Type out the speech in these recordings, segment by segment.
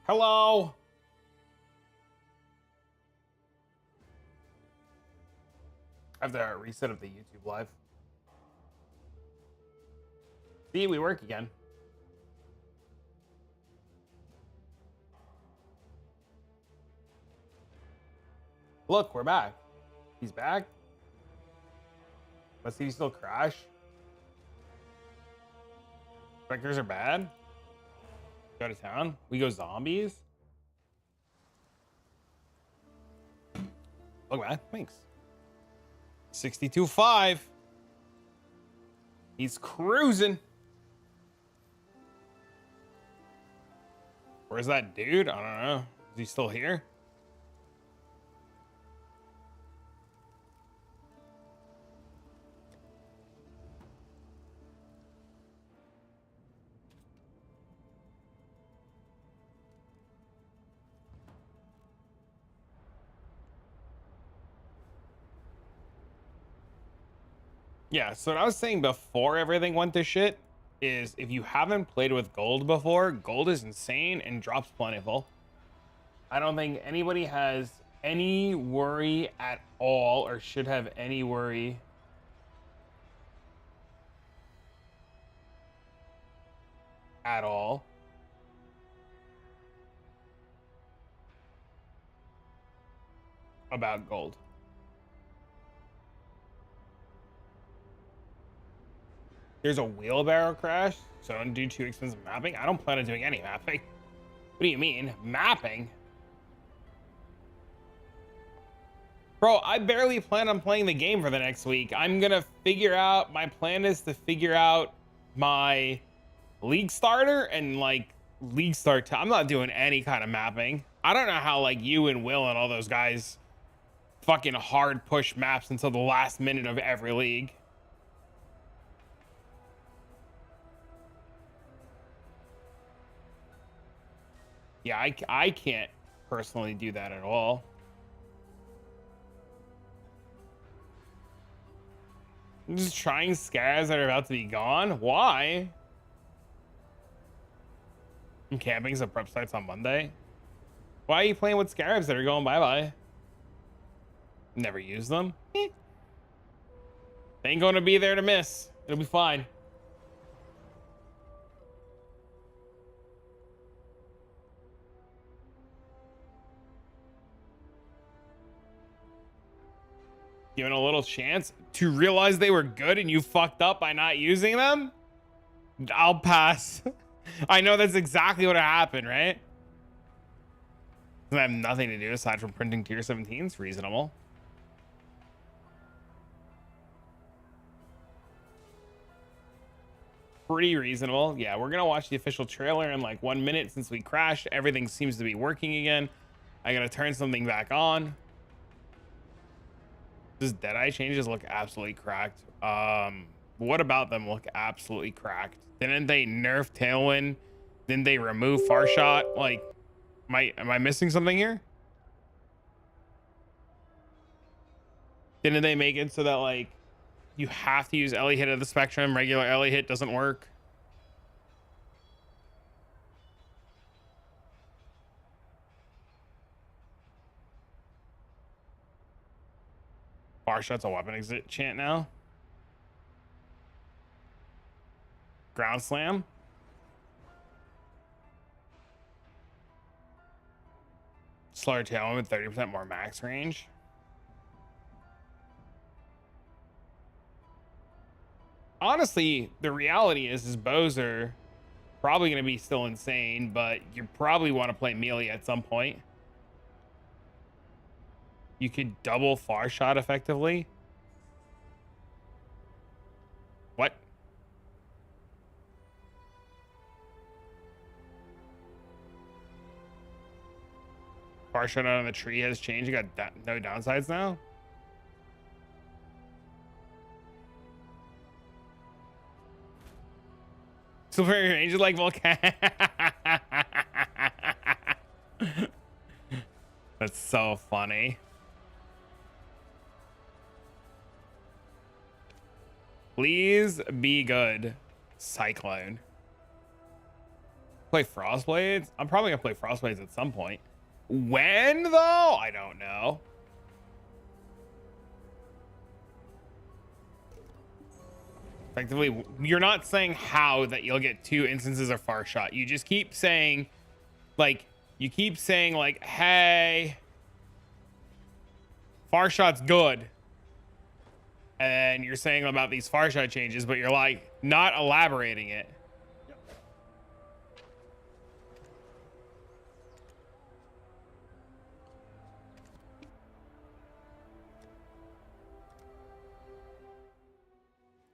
Hello. I have to reset up the YouTube live. See, we work again. Look, we're back. He's back. Let's see if he still crash. Specters are bad. Go to town. We go zombies. Look, man. Thanks. 62.5. He's cruising. Where's that dude? I don't know. Is he still here? Yeah, so what I was saying before everything went to shit is if you haven't played with gold before, gold is insane and drops plentiful. I don't think anybody has any worry at all or should have any worry at all about gold. There's a wheelbarrow crash, so don't do too expensive mapping. I don't plan on doing any mapping. What do you mean? Mapping? Bro, I barely plan on playing the game for the next week. I'm gonna figure out, my plan is to figure out my league starter and like league start. I'm not doing any kind of mapping. I don't know how like you and Will and all those guys fucking hard push maps until the last minute of every league. Yeah, I can't personally do that at all. I'm just trying scads that are about to be gone. Why? I'm camping, so prep starts on Monday. Why are you playing with scarabs that are going bye-bye? Never use them. They ain't gonna be there to miss. It'll be fine. Given a little chance to realize they were good and you fucked up by not using them? I'll pass. I know that's exactly what happened, right? I have nothing to do aside from printing tier 17s. Reasonable. Pretty reasonable. Yeah, we're gonna watch the official trailer in like 1 minute. Since we crashed, everything seems to be working again. I gotta turn something back on. Does Deadeye changes look absolutely cracked? What about them look absolutely cracked? Didn't they nerf Tailwind? Didn't they remove Farshot? Like, am I missing something here? Didn't they make it so that like you have to use Ellie hit of the spectrum? Regular Ellie hit doesn't work. Farshot's a weapon exit chant now. Ground slam. Slower Tailwind with 30% more max range. Honestly, the reality is bows are probably going to be still insane, but you probably want to play melee at some point. You could double far shot effectively. What? Far shot on the tree has changed. You got no downsides now. Still very range like Volcan. That's so funny. Please be good, Cyclone. play Frostblades? I'm probably gonna play Frostblades at some point. When though? I don't know. Effectively, you're not saying how that you'll get 2 instances of Far Shot. You just keep saying, like, hey, Far Shot's good. And you're saying about these Far Shot changes, but you're like not elaborating it.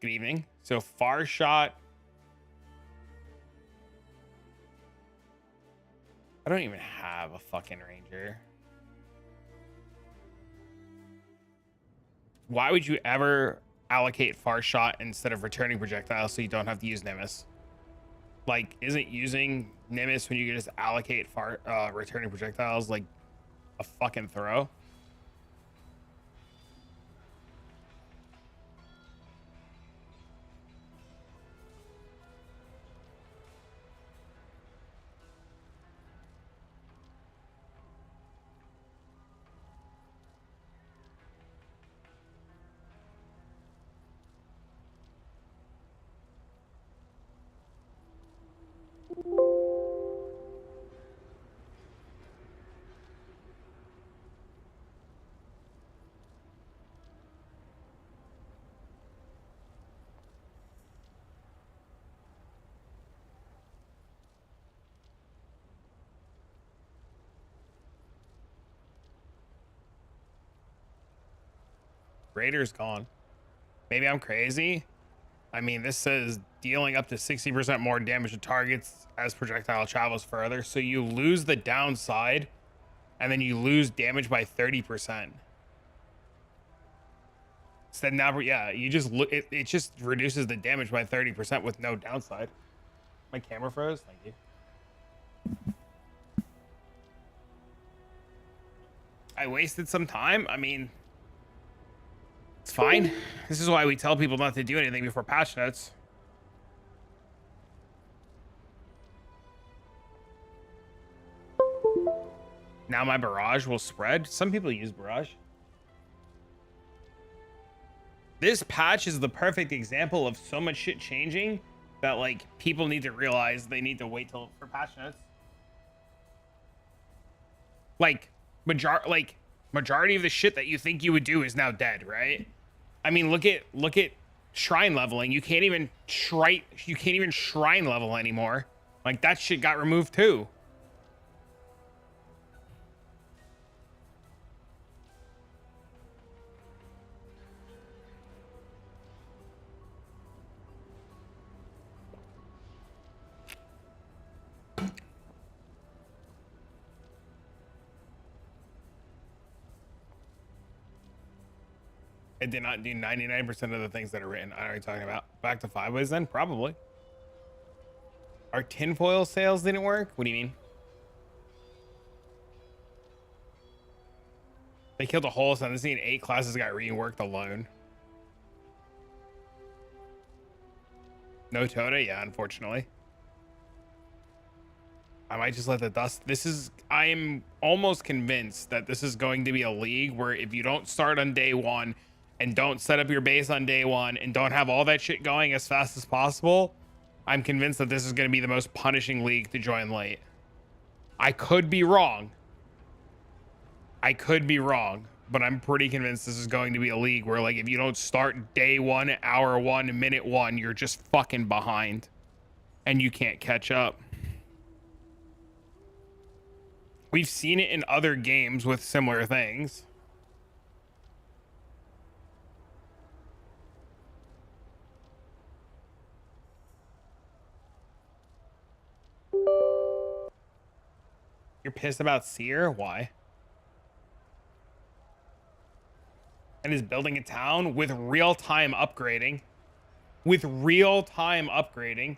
Good evening. So Far Shot. I don't even have a fucking ranger. Why would you ever allocate Far Shot instead of returning projectiles so you don't have to use Nimbus? Like, isn't using Nimbus when you can just allocate returning projectiles like a fucking throw? Raider's gone. Maybe I'm crazy. I mean, this says dealing up to 60% more damage to targets as projectile travels further. So you lose the downside and then you lose damage by 30%. So now, yeah, you just look, it just reduces the damage by 30% with no downside. My camera froze. Thank you. I wasted some time. I mean, it's fine. This is why we tell people not to do anything before patch notes. Now my barrage will spread. Some people use barrage. This patch is the perfect example of so much shit changing that like people need to realize they need to wait till for patch notes. Like majority of the shit that you think you would do is now dead, right? I mean, look at shrine leveling. You can't even shrine level anymore. Like that shit got removed too. It did not do 99% of the things that are written. I already talking about. Back to 5 ways then? Probably. Our tinfoil sales didn't work? What do you mean? They killed a whole Ascendancy and 8 classes got reworked alone. No Toda? Yeah, unfortunately. I might just let the dust. I am almost convinced that this is going to be a league where if you don't start on day 1 and don't set up your base on day 1 and don't have all that shit going as fast as possible, I'm convinced that this is going to be the most punishing league to join late. I could be wrong. But I'm pretty convinced this is going to be a league where like if you don't start day 1, hour 1, minute 1, you're just fucking behind and you can't catch up. We've seen it in other games with similar things. You're pissed about Seer? Why? And is building a town with real-time upgrading. With real-time upgrading.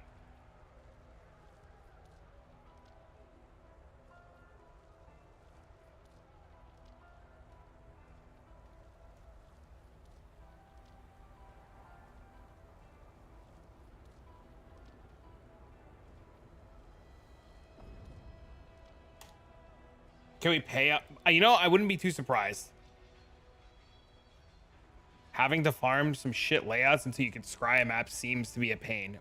Can we pay up? You know, I wouldn't be too surprised. Having to farm some shit layouts until you can scry a map seems to be a pain.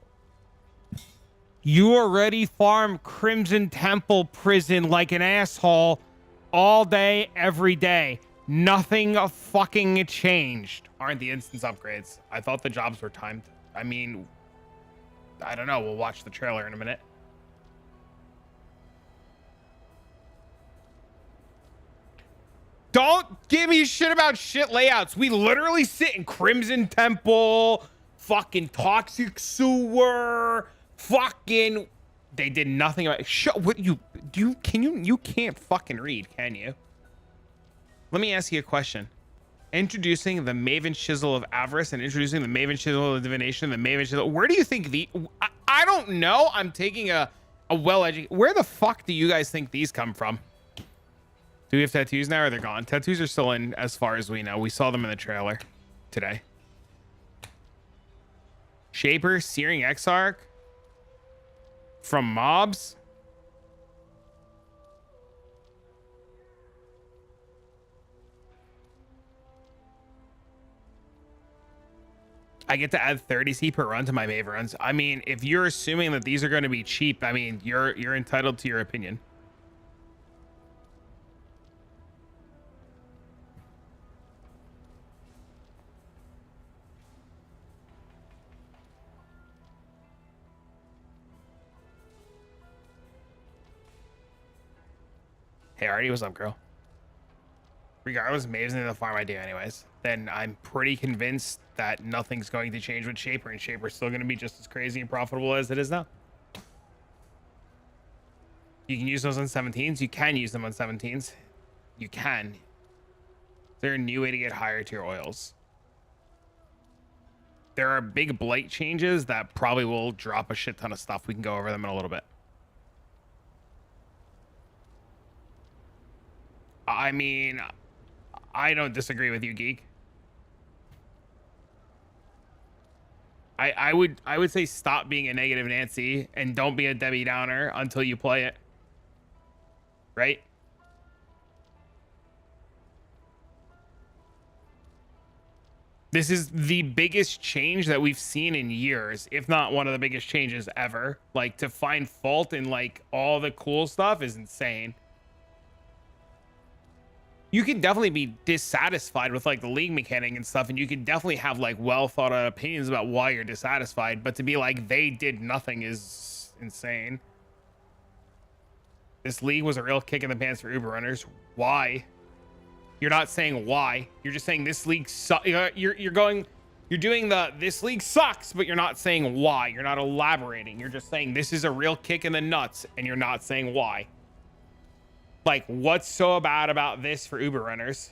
You already farm Crimson Temple Prison like an asshole all day, every day. Nothing fucking changed. Aren't the instance upgrades? I thought the jobs were timed. I mean, I don't know. We'll watch the trailer in a minute. Don't give me shit about shit layouts. We literally sit in Crimson Temple, fucking Toxic Sewer, fucking. They did nothing about. What you do? You can't fucking read, can you? Let me ask you a question. Introducing the Maven Chisel of Avarice and introducing the Maven Chisel of Divination, and the Maven Chisel. Where do you think the? I don't know. I'm taking a well-educated. Where the fuck do you guys think these come from? Do we have tattoos now or they're gone? Tattoos are still in as far as we know. We saw them in the trailer today. Shaper, Searing Exarch from mobs. I get to add 30C per run to my Maven runs. I mean, if you're assuming that these are going to be cheap, I mean, you're entitled to your opinion. Hey, Artie, what's up, girl? Regardless, Maeve's in the farm I do anyways. Then I'm pretty convinced that nothing's going to change with Shaper, and Shaper's still going to be just as crazy and profitable as it is now. You can use those on 17s. You can use them on 17s. You can. They're a new way to get higher tier oils. There are big blight changes that probably will drop a shit ton of stuff. We can go over them in a little bit. I mean, I don't disagree with you, Geek. I would say stop being a negative Nancy and don't be a Debbie Downer until you play it. Right? This is the biggest change that we've seen in years, if not one of the biggest changes ever. Like, to find fault in like all the cool stuff is insane. You can definitely be dissatisfied with like the league mechanic and stuff, and you can definitely have like well thought out opinions about why you're dissatisfied, but to be like they did nothing is insane. This league was a real kick in the pants for Uber runners. Why? You're not saying why. You're just saying this league you're doing the this league sucks, but you're not saying why. You're not elaborating. You're just saying this is a real kick in the nuts, and you're not saying why. Like, what's so bad about this for Uber runners?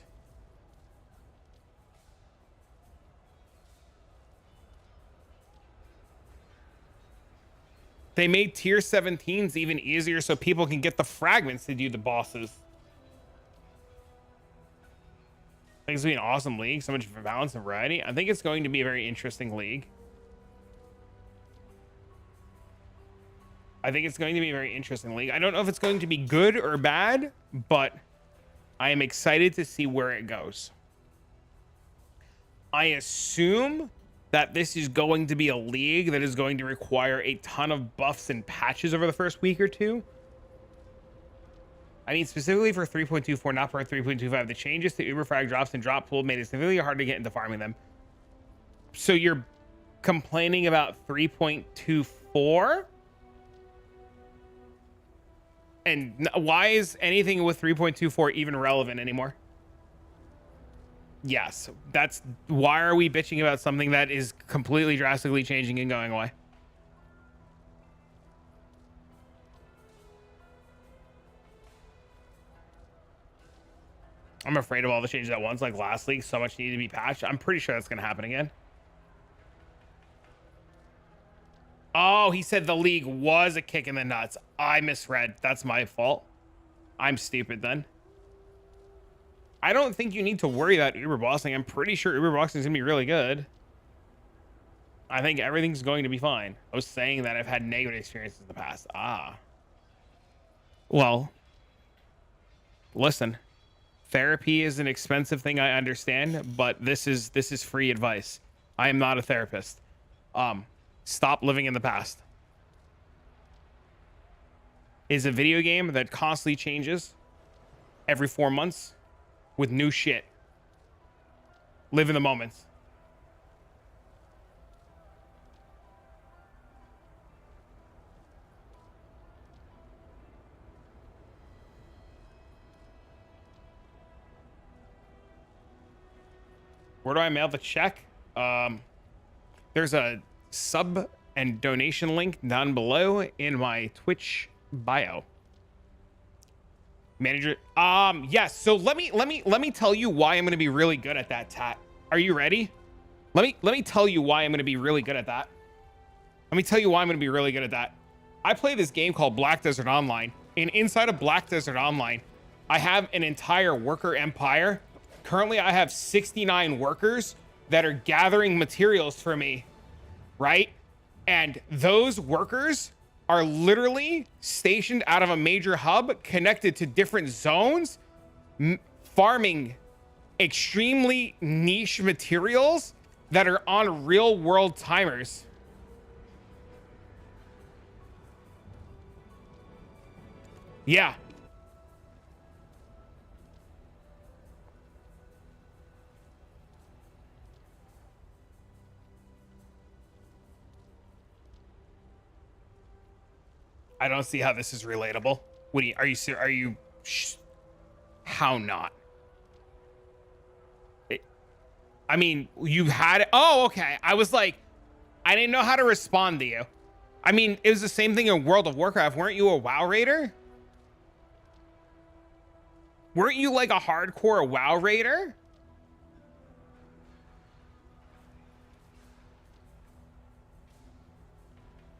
They made tier 17s even easier so people can get the fragments to do the bosses. I think it's going to be an awesome league. So much for balance and variety. I think it's going to be a very interesting league. I think it's going to be a very interesting league. I don't know if it's going to be good or bad, but I am excited to see where it goes. I assume that this is going to be a league that is going to require a ton of buffs and patches over the first week or two. I mean, specifically for 3.24, not for 3.25. The changes to Uber frag drops and drop pool made it significantly hard to get into farming them. So you're complaining about 3.24? And why is anything with 3.24 even relevant anymore? Yes, that's why are we bitching about something that is completely drastically changing and going away? I'm afraid of all the changes at once, like last league. So much needed to be patched. I'm pretty sure that's going to happen again. Oh, he said the league was a kick in the nuts. I misread. That's my fault. I'm stupid then. I don't think you need to worry about Uber bossing. I'm pretty sure Uber bossing is going to be really good. I think everything's going to be fine. I was saying that I've had negative experiences in the past. Ah. Well, Listen, therapy is an expensive thing, I understand, but this is free advice. I am not a therapist. Stop living in the past. Is a video game that constantly changes every 4 months with new shit. Live in the moment. Where do I mail the check? There's a sub and donation link down below in my Twitch bio. Manager. Yes. So let me tell you why I'm going to be really good at that, Tat. Are you ready? Let me tell you why I'm going to be really good at that. Let me tell you why I'm going to be really good at that. I play this game called Black Desert Online, and inside of Black Desert Online, I have an entire worker empire. Currently, I have 69 workers that are gathering materials for me, right? And those workers are literally stationed out of a major hub connected to different zones, farming extremely niche materials that are on real world timers. Yeah. I don't see how this is relatable. What do you, are you, how not? I mean, you had it. Oh, okay. I was like, I didn't know how to respond to you. I mean, it was the same thing in World of Warcraft. Weren't you a WoW raider? Weren't you like a hardcore WoW raider?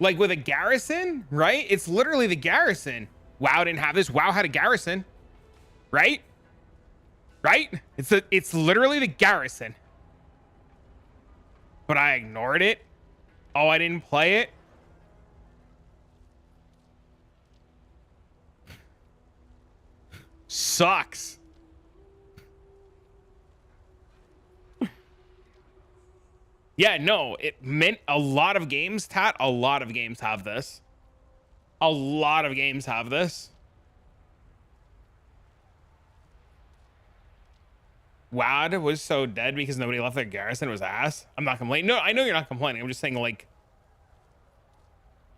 Like with a garrison, right? It's literally the garrison. WoW didn't have this. WoW had a garrison, right? Right? It's literally the garrison. But I ignored it. Oh, I didn't play it. Sucks. Yeah, no, it meant a lot of games, Tat. A lot of games have this. A lot of games have this. WoW was so dead because nobody left their garrison. It was ass. I'm not complaining. No, I know you're not complaining. I'm just saying, like,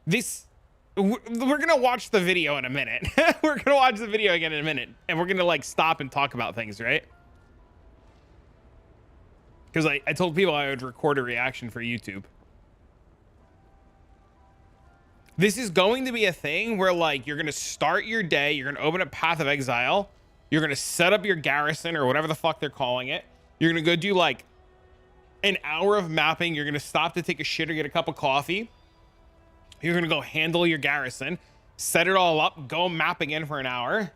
this. We're gonna watch the video in a minute. We're gonna watch the video again in a minute, and we're gonna like stop and talk about things, right? Because I told people I would record a reaction for YouTube. This is going to be a thing where like you're gonna start your day, you're gonna open up Path of Exile, you're gonna set up your garrison or whatever the fuck they're calling it. You're gonna go do like an hour of mapping. You're gonna stop to take a shit or get a cup of coffee. You're gonna go handle your garrison, set it all up, go map again for an hour.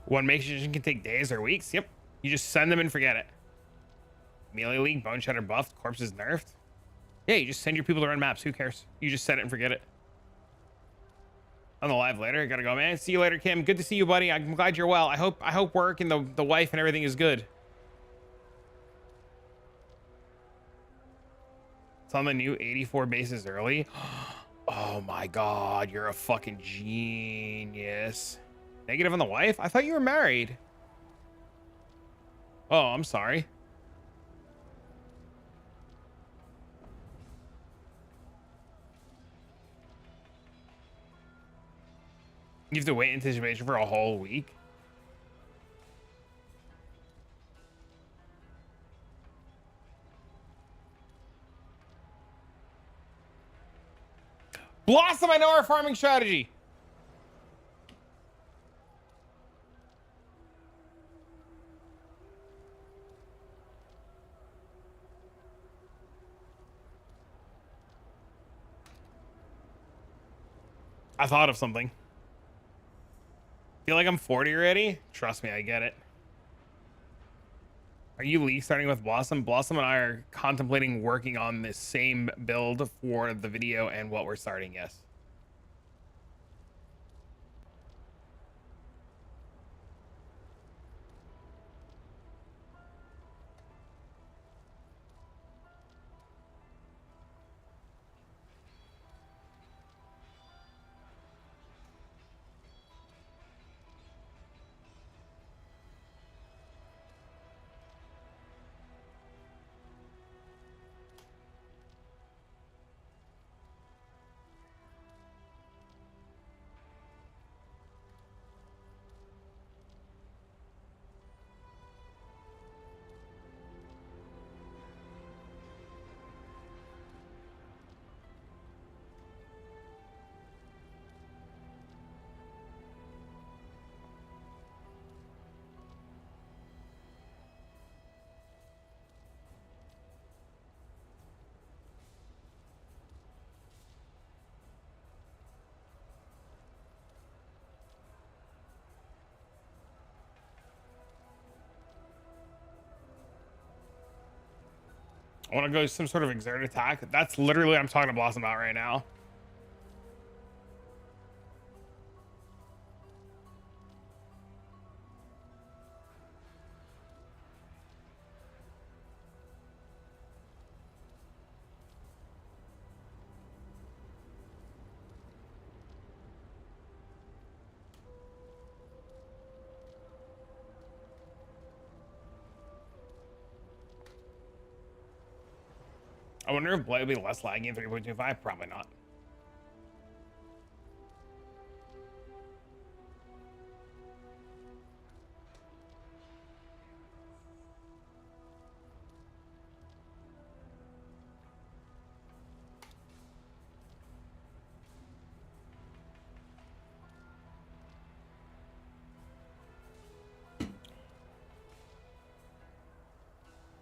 One mission can take days or weeks. Yep. You just send them and forget it. Melee League, Bone Shatter buffed, corpses nerfed. Yeah, you just send your people to run maps. Who cares? You just set it and forget it. On the live later. I gotta go, man. See you later, Kim. Good to see you, buddy. I'm glad you're well. I hope work and the wife and everything is good. It's on the new 84 bases early. Oh my god, you're a fucking genius. Negative on the wife? I thought you were married. Oh, I'm sorry. You have to wait anticipation for a whole week. Blossom, I know our farming strategy. I thought of something. Feel like I'm 40 already? Trust me, I get it. Are you League starting with Blossom? Blossom and I are contemplating working on this same build for the video and what we're starting, yes. I want to go some sort of exert attack. That's literally what I'm talking to Blossom about right now. I wonder if Blight will be less laggy in 3.25. Probably not.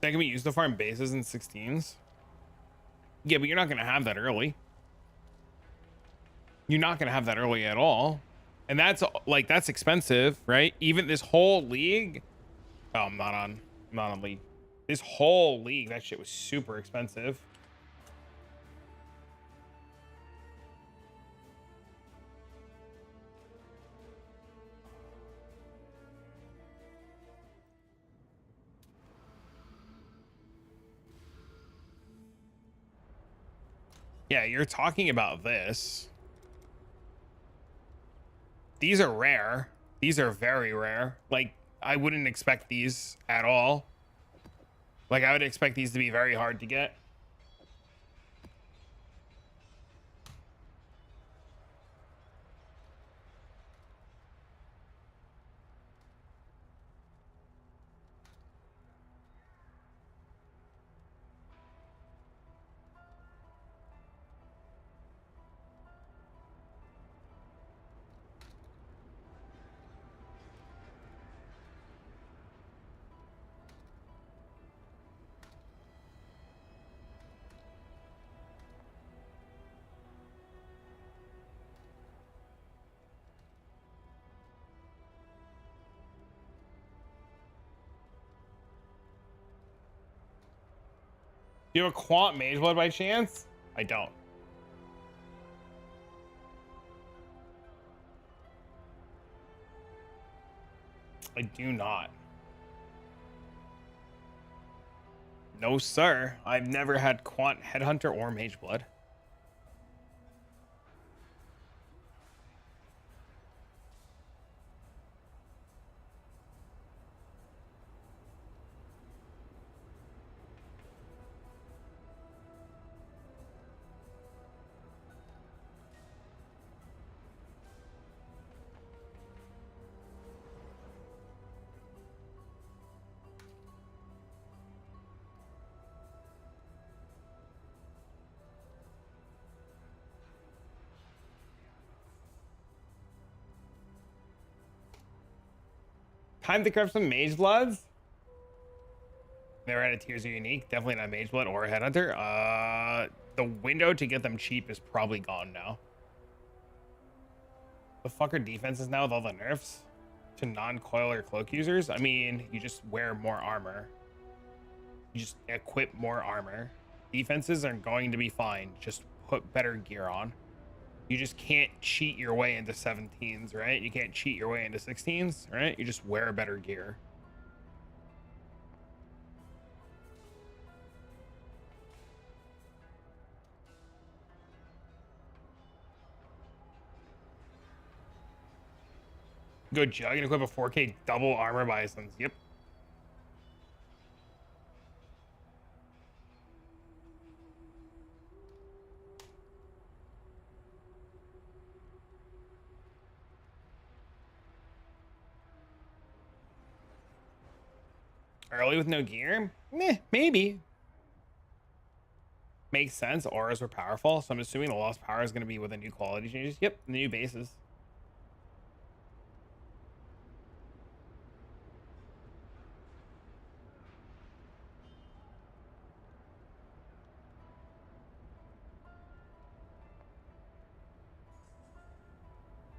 That can be used to farm bases in 16s. Yeah, but you're not going to have that early. You're not going to have that early at all. And that's like, that's expensive, right? Even this whole league. Oh, I'm not on league. This whole league, that shit was super expensive. Yeah, you're talking about this. These are rare. These are very rare. Like, I wouldn't expect these at all. Like, I would expect these to be very hard to get. Do you have a Quant Mage Blood by chance? I don't. I do not. No, sir. I've never had Quant Headhunter or Mage Blood. Time to craft some Mage Bloods. Their edit tiers are unique. Definitely not Mage Blood or Headhunter. The window to get them cheap is probably gone now. The fucker defenses now with all the nerfs to non-coil or cloak users. I mean, you just wear more armor. You just equip more armor. Defenses are going to be fine. Just put better gear on. You just can't cheat your way into 17s, right? You can't cheat your way into 16s, right? You just wear better gear. Go Jug and equip a 4K double armor bisons. Yep. Early with no gear? Meh, maybe. Makes sense. Auras were powerful, so I'm assuming the lost power is going to be with the new quality changes. Yep, the new bases.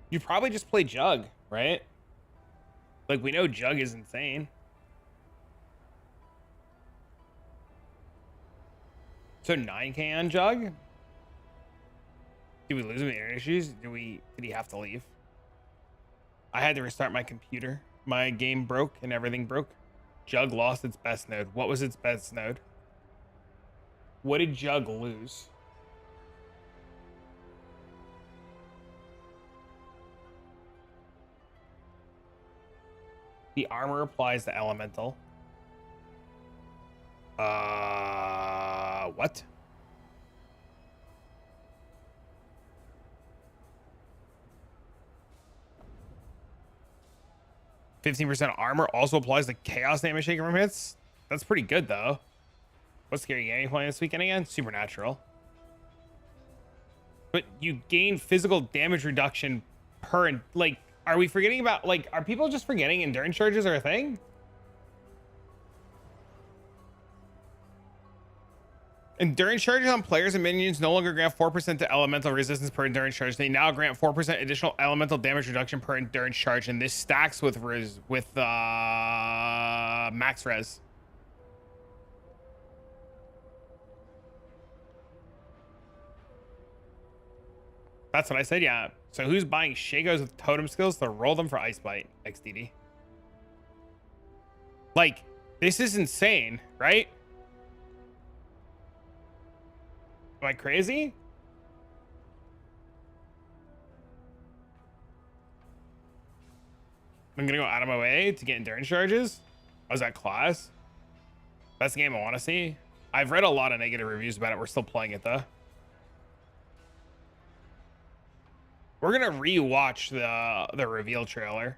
You probably just play Jug, right? Like, we know Jug is insane. So 9K on Jug? Did we lose him in internet issues? Did he have to leave? I had to restart my computer. My game broke and everything broke. Jug lost its best node. What was its best node? What did Jug lose? The armor applies to elemental. What? %armor also applies to chaos damage taken from hits. That's pretty good though. What's scary gaming playing this weekend again? Supernatural. But you gain physical damage reduction per, like, are we forgetting about, like, are people just forgetting endurance charges are a thing? Endurance charges on players and minions no longer grant 4% to elemental resistance per endurance charge. They now grant 4% additional elemental damage reduction per endurance charge, and this stacks with max res. That's what I said, yeah. So who's buying Shagos with totem skills to roll them for Ice Bite, XDD? Like, this is insane, right? Am I crazy? I'm gonna go out of my way to get endurance charges. Was that class? That's the game I want to see. I've read a lot of negative reviews about it. We're still playing it though. We're gonna re-watch the reveal trailer.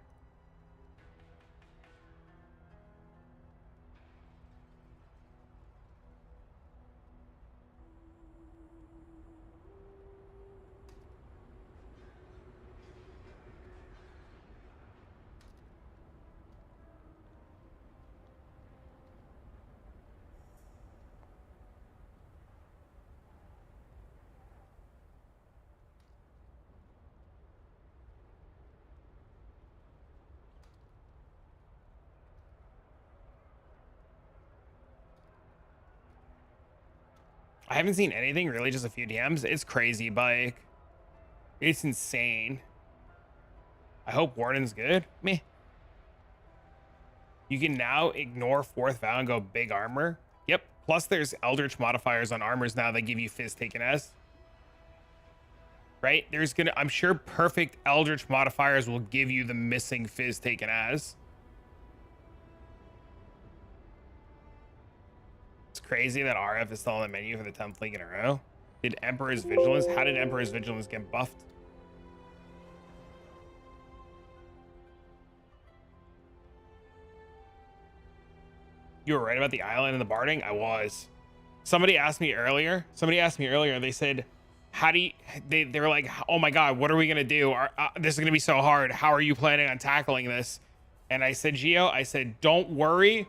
I haven't seen anything, really, just a few DMs. It's crazy, bike. It's insane. I hope Warden's good. Meh. You can now ignore fourth vow and go big armor. Yep. Plus, there's Eldritch modifiers on armors now that give you Fizz taken as. Right? There's gonna, I'm sure perfect Eldritch modifiers will give you the missing Fizz taken as. It's crazy that RF is still on the menu for the 10th league in a row. Did Emperor's Vigilance? How did Emperor's Vigilance get buffed? You were right about the island and the barding? I was. Somebody asked me earlier. They said, how do you, they were like, oh my God, what are we going to do? This is going to be so hard. How are you planning on tackling this? And I said, Gio, I said, don't worry.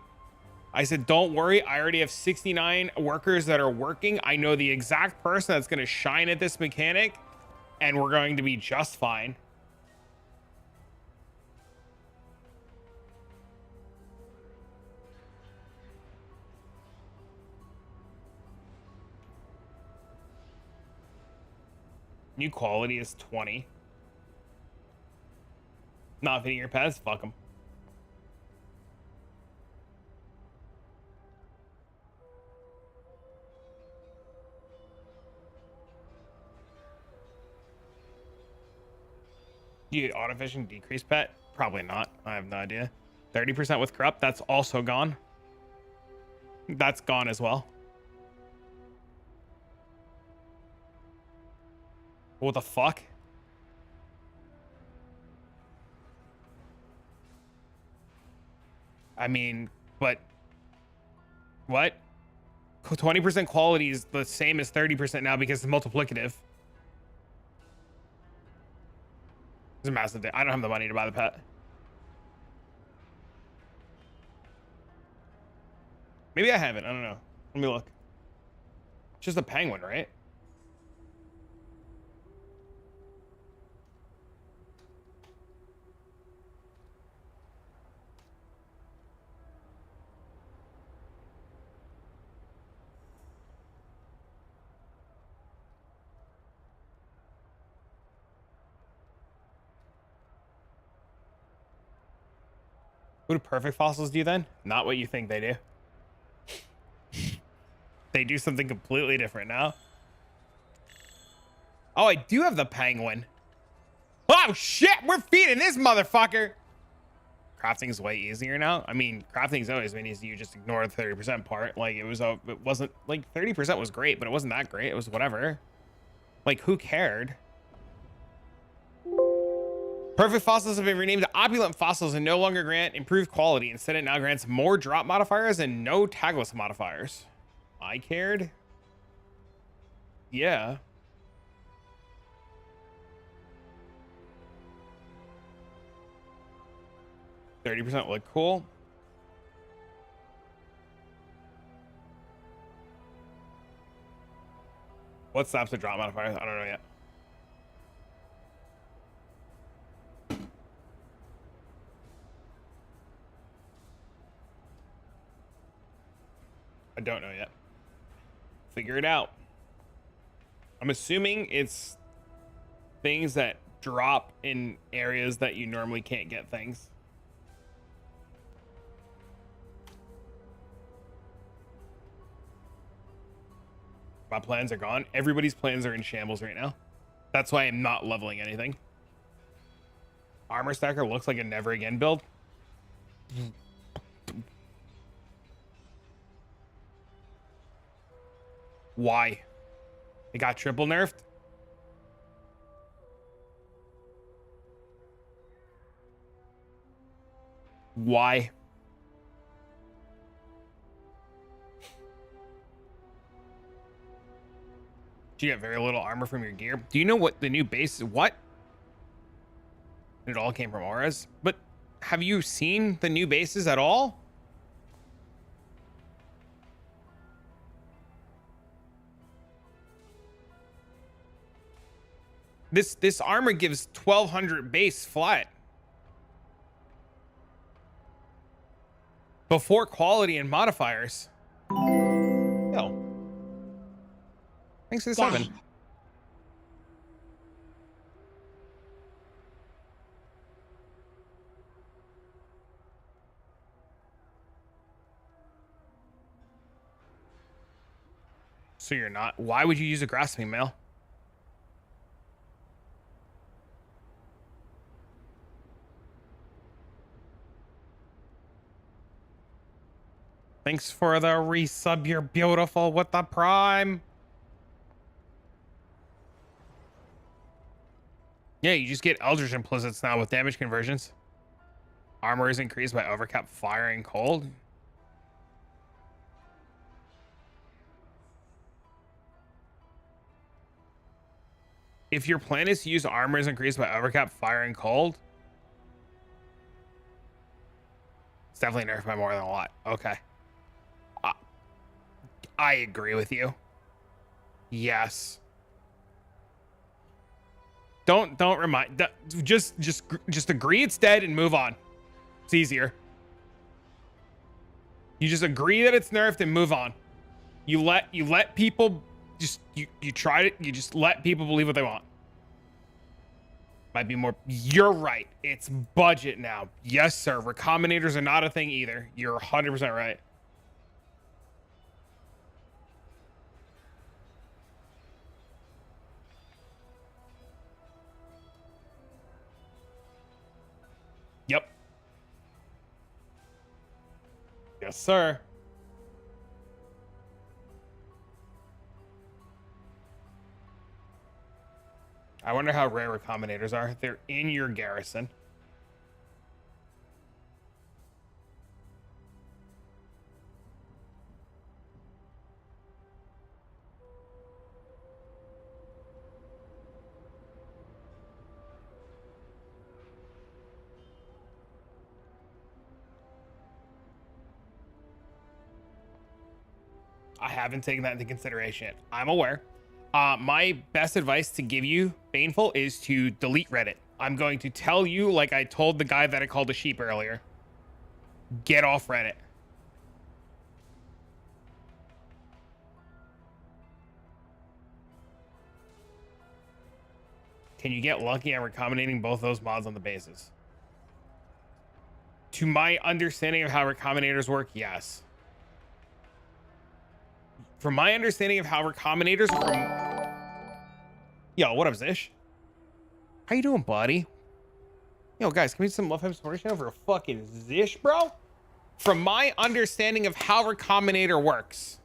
I said, don't worry. I already have 69 workers that are working. I know the exact person that's going to shine at this mechanic, and we're going to be just fine. New quality is 20. Not fitting your pets? Fuck them. Do you auto fishing decrease pet? Probably not. I have no idea. 30% with corrupt. That's also gone. That's gone as well. What the fuck? I mean, but what? 20% quality is the same as 30% now because it's multiplicative. It's a massive thing. I don't have the money to buy the pet. Maybe I haven't. I don't know. Let me look. It's just a penguin, right? What do perfect fossils do then? Not what you think they do. They do something completely different now. Oh, I do have the penguin. Oh shit, we're feeding this motherfucker. Crafting is way easier now. I mean, crafting's always been easy. You just ignore the 30% part. Like it wasn't like 30% was great, but it wasn't that great. It was whatever. Like who cared? Perfect fossils have been renamed to opulent fossils and no longer grant improved quality. Instead, it now grants more drop modifiers and no tagless modifiers. I cared. Yeah. %30 look cool. What stops the drop modifiers? I don't know yet. I don't know yet. Figure it out. I'm assuming it's things that drop in areas that you normally can't get things. My plans are gone. Everybody's plans are in shambles right now. That's why I'm not leveling anything. Armor stacker looks like a never again build. Why? It got triple nerfed? Why? You get very little armor from your gear. Do you know what the new base is? What? It all came from auras. But have you seen the new bases at all? This armor gives 1200 base flat. Before quality and modifiers. Yo. Thanks for the 7. So you're not. Why would you use a grasping mail? Thanks for the resub. You're beautiful with the prime. Yeah, you just get Eldritch Implicits now with damage conversions. Armor is increased by overcap fire and cold. If your plan is to use armor is increased by overcap fire and cold, It's definitely nerfed by more than a lot. Okay. Uh, I agree with you. Yes. Don't remind. Just agree it's dead and move on. It's easier. You just agree that it's nerfed and move on. You let people you try it. You just let people believe what they want. Might be more. You're right. It's budget now. Yes, sir. Recombinators are not a thing either. You're 100% right. Yep. Yes, sir. I wonder how rare recombinators are. They're in your garrison. I haven't taken that into consideration yet. I'm aware. My best advice to give you, Baneful, is to delete Reddit. I'm going to tell you, like I told the guy that I called a sheep earlier, get off Reddit. Can you get lucky on recombinating both those mods on the bases? To my understanding of how recombinators work, yes. From my understanding of how recombinators from... Yo, what up, Zish? How you doing, buddy? Yo, guys, can we do some love him support over a fucking Zish, bro? From my understanding of how recombinator works,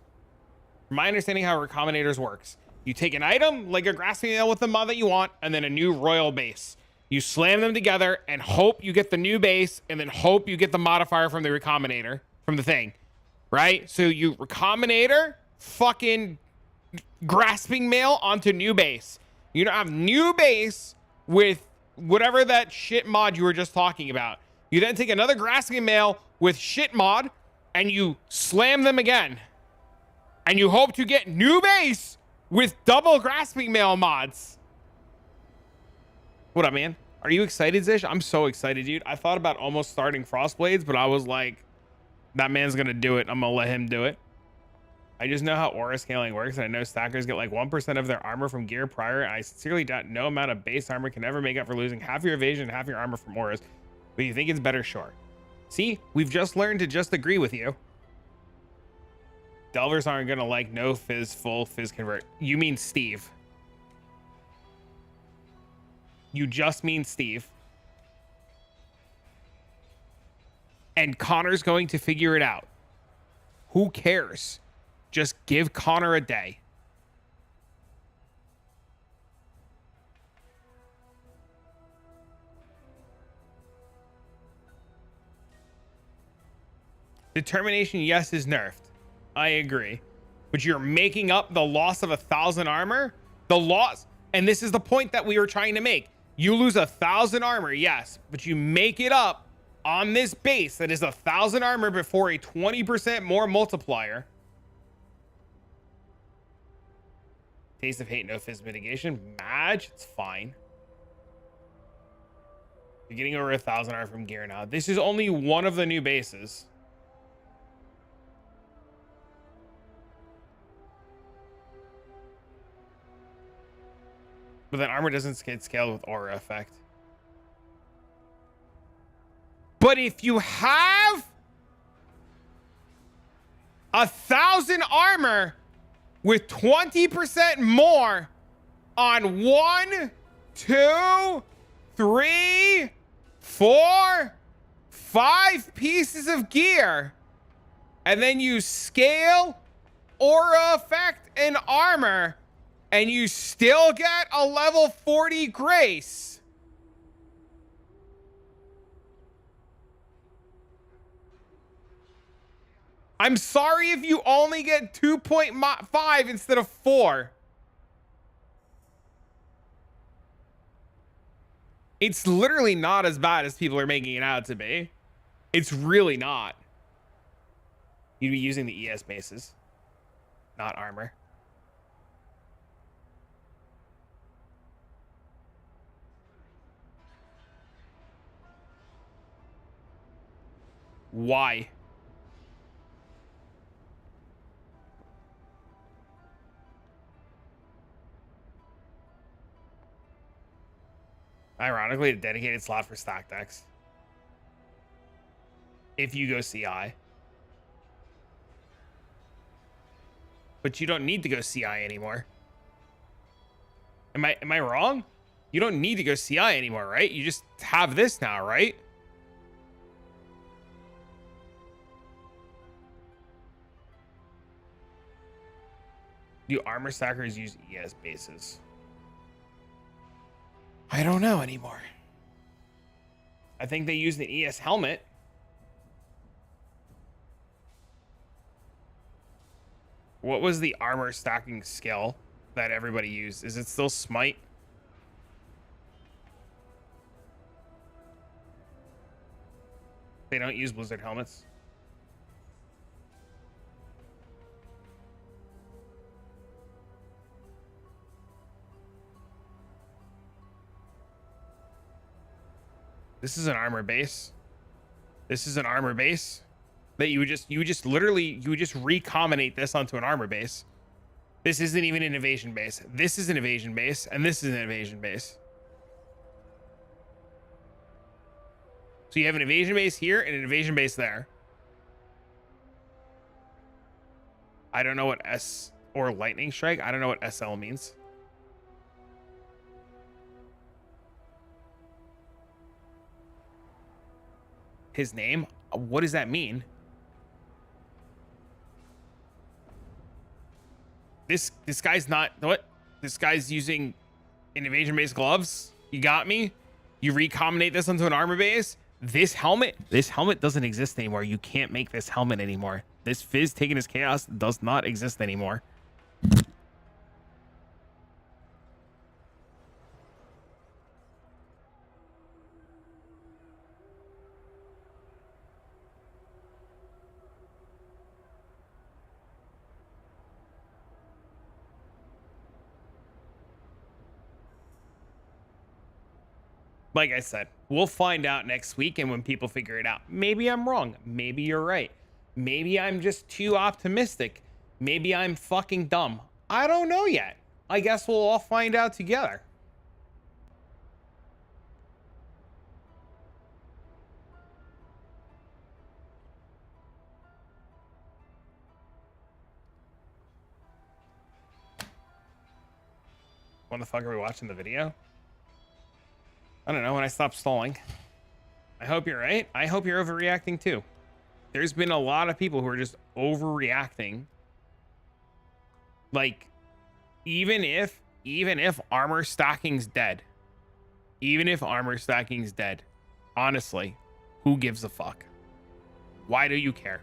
you take an item like a grasping nail with the mod that you want, and then a new royal base. You slam them together and hope you get the new base, and then hope you get the modifier from the recombinator from the thing, right? So you recombinator, fucking grasping mail onto new base. You don't have new base with whatever that shit mod you were just talking about. You then take another grasping mail with shit mod and you slam them again. And you hope to get new base with double grasping mail mods. What up, man? Are you excited, Zish? I'm so excited, dude. I thought about almost starting Frostblades, but I was like, that man's gonna do it. I'm gonna let him do it. I just know how aura scaling works, and I know stackers get like 1% of their armor from gear prior. I sincerely doubt no amount of base armor can ever make up for losing half your evasion and half your armor from auras. But you think it's better? Sure. See, we've just learned to just agree with you. Delvers aren't gonna like no fizz full fizz convert. You mean Steve. You just mean Steve. And Connor's going to figure it out. Who cares? Just give Connor a day. Determination, yes, is nerfed. I agree. But you're making up the loss of 1,000 armor? The loss, and this is the point that we were trying to make. You lose 1,000 armor, yes, but you make it up on this base that is 1,000 armor before a 20% more multiplier. Taste of hate, no fizz mitigation. Madge, it's fine. You're getting over 1,000 armor from gear now. This is only one of the new bases. But then armor doesn't get scaled with aura effect. But if you have 1,000 armor with 20% more on 1, 2, 3, 4, 5 pieces of gear, and then you scale aura effect and armor, and you still get a level 40 grace. I'm sorry if you only get 2.5 instead of 4. It's literally not as bad as people are making it out to be. It's really not. You'd be using the ES bases, not armor. Why? Ironically, a dedicated slot for stack decks. If you go CI. But you don't need to go CI anymore. Am I wrong? You don't need to go CI anymore, right? You just have this now, right? Do armor stackers use ES bases? I don't know anymore. I think they use the ES helmet. What was the armor stacking skill that everybody used? Is it still smite? They don't use blizzard helmets. This is an armor base. This is an armor base that you would just recombinate this onto an armor base. This isn't even an evasion base. This is an evasion base, and this is an evasion base. So you have an evasion base here and an evasion base there. I don't know what S or lightning strike. I don't know what SL means. His name? What does that mean? This guy's not what? This guy's using an evasion base gloves. You got me? You recombinate this onto an armor base. This helmet doesn't exist anymore. You can't make this helmet anymore. This Fizz taking his chaos does not exist anymore. Like I said, we'll find out next week, and when people figure it out, maybe I'm wrong. Maybe you're right. Maybe I'm just too optimistic. Maybe I'm fucking dumb. I don't know yet. I guess we'll all find out together. When the fuck are we watching the video? I don't know, when I stop stalling. I hope you're right. I hope you're overreacting too. There's been a lot of people who are just overreacting. Like, even if armor stacking's dead, honestly, who gives a fuck? Why do you care?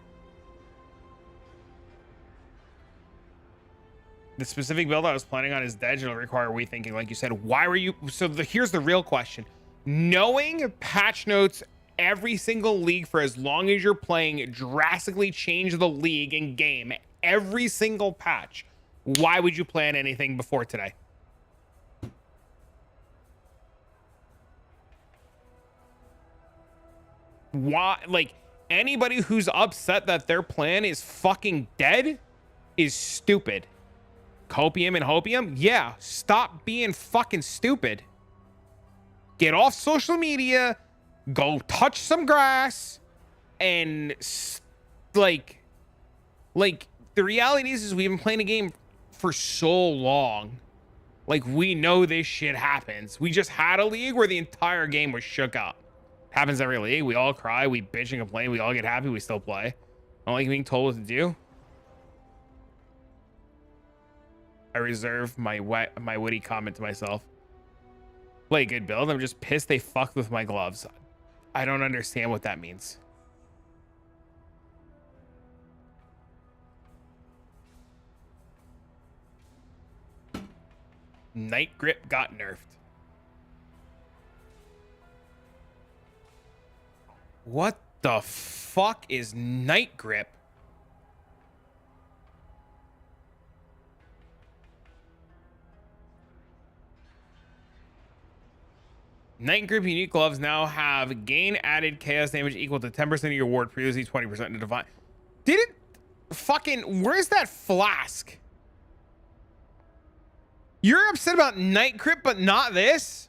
The specific build I was planning on is dead. It'll require rethinking, like you said. Why were you? So here's the real question. Knowing patch notes every single league for as long as you're playing drastically change the league and game every single patch, why would you plan anything before today? Why? Like, anybody who's upset that their plan is fucking dead is stupid. Copium and hopium? Yeah, stop being fucking stupid. Get off social media, go touch some grass, and like the reality is we've been playing a game for so long. Like, we know this shit happens. We just had a league where the entire game was shook up. Happens every league. We all cry, we bitch and complain, we all get happy, we still play. I don't like being told what to do. I reserve my witty comment to myself. Play a good build. I'm just pissed they fucked with my gloves. I don't understand what that means. Night Grip got nerfed. What The fuck is Night Grip? Night Grip unique gloves now have gain added chaos damage equal to 10% of your ward, previously 20% to divine. Did it fucking, where's that flask? You're upset about Night Grip, but not this?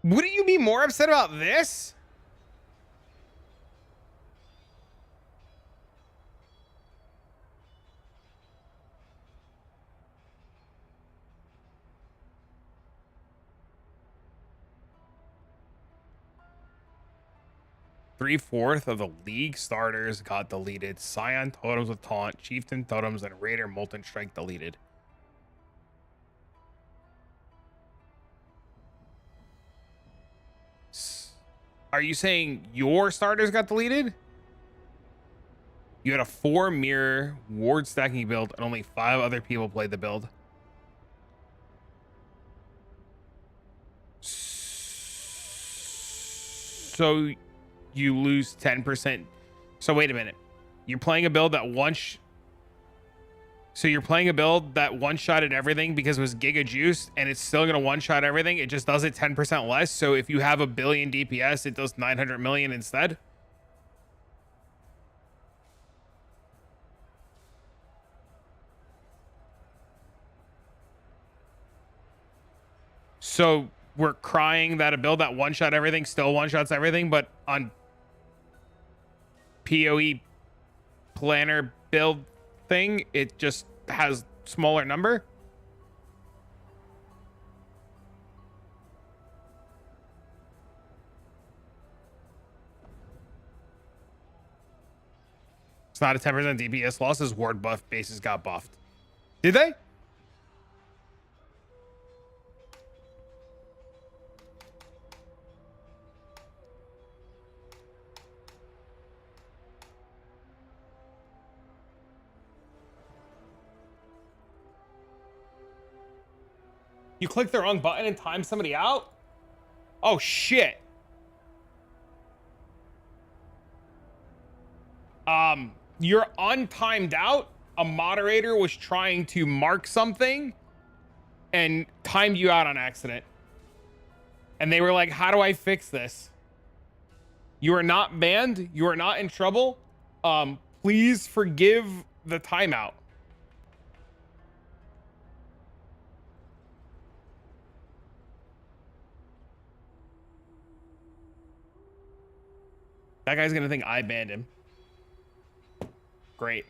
Wouldn't you be more upset about this? Three-fourths of the league starters got deleted. Scion totems with taunt, Chieftain totems, and Raider Molten Strike deleted. Are you saying your starters got deleted? You had a 4 mirror ward stacking build and only 5 other people played the build. So you lose 10%. So wait a minute. You're playing a build that so you're playing a build that one-shotted everything because it was giga juiced, and it's still gonna one-shot everything. It just does it 10% less. So if you have a billion DPS, it does 900 million instead. So we're crying that a build that one-shot everything still one-shots everything, but on PoE planner build thing, it just has smaller number. It's not a 10% DPS loss. His ward buff bases got buffed. Did they? You clicked the wrong button and timed somebody out? Oh, shit. You're untimed out. A moderator was trying to mark something and timed you out on accident. And they were like, how do I fix this? You are not banned. You are not in trouble. Please forgive the timeout. That guy's gonna think I banned him. Great.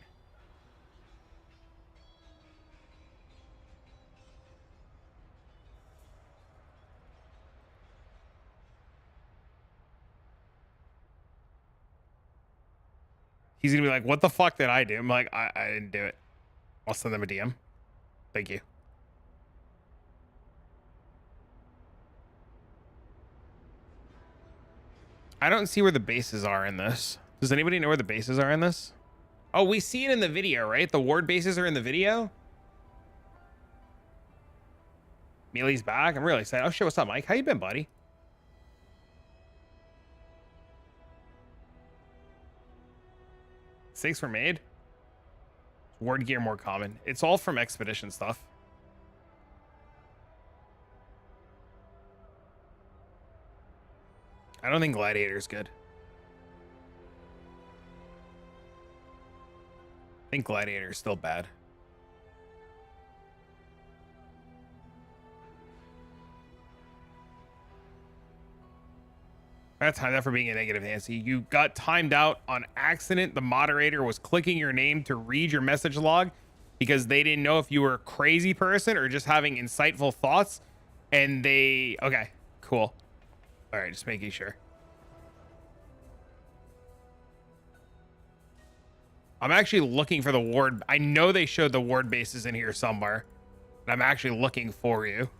He's gonna be like, what the fuck did I do? I'm like, I didn't do it. I'll send them a DM. Thank you. I don't see where the bases are in this. Does anybody know where the bases are in this? Oh, we see it in the video, right? The ward bases are in the video. Mealy's back. I'm really excited. Oh shit, what's up, Mike? How you been, buddy? Stakes were made. Ward gear more common. It's all from expedition stuff. I don't think Gladiator is good. I think Gladiator is still bad. That's timed out for being a negative, Nancy. You got timed out on accident. The moderator was clicking your name to read your message log because they didn't know if you were a crazy person or just having insightful thoughts. And they... Okay, cool. All right, just making sure. I'm actually looking for the ward. I know they showed the ward bases in here somewhere. And I'm actually looking for you.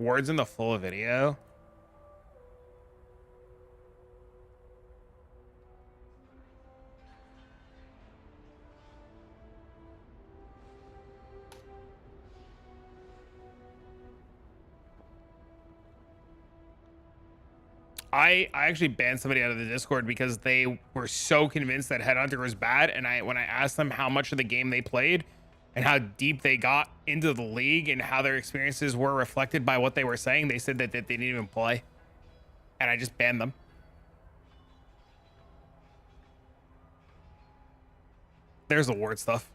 Words in the full video. I actually banned somebody out of the Discord because they were so convinced that Headhunter was bad, and when I asked them how much of the game they played and how deep they got into the league and how their experiences were reflected by what they were saying, they said that they didn't even play, and I just banned them. There's the ward stuff.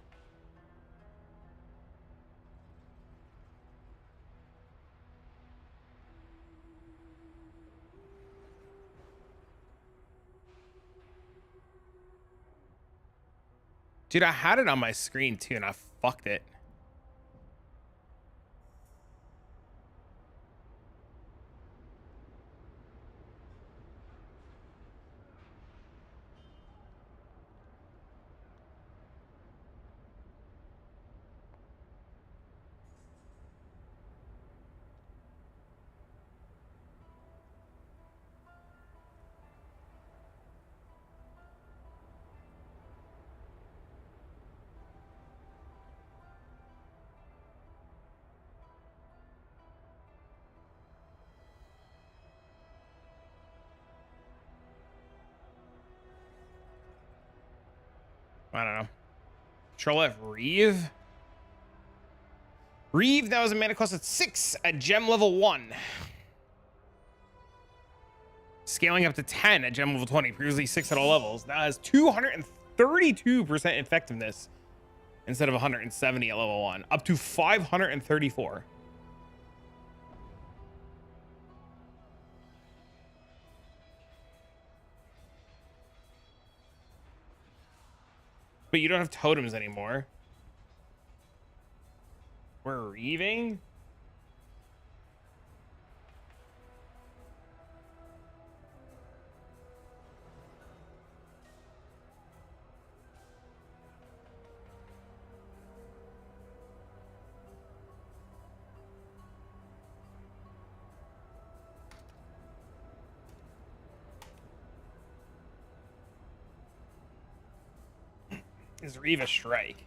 Dude, I had it on my screen too, and I fucked it. I don't know. Control F Reeve. Reeve, that was a mana cost at 6 at gem level 1. Scaling up to 10 at gem level 20, previously 6 at all levels. Now has 232% effectiveness instead of 170 at level 1, up to 534. But you don't have totems anymore. We're reaving? Is Reeve a strike?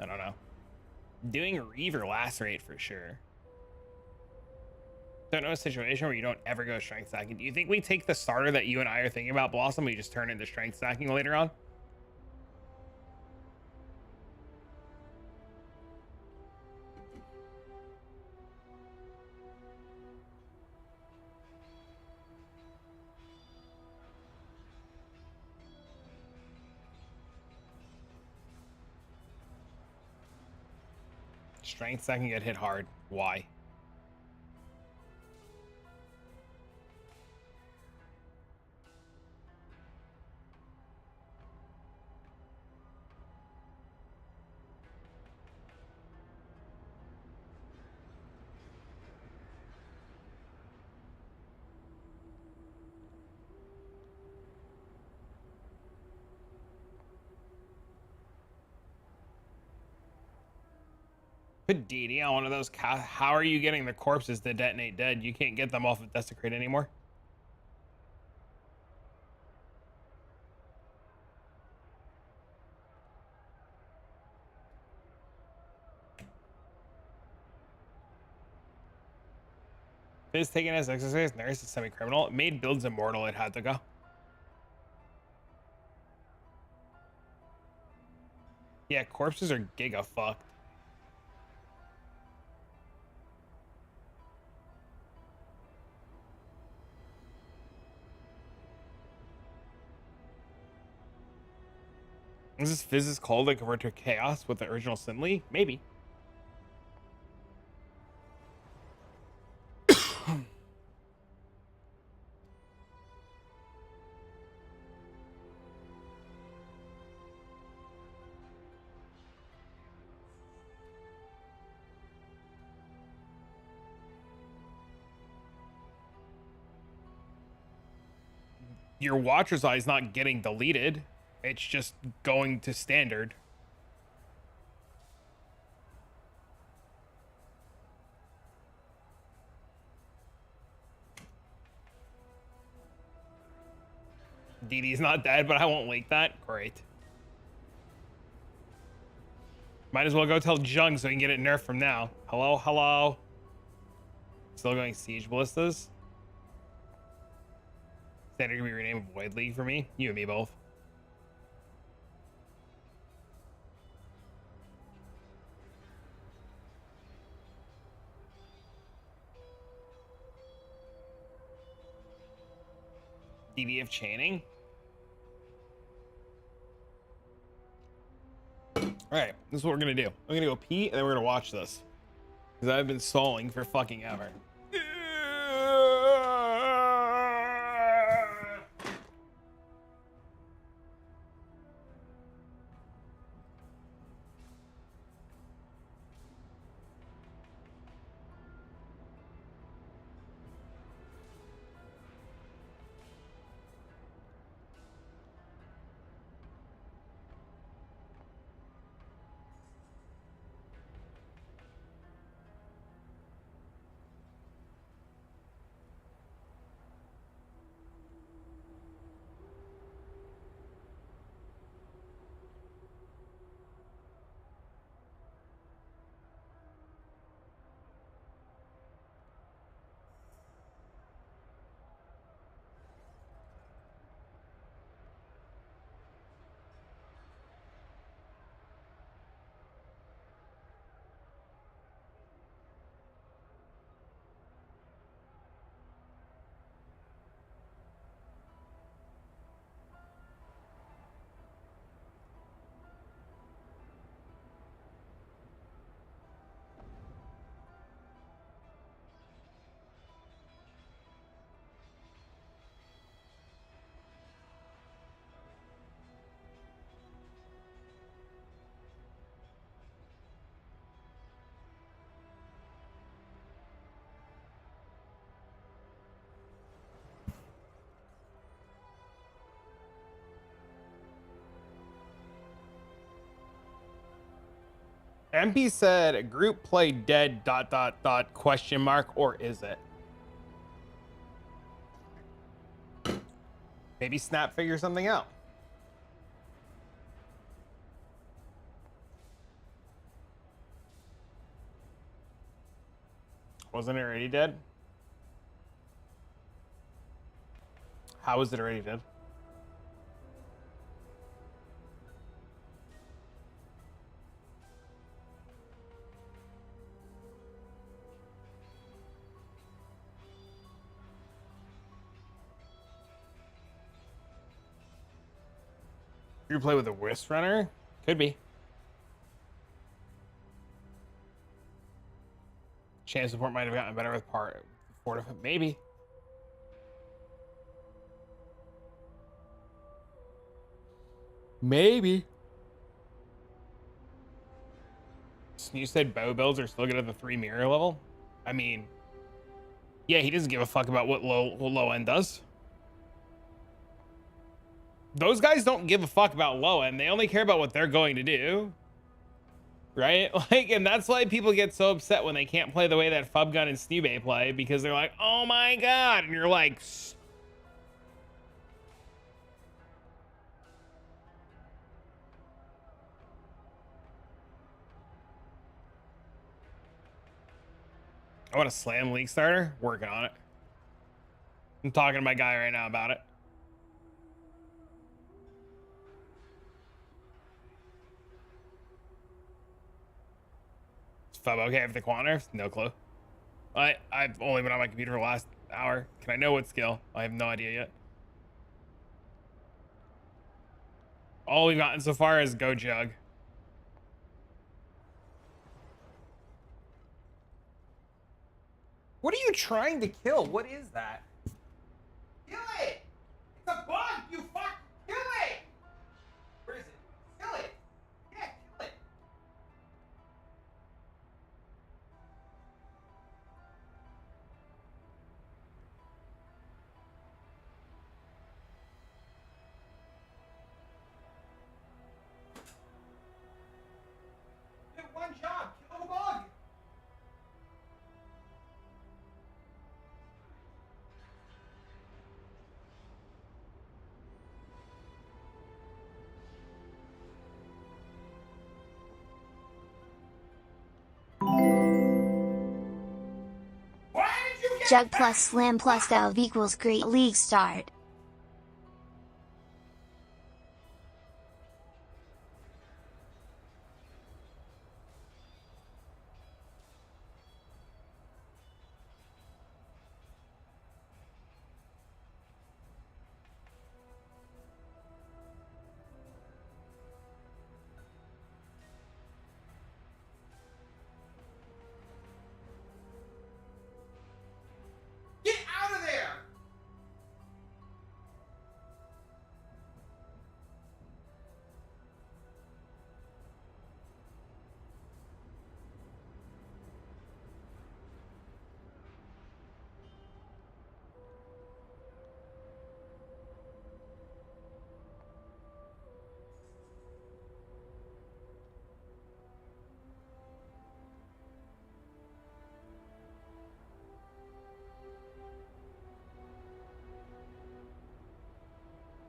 I don't know. Doing Reave or Lacerate for sure. Don't know a situation where you don't ever go strength stacking. Do you think we take the starter that you and I are thinking about, Blossom, we just turn into strength stacking later on? Strength stacking get hit hard. Why? Put DD on one of those. How are you getting the corpses to detonate dead? You can't get them off of Desecrate anymore. Fizz taken as exercise, Nurse is semi-criminal. It made builds immortal, it had to go. Yeah, corpses are giga fucked. Is this Fizz's called to convert to chaos with the original Sinley? Maybe. Your Watcher's Eye is not getting deleted. It's just going to standard. DD's not dead, but I won't leak that. Great. Might as well go tell Jung so he can get it nerfed from now. Hello, hello. Still going Siege Ballistas. Standard can be renamed Void League for me. You and me both. DDF chaining. All right, this is what we're gonna do. I'm gonna go pee and then we're gonna watch this because I've been stalling for fucking ever. MP said group play dead ... question mark, or is it? Maybe Snap figure something out. Wasn't it already dead? How is it already dead? You play with a Wisp Runner? Could be. Chance support might have gotten better with part Fortify. Maybe. Maybe. You said bow builds are still good at the 3 mirror level? I mean, yeah, he doesn't give a fuck about what low end does. Those guys don't give a fuck about low end. They only care about what they're going to do. Right? Like, and that's why people get so upset when they can't play the way that Fubgun and Snewbay play, because they're like, oh my god. And you're like, I want to slam League Starter. Working on it. I'm talking to my guy right now about it. Is Fub okay with the quant nerfs? No clue. I've only been on my computer for the last hour. Can I know what skill? I have no idea yet. All we've gotten so far is Go Jug. What are you trying to kill? What is that? Kill it! It's a bug! You fuck! Kill it! Where is it? Kill it! Yeah, kill it! You did one job! Kill the bug! Jug plus Slam plus Valve equals Great League Start. Get out of there!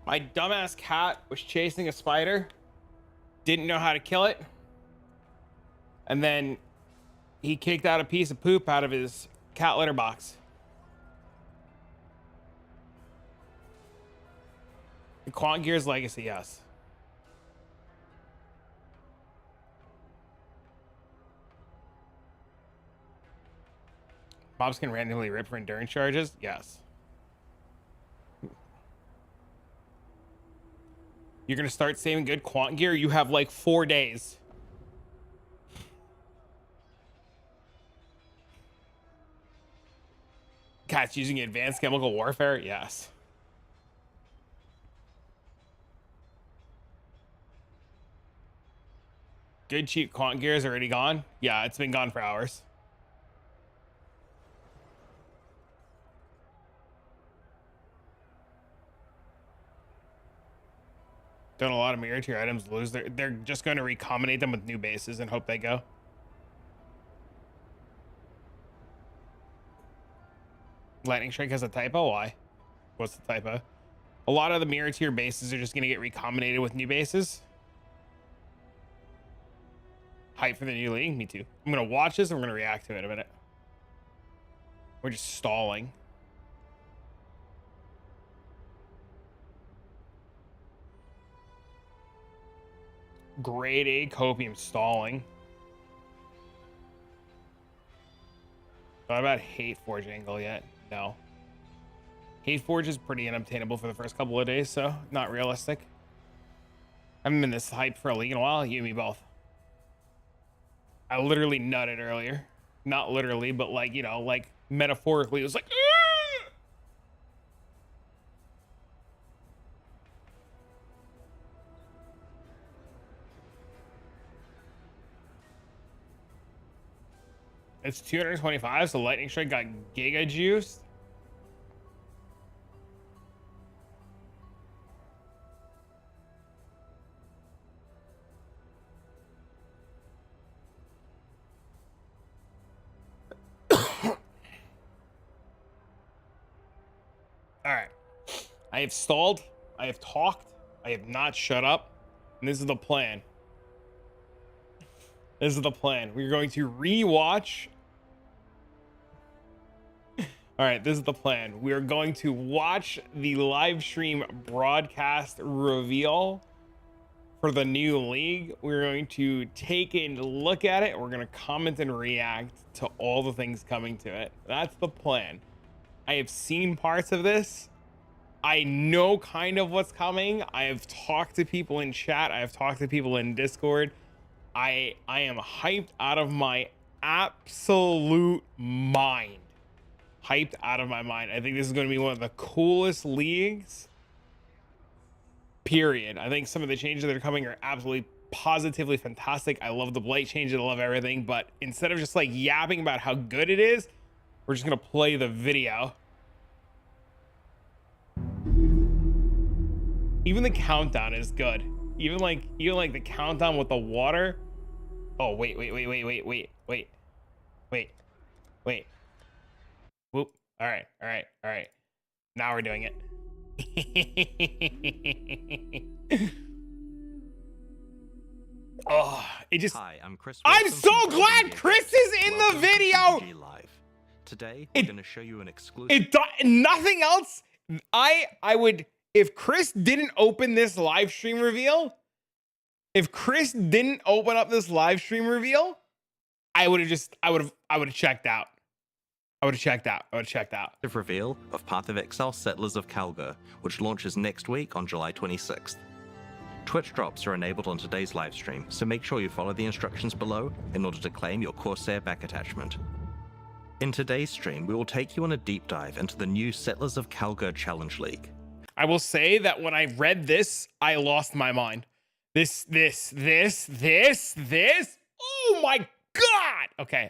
My dumbass cat was chasing a spider, didn't know how to kill it, and then he kicked out a piece of poop out of his cat litter box. The Quant Gears Legacy, yes. Mobs can randomly rip for endurance charges, yes. You're gonna start saving good Quant Gear? You have like 4 days. Cat's using advanced chemical warfare? Yes. Good cheap Quant Gear is already gone? Yeah, it's been gone for hours. Don't a lot of mirror tier items lose their... They're just going to recombinate them with new bases and hope they go. Lightning Strike has a typo? Why? What's the typo? A lot of the mirror tier bases are just going to get recombinated with new bases. Hype for the new league? Me too. I'm going to watch this and we're going to react to it in a minute. We're just stalling. Grade A copium stalling. Thought about Hate Forge angle yet? No. Hate Forge is pretty unobtainable for the first couple of days, so not realistic. I haven't been this hyped for a league in a while. You and me both. I literally nutted earlier. Not literally, but like, you know, like metaphorically, it was like, Aah! It's 225, so Lightning Strike got giga juiced. All right. I have stalled. I have talked. I have not shut up. And this is the plan. This is the plan. We're going to rewatch. All right, this is the plan. We are going to watch the live stream broadcast reveal for the new league. We're going to take a look at it. We're going to comment and react to all the things coming to it. That's the plan. I have seen parts of this. I know kind of what's coming. I have talked to people in chat. I have talked to people in Discord. I am hyped out of my absolute mind. Hyped out of my mind. I think this is going to be one of the coolest leagues. Period. I think some of the changes that are coming are absolutely positively fantastic. I love the blight changes. I love everything. But instead of just like yapping about how good it is, we're just going to play the video. Even the countdown is good. Even like the countdown with the water. Oh, wait. Whoop. All right. Now we're doing it. Oh, it just... Hi, I'm Chris. I'm so glad Chris is in the video. Live. Today, we're going to show you an exclusive... Nothing else. I would, if Chris didn't open this live stream reveal, if Chris didn't open up this live stream reveal, I would have checked out. I would have checked out. reveal of Path of Exile Settlers of Kalgur, which launches next week on July 26th. Twitch drops are enabled on today's livestream, so make sure you follow the instructions below in order to claim your Corsair back attachment. In today's stream, we will take you on a deep dive into the new Settlers of Kalgur Challenge League. I will say that when I read this, I lost my mind. This. Oh my God. Okay.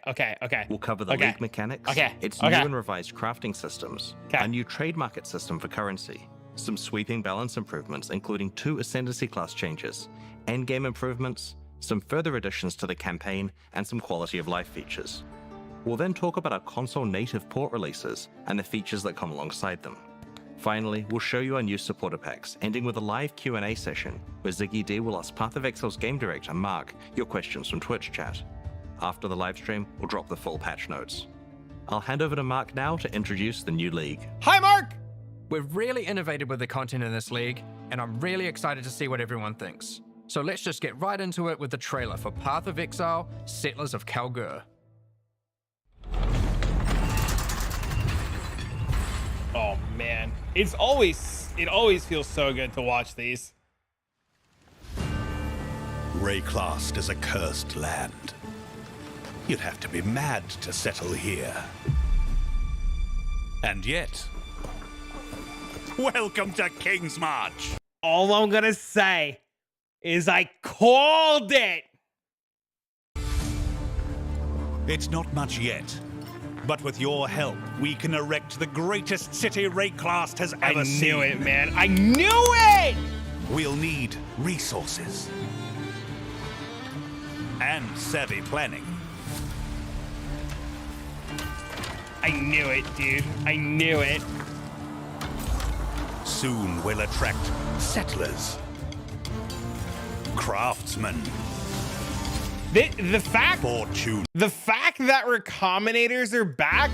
We'll cover the league mechanics, its new and revised crafting systems, a new trade market system for currency, some sweeping balance improvements, including 2 Ascendancy class changes, endgame improvements, some further additions to the campaign, and some quality of life features. We'll then talk about our console native port releases and the features that come alongside them. Finally, we'll show you our new supporter packs, ending with a live Q&A session where Ziggy D will ask Path of Exile's game director, Mark, your questions from Twitch chat. After the livestream, we'll drop the full patch notes. I'll hand over to Mark now to introduce the new league. Hi, Mark! We've really innovated with the content in this league, and I'm really excited to see what everyone thinks. So let's just get right into it with the trailer for Path of Exile, Settlers of Kalgur. Oh man, it always feels so good to watch these. Rayclast is a cursed land. You'd have to be mad to settle here. And yet, welcome to King's March. All I'm gonna say is I called it. It's not much yet, but with your help, we can erect the greatest city Rayclast has ever seen. I knew it, man. I knew it! We'll need resources and savvy planning. I knew it, dude. I knew it. Soon we'll attract settlers, craftsmen, The fact that Recombinators are back.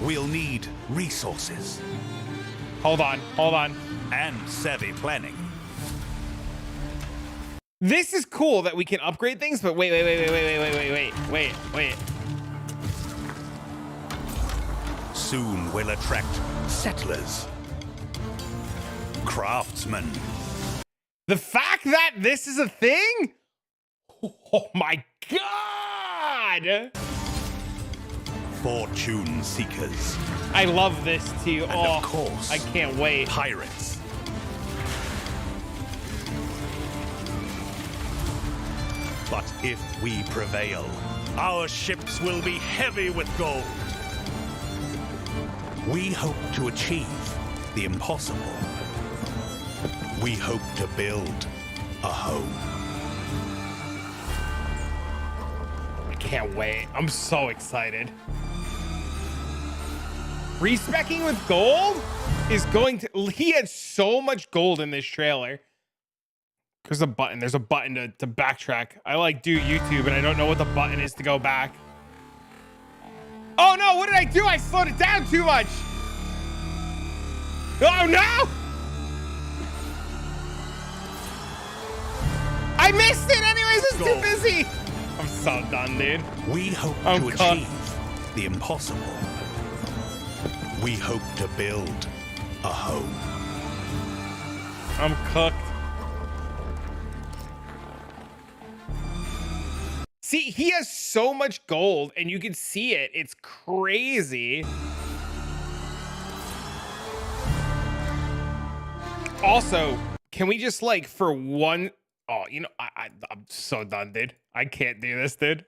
We'll need resources. Hold on. And savvy planning. This is cool that we can upgrade things, but wait. Soon we'll attract settlers, craftsmen. The fact that this is a thing? Oh my God! Fortune seekers. I love this too. And of course, I can't wait. Pirates. But if we prevail, our ships will be heavy with gold. We hope to achieve the impossible. We hope to build a home. I can't wait. I'm so excited. Respecking with gold is going to... He had so much gold in this trailer. There's a button. There's a button to backtrack. I do YouTube and I don't know what the button is to go back. Oh no, what did I do? I slowed it down too much. Oh no! I missed it anyways, it's too busy. I'm so done, dude. We hope to achieve the impossible. We hope to build a home. I'm cooked. See, he has so much gold and you can see it. It's crazy. Also, can we just for one... Oh, you know, I'm so done, dude. I can't do this, dude.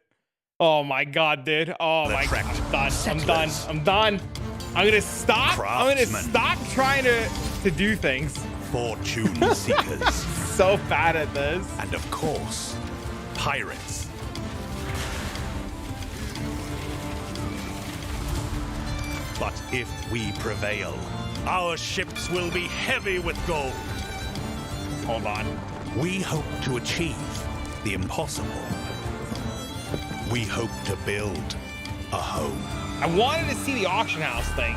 Oh my God, dude. Oh my God, I'm done. I'm done. I'm gonna stop. I'm gonna stop trying to do things. Fortune seekers. So bad at this. And of course, pirates. But if we prevail, our ships will be heavy with gold. Hold on. We hope to achieve the impossible. We hope to build a home. I wanted to see the auction house thing.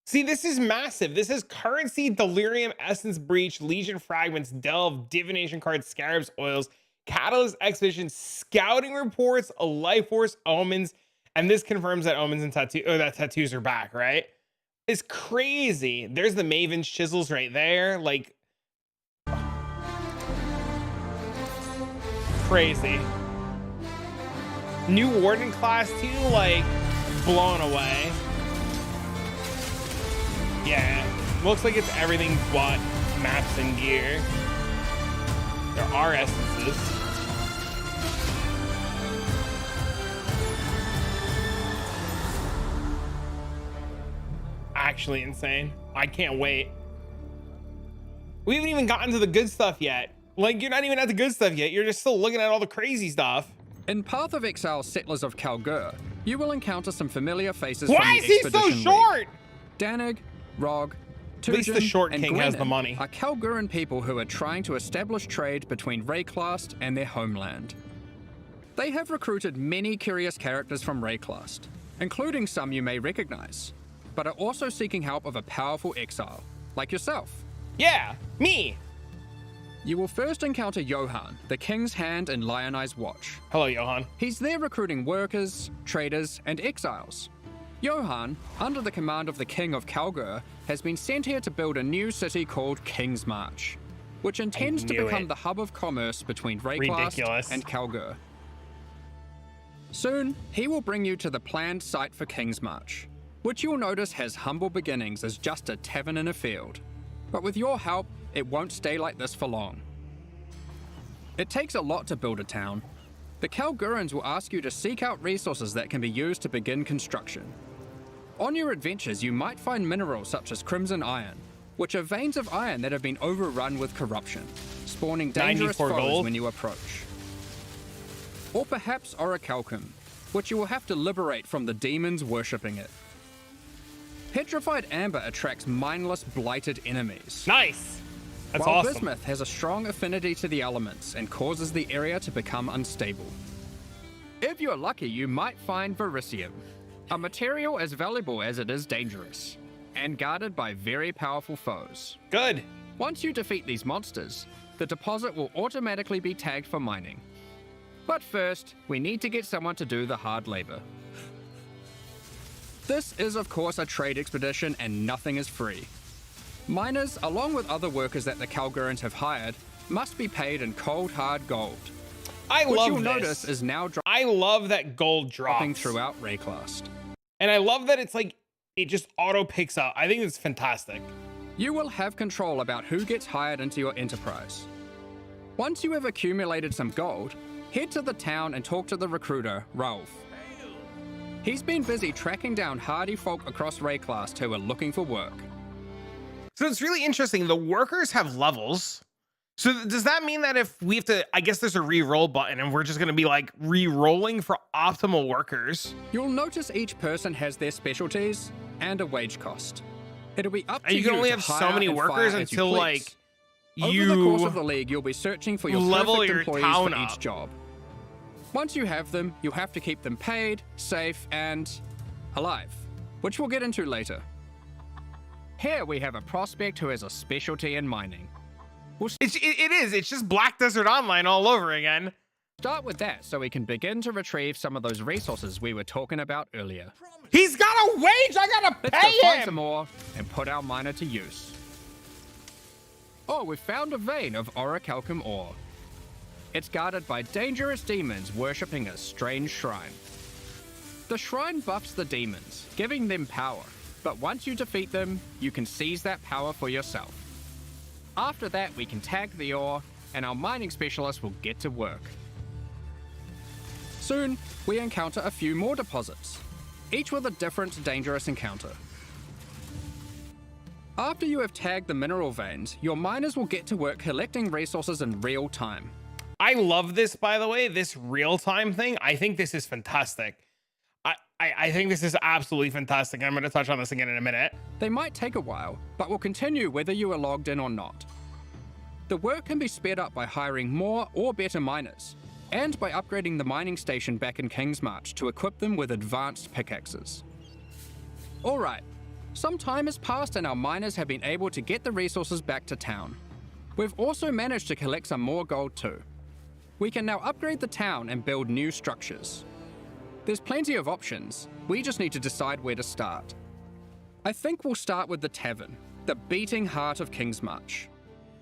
See, this is massive. This is currency, delirium, essence breach, legion fragments, delve, divination cards, scarabs, oils, catalyst expedition, scouting reports, a life force, omens, and this confirms that omens and tattoos are back, right? It's crazy. There's the Maven's chisels right there. Like, crazy. New warden class too, like, blown away. Yeah, looks like it's everything but maps and gear. There are essences. Actually insane. I can't wait. We haven't even gotten to the good stuff yet. Like, you're not even at the good stuff yet. You're just still looking at all the crazy stuff. In Path of Exile Settlers of Kalgur, you will encounter some familiar faces Why from the is he Expedition so short? League. Danig, Rog, At least the short and king has the Gwenin money. are Kalguran people who are trying to establish trade between Rayclast and their homeland. They have recruited many curious characters from Rayclast, including some you may recognize, but are also seeking help of a powerful exile, like yourself. Yeah, me. You will first encounter Johan, the King's Hand and Lionized Watch. Hello, Johan. He's there recruiting workers, traders, and exiles. Johan, under the command of the King of Kalgur, has been sent here to build a new city called King's March, which intends to become the hub of commerce between Rayclast and Kalgur. Soon, he will bring you to the planned site for King's March, which you'll notice has humble beginnings as just a tavern in a field. But with your help, it won't stay like this for long. It takes a lot to build a town. The Kalgurans will ask you to seek out resources that can be used to begin construction. On your adventures, you might find minerals such as crimson iron, which are veins of iron that have been overrun with corruption, spawning dangerous foes gold when you approach. Or perhaps orichalcum, which you will have to liberate from the demons worshipping it. Petrified amber attracts mindless, blighted enemies. Nice. That's While awesome. bismuth has a strong affinity to the elements and causes the area to become unstable. If you're lucky, you might find verisium, a material as valuable as it is dangerous, and guarded by very powerful foes. Good. Once you defeat these monsters, the deposit will automatically be tagged for mining. But first, we need to get someone to do the hard labor. This is of course a trade expedition and nothing is free. Miners, along with other workers that the Kalgurans have hired, must be paid in cold hard gold. I which love you'll this. notice is now I love that gold dropping drops throughout Rayclast. And I love that it's like, it just auto picks up. I think it's fantastic. You will have control about who gets hired into your enterprise. Once you have accumulated some gold, head to the town and talk to the recruiter, Rolf. He's been busy tracking down hardy folk across Rayclast who are looking for work. So it's really interesting. The workers have levels. So does that mean that if we have to, I guess there's a re-roll button and we're just going to be like re-rolling for optimal workers? You'll notice each person has their specialties and a wage cost. It'll be up to you. And you can only to have so hire many and workers fire as you until please. like Over the course of the league, you'll be searching for your level perfect your employees town for up. each job. Once you have them, you have to keep them paid, safe, and alive, which we'll get into later. Here we have a prospect who has a specialty in mining. It is. It's just Black Desert Online all over again. Start with that so we can begin to retrieve some of those resources we were talking about earlier. He's got a wage. I gotta Let's pay go find him. some more and put our miner to use. Oh, we've found a vein of orichalcum ore. It's guarded by dangerous demons worshipping a strange shrine. The shrine buffs the demons, giving them power, but once you defeat them, you can seize that power for yourself. After that, we can tag the ore, and our mining specialist will get to work. Soon, we encounter a few more deposits, each with a different dangerous encounter. After you have tagged the mineral veins, your miners will get to work collecting resources in real time. I love this, by the way, this real-time thing. I think this is fantastic. I think this is absolutely fantastic. I'm going to touch on this again in a minute. They might take a while, but will continue whether you are logged in or not. The work can be sped up by hiring more or better miners, and by upgrading the mining station back in Kingsmarch to equip them with advanced pickaxes. Alright, some time has passed and our miners have been able to get the resources back to town. We've also managed to collect some more gold too. We can now upgrade the town and build new structures. There's plenty of options, we just need to decide where to start. I think we'll start with the tavern, the beating heart of Kingsmarch.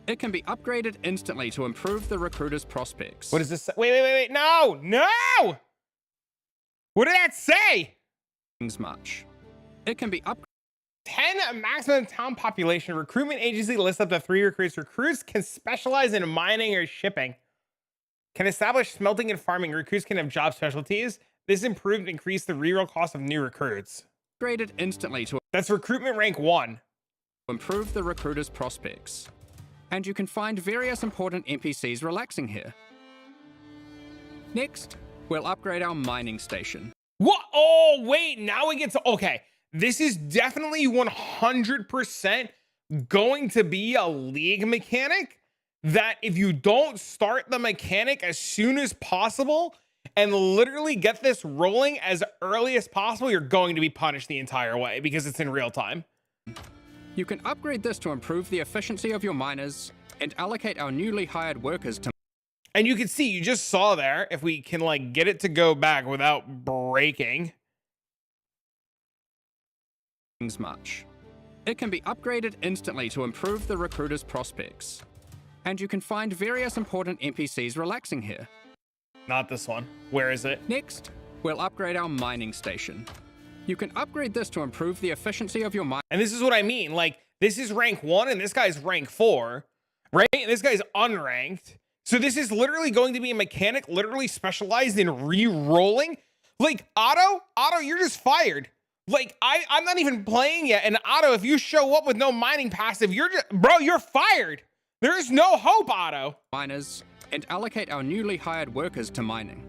It can be upgraded instantly to improve the recruiter's prospects. What does this say? Wait, no! What did that say? Kingsmarch. It can be upgraded 10 maximum town population. Recruitment agency lists up to 3 recruits. Recruits can specialize in mining or shipping. Can establish smelting and farming. Recruits can have job specialties. This improved increased the reroll cost of new recruits. upgraded instantly to That's recruitment rank 1. improve the recruiter's prospects. And you can find various important NPCs relaxing here. Next, we'll upgrade our mining station. What? Oh, wait, now we get to, okay. This is definitely 100% going to be a league mechanic that if you don't start the mechanic as soon as possible and literally get this rolling as early as possible, you're going to be punished the entire way because it's in real time. You can upgrade this to improve the efficiency of your miners and allocate our newly hired workers to And you can see, you just saw there, if we can like get it to go back without breaking. Kingsmarch. It can be upgraded instantly to improve the recruiter's prospects. And you can find various important NPCs relaxing here. Not this one. Where is it? Next, we'll upgrade our mining station. You can upgrade this to improve the efficiency of your mine. And this is what I mean. Like, this is rank 1 and this guy's rank 4, right? And this guy's unranked. So this is literally going to be a mechanic literally specialized in re-rolling. Like, Otto, you're just fired. Like, I'm not even playing yet. And Otto, if you show up with no mining passive, you're just, bro, you're fired. There is no hope, Otto. Miners and allocate our newly hired workers to mining.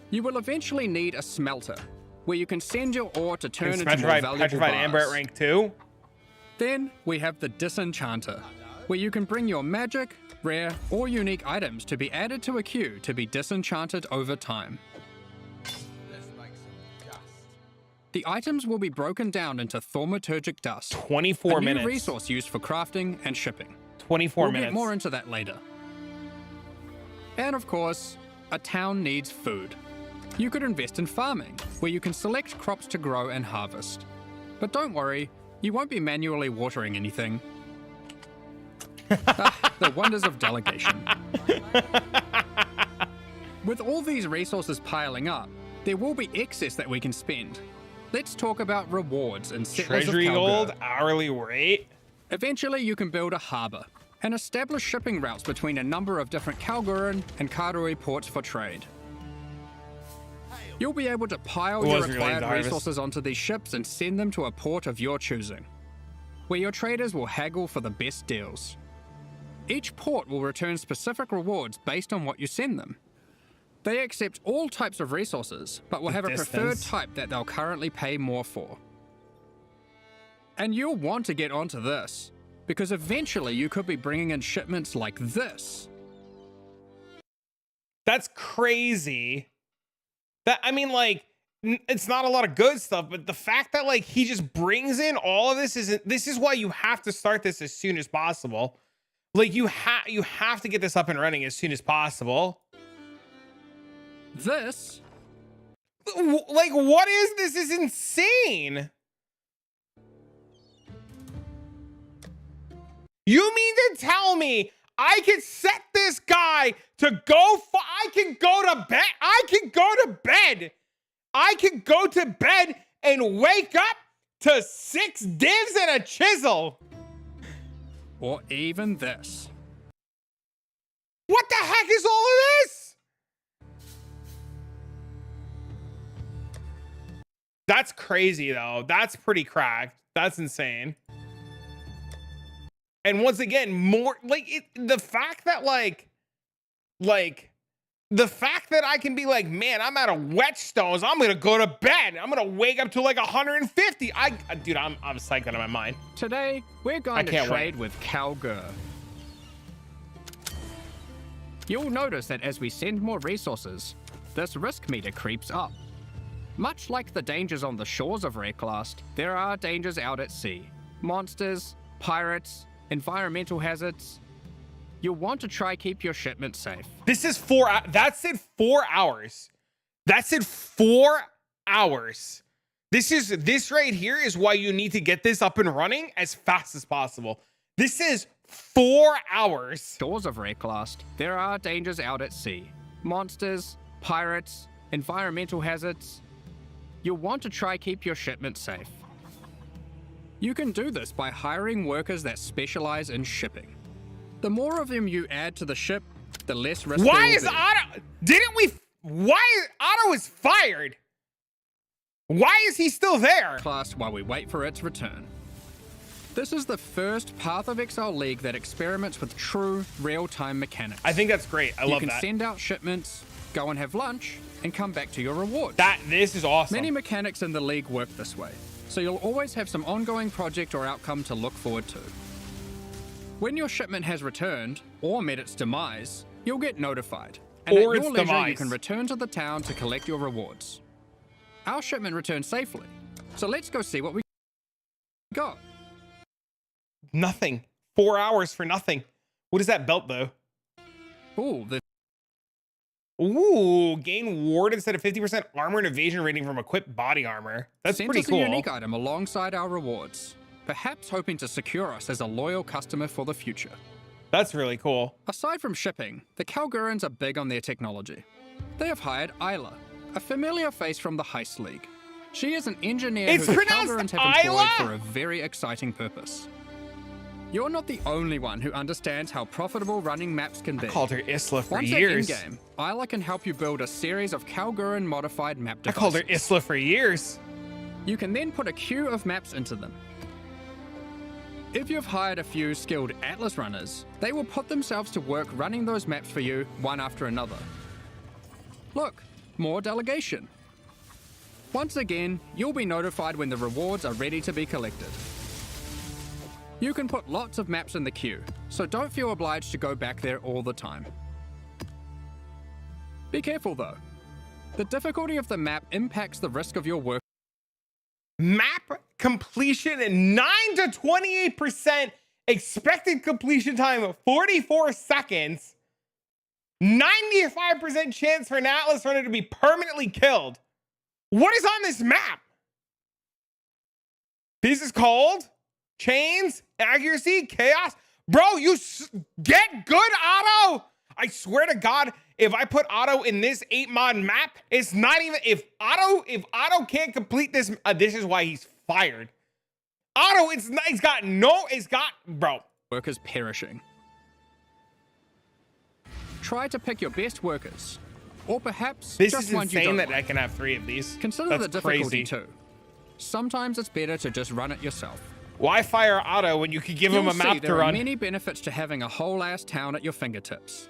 You will eventually need a smelter, where you can send your ore to turn into more valuable Petrified Amber at bars. rank 2. Then we have the Disenchanter, where you can bring your magic, rare, or unique items to be added to a queue to be disenchanted over time. The items will be broken down into thaumaturgic dust, 24 a new minutes. resource used for crafting and shipping. 24 We'll minutes. get more into that later. And of course, a town needs food. You could invest in farming, where you can select crops to grow and harvest. But don't worry, you won't be manually watering anything. The wonders of delegation. With all these resources piling up, there will be excess that we can spend. Let's talk about rewards and settlers Treasury of gold, Calgary. hourly rate. Eventually, you can build a harbour and establish shipping routes between a number of different Kalgurin and Karui ports for trade. You'll be able to pile It your was related required to harvest. resources onto these ships and send them to a port of your choosing, where your traders will haggle for the best deals. Each port will return specific rewards based on what you send them. They accept all types of resources, but will have a preferred Distance. type that they'll currently pay more for. And you'll want to get onto this, because eventually you could be bringing in shipments like this. That's crazy. That, I mean, like, it's not a lot of good stuff, but the fact that like he just brings in all of this is why you have to start this as soon as possible. Like you have to get this up and running as soon as possible. This Like, what is this? This is insane. You mean to tell me I can set this guy to go for, I can go to bed. I can go to bed and wake up to 6 divs and a chisel. or even this. What the heck is all of this? That's crazy though. That's pretty cracked. That's insane. And once again, more like the fact that the fact that I can be like, man, I'm out of whetstones. I'm gonna go to bed. I'm gonna wake up to like 150. Dude, I'm psyched out of my mind. Today, we're going to can't trade with Kalgur, You'll notice that as we send more resources, this risk meter creeps up. Much like the dangers on the shores of Wrecklast, there are dangers out at sea. Monsters, pirates, environmental hazards. You'll want to try keep your shipment safe. This is 4 hours. That said 4 hours. That said 4 hours. This right here is why you need to get this up and running as fast as possible. This is 4 hours. Shores of Wrecklast, there are dangers out at sea. Monsters, pirates, environmental hazards. You'll want to try keep your shipment safe. You can do this by hiring workers that specialize in shipping. The more of them you add to the ship, the less risk. Why is Otto? Why Otto is fired? Why is he still there? Class while we wait for its return. This is the first Path of Exile League that experiments with true real-time mechanics. I think that's great. I love that. You can send out shipments, go and have lunch, and come back to your reward. This is awesome. Many mechanics in the league work this way, so you'll always have some ongoing project or outcome to look forward to. When your shipment has returned, or met its demise, you'll get notified. And at your leisure, you can return to the town to collect your rewards. Our shipment returned safely, so let's go see what we got. Nothing. 4 hours for nothing. What is that belt, though? Ooh, gain ward instead of 50% armor and evasion rating from equipped body armor. That's pretty cool. A unique item alongside our rewards, perhaps hoping to secure us as a loyal customer for the future. That's really cool. Aside from shipping, the Kalgurans are big on their technology. They have hired Isla, a familiar face from the Heist League. She is an engineer who the Kalgurans have employed for a very exciting purpose. You're not the only one who understands how profitable running maps can be. I called her Isla for Once years. At Endgame, Isla can help you build a series of Kalguran modified map devices. I called her Isla for years. You can then put a queue of maps into them. If you've hired a few skilled Atlas runners, they will put themselves to work running those maps for you one after another. Look, more delegation. Once again, you'll be notified when the rewards are ready to be collected. You can put lots of maps in the queue, so don't feel obliged to go back there all the time. Be careful though. The difficulty of the map impacts the risk of your work. Map completion and 9 to 28%, expected completion time of 44 seconds, 95% chance for an Atlas runner to be permanently killed. What is on this map? This is called chains, accuracy, chaos. Bro, you get good, Otto. I swear to God, if I put Otto in this 8-mod map, it's not even, if Otto can't complete this, this is why he's fired. Otto, bro. Workers perishing. Try to pick your best workers, or perhaps this just is one you don't insane that like. I can have 3 of these. Consider the difficulty too. Sometimes it's better to just run it yourself. Why fire Otto when you could give him a map to run? There are many benefits to having a whole ass town at your fingertips.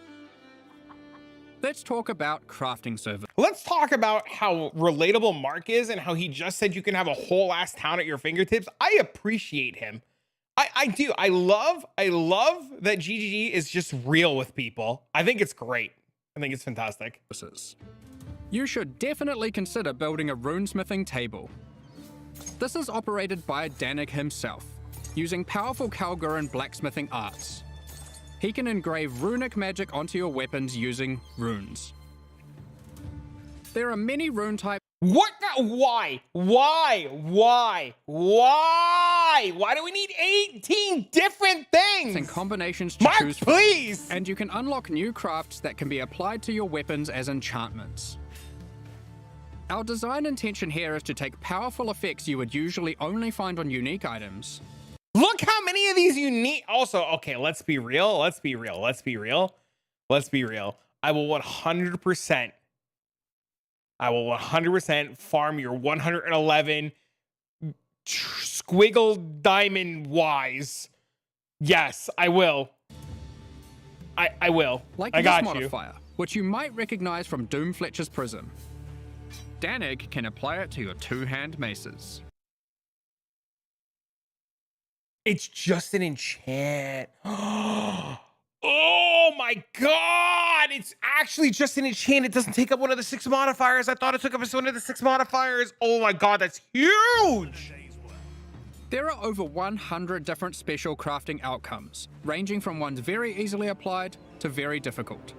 Let's talk about crafting servers. Let's talk about how relatable Mark is and how he just said you can have a whole ass town at your fingertips. I appreciate him. I do. I love that GGG is just real with people. I think it's great. I think it's fantastic. You should definitely consider building a runesmithing table. This is operated by Danik himself, using powerful Kalguran blacksmithing arts. He can engrave runic magic onto your weapons using runes. There are many rune types. What the? Why? Why do we need 18 different things? And combinations to choose from. Please! And you can unlock new crafts that can be applied to your weapons as enchantments. Our design intention here is to take powerful effects you would usually only find on unique items. Look how many of these unique. Also, okay, let's be real. I will 100% farm your 111 squiggle diamond wise. Yes, I will. I will. Like I this got modifier, which you might recognize from Doomfletcher's Prism. Danik can apply it to your 2-hand maces. It's just an enchant. Oh my God! it's actually just an enchant. It doesn't take up one of the 6 modifiers. I thought it took up one of the 6 modifiers. Oh my god, that's huge! There are over 100 different special crafting outcomes, ranging from ones very easily applied to very difficult.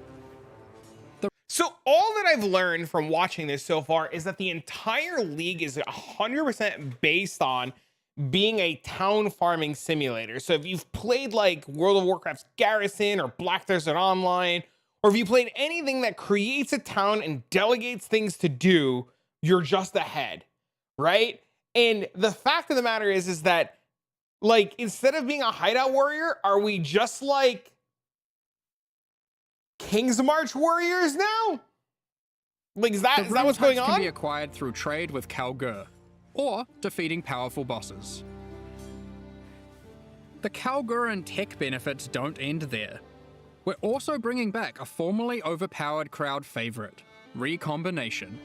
So all that I've learned from watching this so far is that the entire league is 100% based on being a town farming simulator. So if you've played like World of Warcraft's Garrison or Black Desert Online, or if you played anything that creates a town and delegates things to do, you're just ahead, right? And the fact of the matter is that, like, instead of being a hideout warrior, are we just like King's March warriors now? Like, is that what's going on? Can be acquired through trade with Kalgur, or defeating powerful bosses. The Kalguran tech benefits don't end there. We're also bringing back a formerly overpowered crowd favorite, Recombination.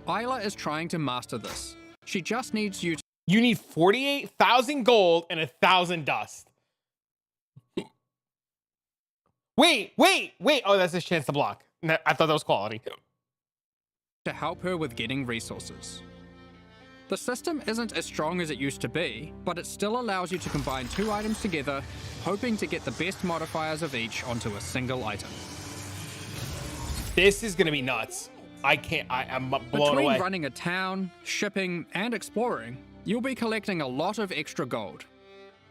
Isla is trying to master this. She just needs you to— You need 48,000 gold and 1,000 dust. Wait. Oh, that's his chance to block. No, I thought that was quality. To help her with getting resources. The system isn't as strong as it used to be, but it still allows you to combine 2 items together, hoping to get the best modifiers of each onto a single item. This is gonna be nuts. I'm blown Between away. running a town, shipping, and exploring, you'll be collecting a lot of extra gold.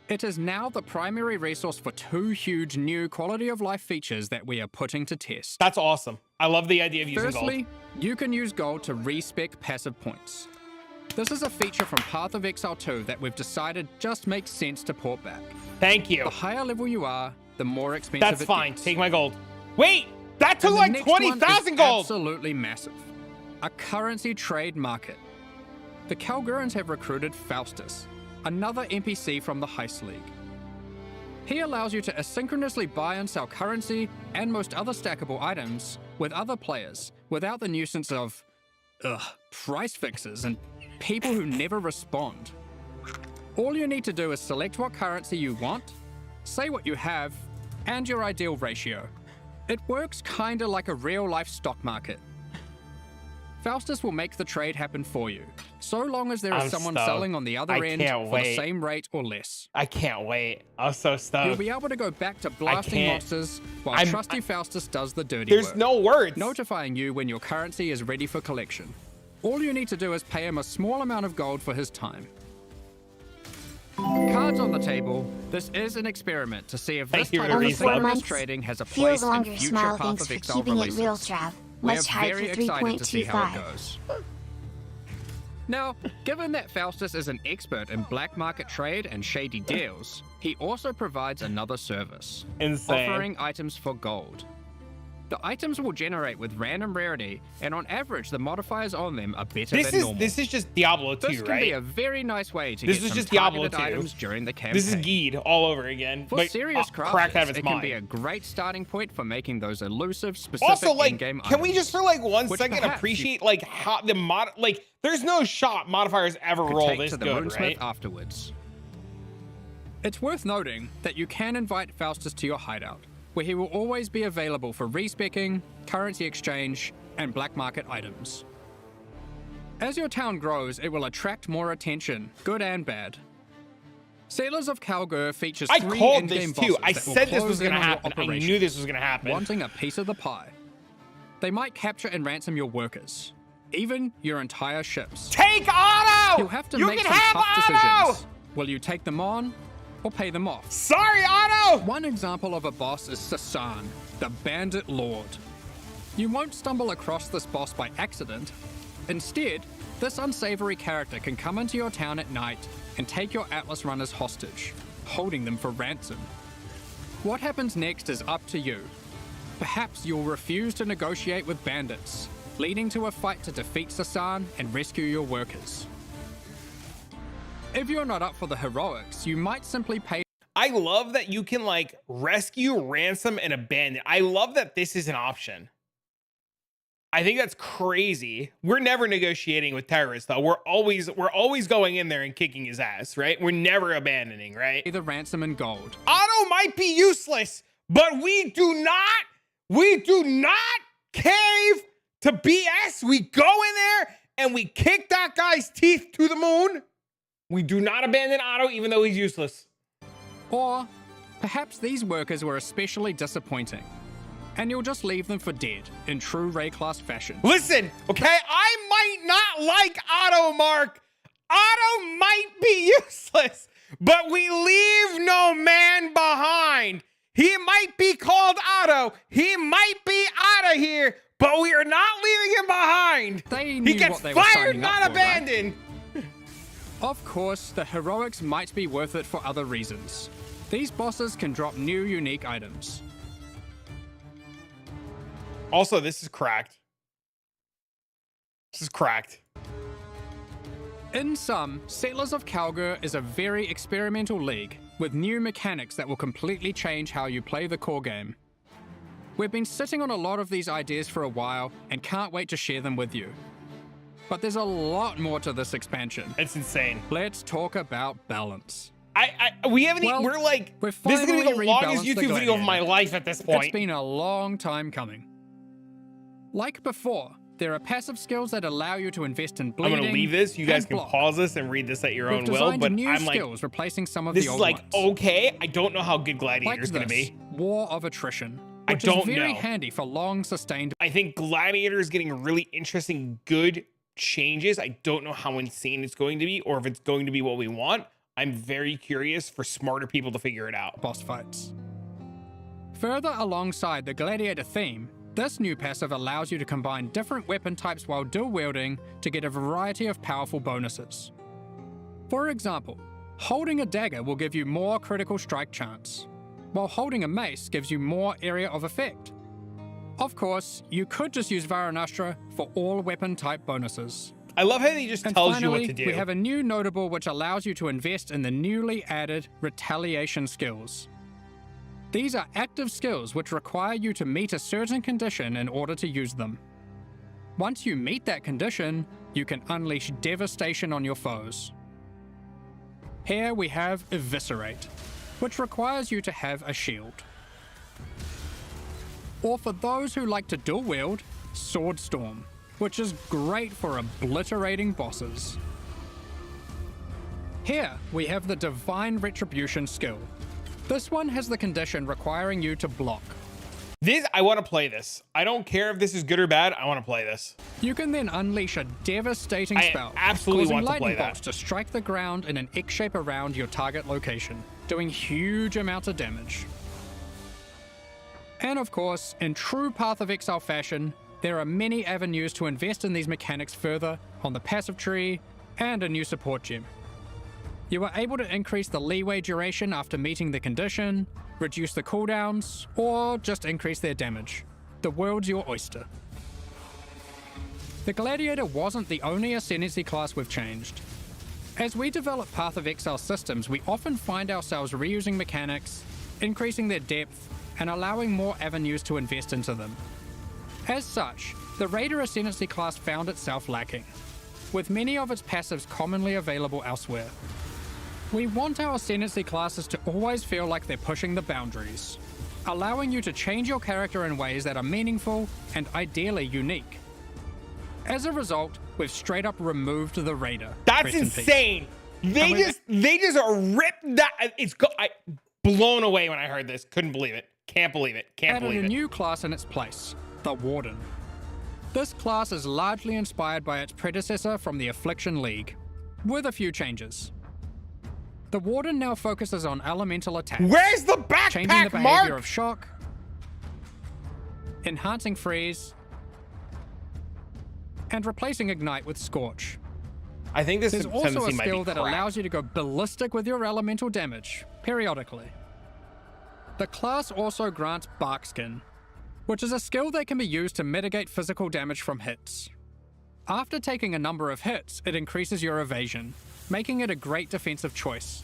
It is now the primary resource for 2 huge new quality of life features that we are putting to test. That's awesome. I love the idea of using Firstly, gold. you can use gold to respec passive points. This is a feature from Path of Exile 2 that we've decided just makes sense to port back. Thank you. The higher level you are, the more expensive That's it fine. gets. Take my gold. Wait, that took And the like next one 20,000 is gold. Absolutely massive. A currency trade market. The Kalgurans have recruited Faustus, another NPC from the Heist League. He allows you to asynchronously buy and sell currency and most other stackable items with other players without the nuisance of price fixes and people who never respond. All you need to do is select what currency you want, say what you have, and your ideal ratio. It works kinda like a real-life stock market. Faustus will make the trade happen for you, so long as there is someone stoked. selling on the other end for the same rate or less. I can't wait. I'm so stoked. You'll be able to go back to blasting monsters while trusty Faustus does the dirty work. There's no words. Notifying you when your currency is ready for collection. All you need to do is pay him a small amount of gold for his time. Cards on the table. This is an experiment to see if this type of asynchronous trading has a place in future Path of Exile releases. Real, Trav. We're Much higher very for excited to see how it 3.25. goes. Now, given that Faustus is an expert in black market trade and shady deals, he also provides another service. Insane. Offering items for gold. The items will generate with random rarity, and on average, the modifiers on them are better than normal. This is just Diablo 2, This right? can be a very nice way to This get is some just Diablo targeted 2. items during the campaign. This is Geed all over again. For Like, serious cracked out of crafters, its it can mind. be a great starting point for making those elusive, specific Also, like, in-game can we items, just for like 1 which second perhaps appreciate like how the like there's no shot modifiers ever could roll take this to the good, runesmith right? afterwards. It's worth noting that you can invite Faustus to your hideout, where he will always be available for respecking, currency exchange, and black market items. As your town grows, it will attract more attention, good and bad. Settlers of Kalgur features I 3 called in-game this too. bosses I that will said this close was in gonna on your happen. I operation, knew this was gonna happen. wanting a piece of the pie. They might capture and ransom your workers, even your entire ships. Take Otto! You'll have to you make can some have tough Otto! decisions. Will you take them on or pay them off? Sorry, Otto! One example of a boss is Sasan, the Bandit Lord. You won't stumble across this boss by accident. Instead, this unsavory character can come into your town at night and take your Atlas runners hostage, holding them for ransom. What happens next is up to you. Perhaps you'll refuse to negotiate with bandits, leading to a fight to defeat Sasan and rescue your workers. If you're not up for the heroics, you might simply pay. I love that you can like rescue, ransom, and abandon. I love that this is an option. I think that's crazy. We're never negotiating with terrorists though. We're always going in there and kicking his ass, right? We're never abandoning, right? The ransom and gold. Otto might be useless, but we do not We do not cave to BS. We go in there and we kick that guy's teeth to the moon. We do not abandon Otto, even though he's useless. Or perhaps these workers were especially disappointing, and you'll just leave them for dead in true Ray class fashion. Listen, okay, I might not like Otto, Mark. Otto might be useless, but we leave no man behind. He might be called Otto. He might be out of here, but we are not leaving him behind. They knew He gets what they were fired, signing not up for, right? abandoned. Of course, the heroics might be worth it for other reasons. These bosses can drop new unique items. Also, this is cracked. This is cracked. In sum, Settlers of Calgur is a very experimental league with new mechanics that will completely change how you play the core game. We've been sitting on a lot of these ideas for a while and can't wait to share them with you. But there's a lot more to this expansion. It's insane. Let's talk about balance. We haven't Well, we're like, we've this is gonna be the finally longest rebalanced the YouTube video of my Gladiator. life at this It's point. been a long time coming. Like before, there are passive skills that allow you to invest in I'm bleeding. gonna leave this. You guys and can block. pause this and read this at your We've own will, designed but new I'm like, skills replacing some of this the is old like, ones. okay, I don't know how good Gladiator is gonna this, be. War of Attrition, I which don't is very know. handy for long sustained. I think Gladiator is getting really interesting, good changes. I don't know how insane it's going to be or if it's going to be what we want. I'm very curious for smarter people to figure it out. Boss fights. Further alongside the Gladiator theme, this new passive allows you to combine different weapon types while dual wielding to get a variety of powerful bonuses. For example, holding a dagger will give you more critical strike chance, while holding a mace gives you more area of effect. Of course, you could just use Varanastra for all weapon type bonuses. I love how he just And tells finally, you what to do. we have a new notable which allows you to invest in the newly added retaliation skills. These are active skills which require you to meet a certain condition in order to use them. Once you meet that condition, you can unleash devastation on your foes. Here we have Eviscerate, which requires you to have a shield. Or for those who like to dual wield, Sword Storm, which is great for obliterating bosses. Here we have the Divine Retribution skill. This one has the condition requiring you to block. I want to play this. I don't care if this is good or bad. I want to play this. You can then unleash a devastating I spell, absolutely causing want to lightning play that. bolts to strike the ground in an X shape around your target location, doing huge amounts of damage. And of course, in true Path of Exile fashion, there are many avenues to invest in these mechanics further on the passive tree and a new support gem. You are able to increase the leeway duration after meeting the condition, reduce the cooldowns, or just increase their damage. The world's your oyster. The Gladiator wasn't the only Ascendancy class we've changed. As we develop Path of Exile systems, we often find ourselves reusing mechanics, increasing their depth, and allowing more avenues to invest into them. As such, the Raider Ascendancy class found itself lacking, with many of its passives commonly available elsewhere. We want our Ascendancy classes to always feel like they're pushing the boundaries, allowing you to change your character in ways that are meaningful and ideally unique. As a result, we've straight up removed the Raider. That's Rest in peace. insane. They just ripped that. I blown away when I heard this. Couldn't believe it. Can't believe it. Can't Added believe a it. new class in its place, the Warden. This class is largely inspired by its predecessor from the Affliction League, with a few changes. The Warden now focuses on elemental attacks, Where's the changing the backpack, behavior Mark? of shock, enhancing freeze, and replacing ignite with scorch. I think this There's also a Ascendancy might be skill that crap. allows you to go ballistic with your elemental damage, periodically. The class also grants Barkskin, which is a skill that can be used to mitigate physical damage from hits. After taking a number of hits, it increases your evasion, making it a great defensive choice.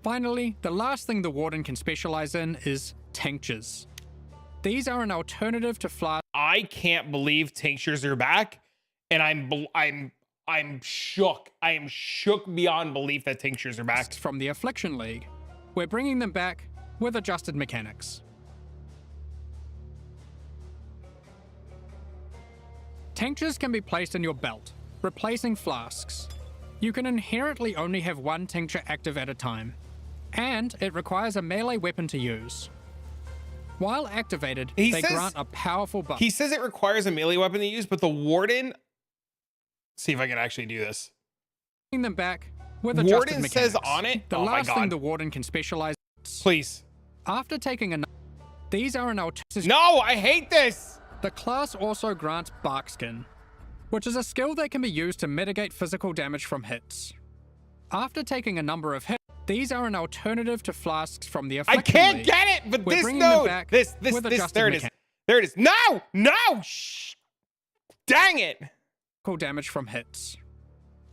Finally, the last thing the Warden can specialize in is tinctures. These are an alternative to flasks I can't believe tinctures are back, and I'm shook. I am shook beyond belief that tinctures are back. from the Affliction League. We're bringing them back with adjusted mechanics. Tinctures can be placed in your belt, replacing flasks. You can inherently only have one tincture active at a time, and it requires a melee weapon to use. While activated, they grant a powerful buff. He says it requires a melee weapon to use, but the Warden... See if I can actually do this. Them back with adjusted Warden mechanics. says on it... The oh my last God. thing the Warden can specialize... Please. After taking a... These are an alternative... No, I hate this! The class also grants Barkskin, which is a skill that can be used to mitigate physical damage from hits. After taking a number of hits, these are an alternative to flasks from the Affliction I can't League. get it, but We're this bringing them node, back this, with there adjusted it is. There it is. No, no, shh. Dang it. Damage from hits.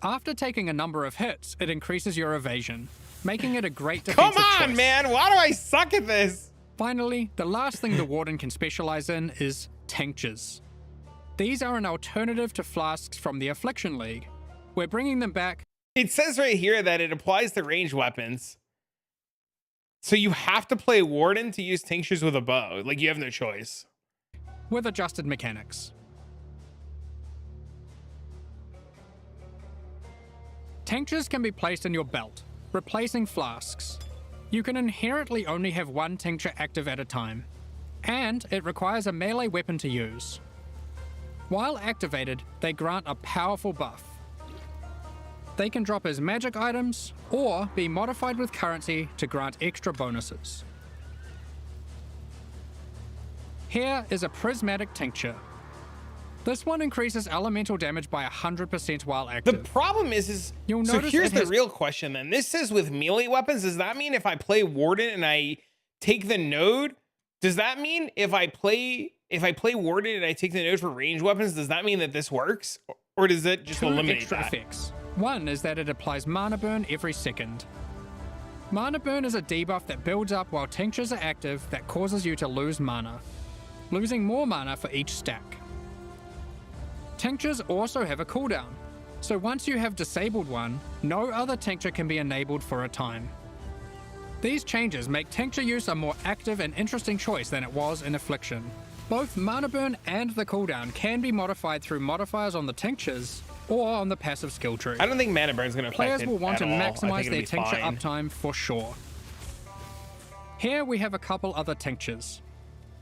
After taking a number of hits, it increases your evasion, making it a great Come defensive on, choice. man. Why do I suck at this? Finally, the last thing the Warden can specialize in is tinctures. These are an alternative to flasks from the Affliction League. We're bringing them back. It says right here that it applies to ranged weapons. So you have to play Warden to use tinctures with a bow. Like, you have no choice. With adjusted mechanics. Tinctures can be placed in your belt, replacing flasks. You can inherently only have one tincture active at a time, and it requires a melee weapon to use. While activated, they grant a powerful buff. They can drop as magic items, or be modified with currency to grant extra bonuses. Here is a prismatic tincture. This one increases elemental damage by 100% while The active. problem is You'll so notice here's it the has- real question then. This says with melee weapons, does that mean if I play Warden and I take the node, does that mean if I play Warden and I take the node for ranged weapons, does that mean that this works? Or does it just Two eliminate extra that? effects. One is that it applies mana burn every second. Mana burn is a debuff that builds up while tinctures are active that causes you to lose mana, losing more mana for each stack. Tinctures also have a cooldown, so once you have disabled one, no other tincture can be enabled for a time. These changes make tincture use a more active and interesting choice than it was in Affliction. Both mana burn and the cooldown can be modified through modifiers on the tinctures or on the passive skill tree. I don't think mana burn's gonna affect Players it will want at to all. I maximize think it'll their be tincture fine. uptime for sure. Here we have a couple other tinctures.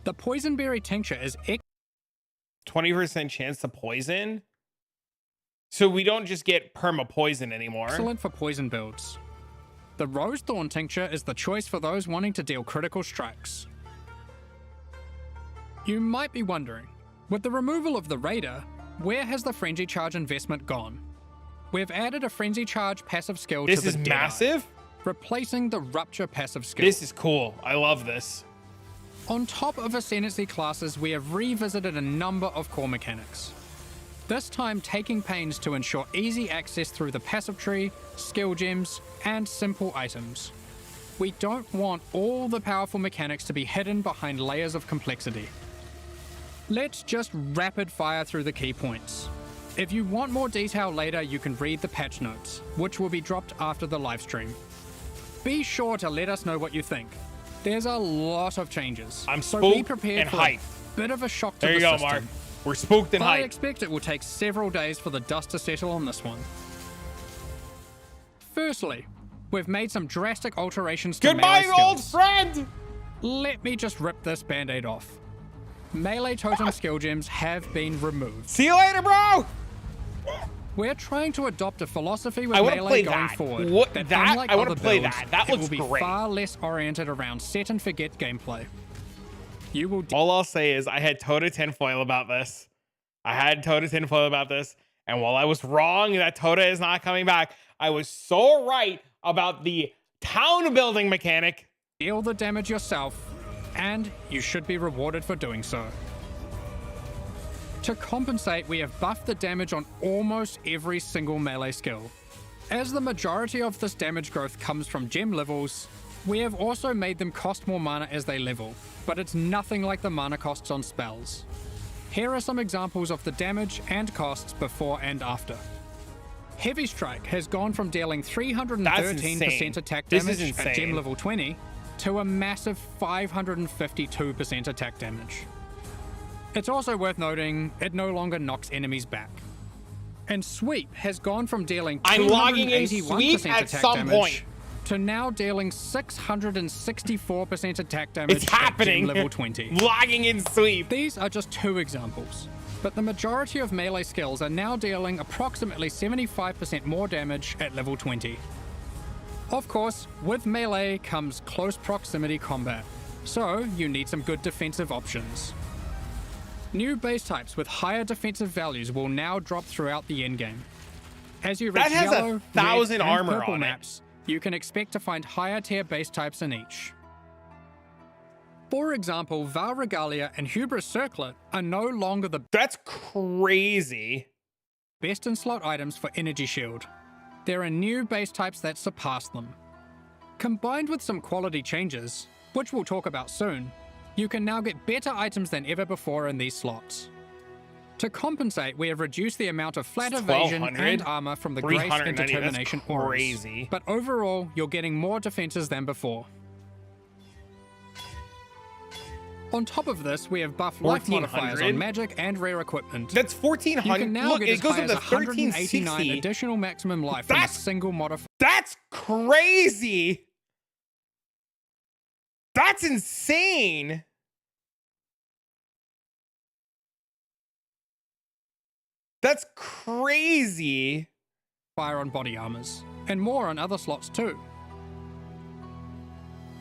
The Poisonberry tincture is 20% chance to poison. So we don't just get perma poison anymore. excellent for poison builds. The Rose Thorn tincture is the choice for those wanting to deal critical strikes. You might be wondering, with the removal of the Raider, where has the Frenzy Charge investment gone? We've added a Frenzy Charge passive skill This to the is Deadeye, massive. replacing the Rupture passive skill. This is cool. I love this. On top of Ascendancy classes, we have revisited a number of core mechanics. This time taking pains to ensure easy access through the passive tree, skill gems, and simple items. We don't want all the powerful mechanics to be hidden behind layers of complexity. Let's just rapid fire through the key points. If you want more detail later, you can read the patch notes, which will be dropped after the livestream. Be sure to let us know what you think. There's a lot of changes, I'm so be spooked prepared and for hyped. a bit of a shock to There the you go, system. Mark. We're spooked and I hyped. expect it will take several days for the dust to settle on this one. Firstly, we've made some drastic alterations to Goodbye, melee old skills. friend. Let me just rip this band-aid off. Melee totem skill gems have been removed. See you later, bro. We're trying to adopt a philosophy with I wanna melee play going that. forward. What- that that- unlike I wanna other play builds, that. That it looks will be great. far less oriented around set and forget gameplay. You will All I'll say is I had Toda tinfoil about this. And while I was wrong that Toda is not coming back, I was so right about the town building mechanic. deal the damage yourself, and you should be rewarded for doing so. To compensate, we have buffed the damage on almost every single melee skill. As the majority of this damage growth comes from gem levels, we have also made them cost more mana as they level, but it's nothing like the mana costs on spells. Here are some examples of the damage and costs before and after. Heavy Strike has gone from dealing 313% attack This is damage at insane. gem level 20 to a massive 552% attack damage. It's also worth noting it no longer knocks enemies back. And Sweep has gone from dealing 281% at attack some damage point to now dealing 664% attack damage It's happening. at gem level 20. Logging in Sweep. These are just 2 examples, but the majority of melee skills are now dealing approximately 75% more damage at level 20. Of course, with melee comes close proximity combat, so you need some good defensive options. New base types with higher defensive values will now drop throughout the endgame. As you reach That has yellow, 1,000 red, and armor purple on it. maps, you can expect to find higher tier base types in each. For example, Val Regalia and Hubris Circlet are no longer the That's crazy. best in slot items for Energy Shield. There are new base types that surpass them. Combined with some quality changes, which we'll talk about soon, you can now get better items than ever before in these slots. To compensate, we have reduced the amount of flat evasion 1,200? and armor from the Grace and 390, that's Determination auras. crazy. But overall, you're getting more defenses than before. On top of this, we have buff life modifiers 1,400? on magic and rare equipment. That's You 1,400. can now Look, get it as goes high up as to 189 1360. additional maximum life from a That's- single modifier. That's crazy. That's insane. That's crazy. Fire on body armors, and more on other slots too.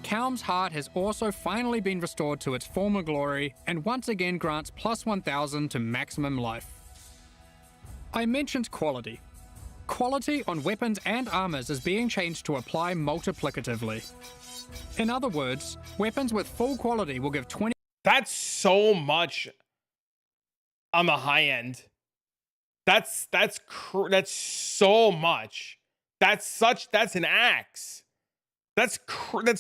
Kaum's Heart has also finally been restored to its former glory and once again grants plus 1000 to maximum life. I mentioned quality. Quality on weapons and armors is being changed to apply multiplicatively. In other words, weapons with full quality will give 20 That's so much on the high end. That's so much. That's an axe. That's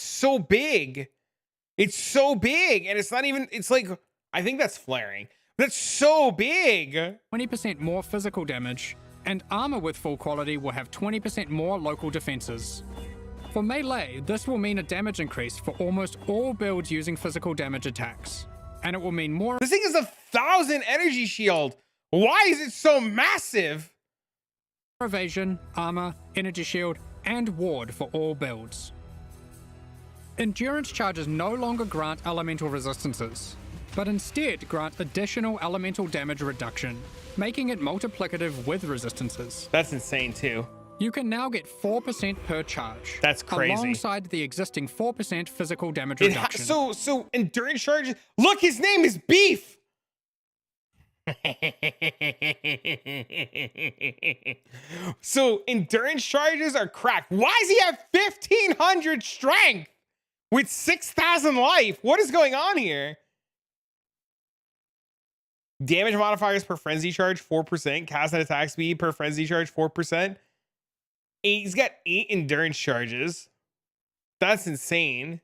so big. It's so big, and it's not even. It's like, I think that's flaring. That's so big. 20% more physical damage, and armor with full quality will have 20% more local defenses. For melee, this will mean a damage increase for almost all builds using physical damage attacks, and it will mean more This thing is 1,000 energy shield. Why is it so massive? evasion, armor, energy shield, and ward for all builds. Endurance charges no longer grant elemental resistances, but instead grant additional elemental damage reduction, making it multiplicative with resistances. That's insane too. You can now get 4% per charge. That's crazy. Alongside the existing 4% physical damage It reduction. so endurance charges. Look, his name is Beef. So endurance charges are cracked. Why does he have 1,500 strength with 6,000 life? What is going on here? Damage modifiers per frenzy charge 4%. Cast and attack speed per frenzy charge 4%. He's got 8 endurance charges. That's insane.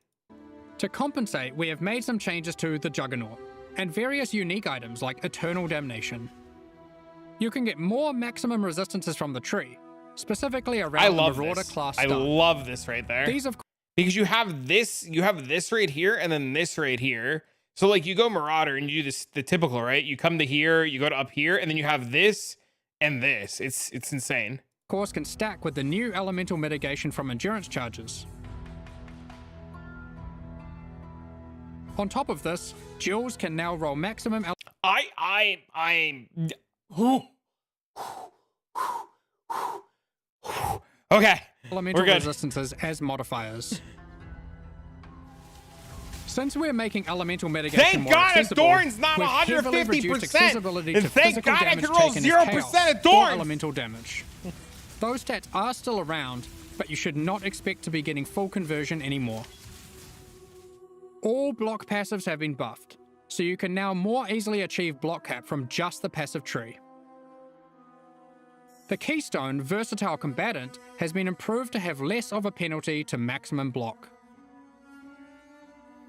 To compensate, we have made some changes to the Juggernaut, and various unique items like Eternal Damnation. You can get more maximum resistances from the tree, specifically I around the love Marauder this. class I stuff. love this right there. These of Because you have this right here and then this right here. So like you go Marauder and you do this the typical, right? You come to here, you go to up here, and then you have this and this. It's insane. course can stack with the new elemental mitigation from endurance charges. On top of this, Jules can now roll maximum Okay, elemental we're good. resistances as modifiers. Since we're making elemental mitigation Thank more God accessible, Adorn's not we've heavily reduced 150%. accessibility And to thank physical God I damage can roll taken as 0% chaos Adorns. or elemental damage. Those stats are still around, but you should not expect to be getting full conversion anymore. All block passives have been buffed, so you can now more easily achieve block cap from just the passive tree. The Keystone Versatile Combatant has been improved to have less of a penalty to maximum block.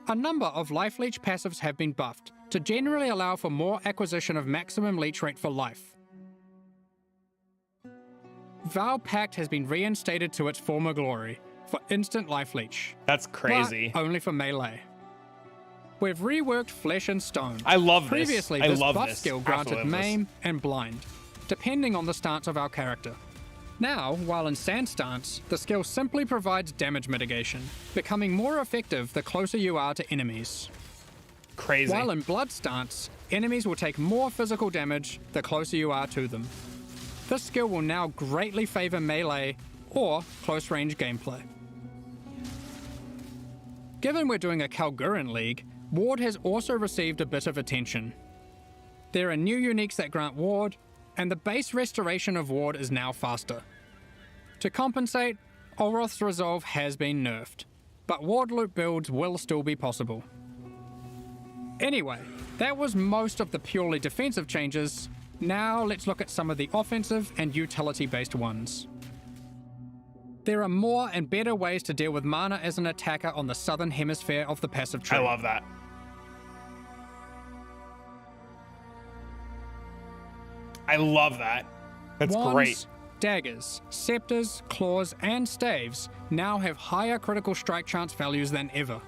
A number of Life Leech passives have been buffed to generally allow for more acquisition of maximum leech rate for life. Vow Pact has been reinstated to its former glory for instant Life Leech. That's crazy. But only for melee. We've reworked Flesh and Stone. I love this. Previously, I this love buff this. skill Absolutely granted love this. Maim and Blind, depending on the stance of our character. Now, while in Sand stance, the skill simply provides damage mitigation, becoming more effective the closer you are to enemies. Crazy. While in Blood stance, enemies will take more physical damage the closer you are to them. This skill will now greatly favor melee or close range gameplay. Given we're doing a Kalgurin League, Ward has also received a bit of attention. There are new uniques that grant Ward, and the base restoration of Ward is now faster. To compensate, Olroth's Resolve has been nerfed, but Ward loop builds will still be possible. Anyway, that was most of the purely defensive changes. Now let's look at some of the offensive and utility-based ones. There are more and better ways to deal with mana as an attacker on the southern hemisphere of the passive tree. I love that. I love that. That's Wands, great. Daggers, scepters, claws, and staves now have higher critical strike chance values than ever.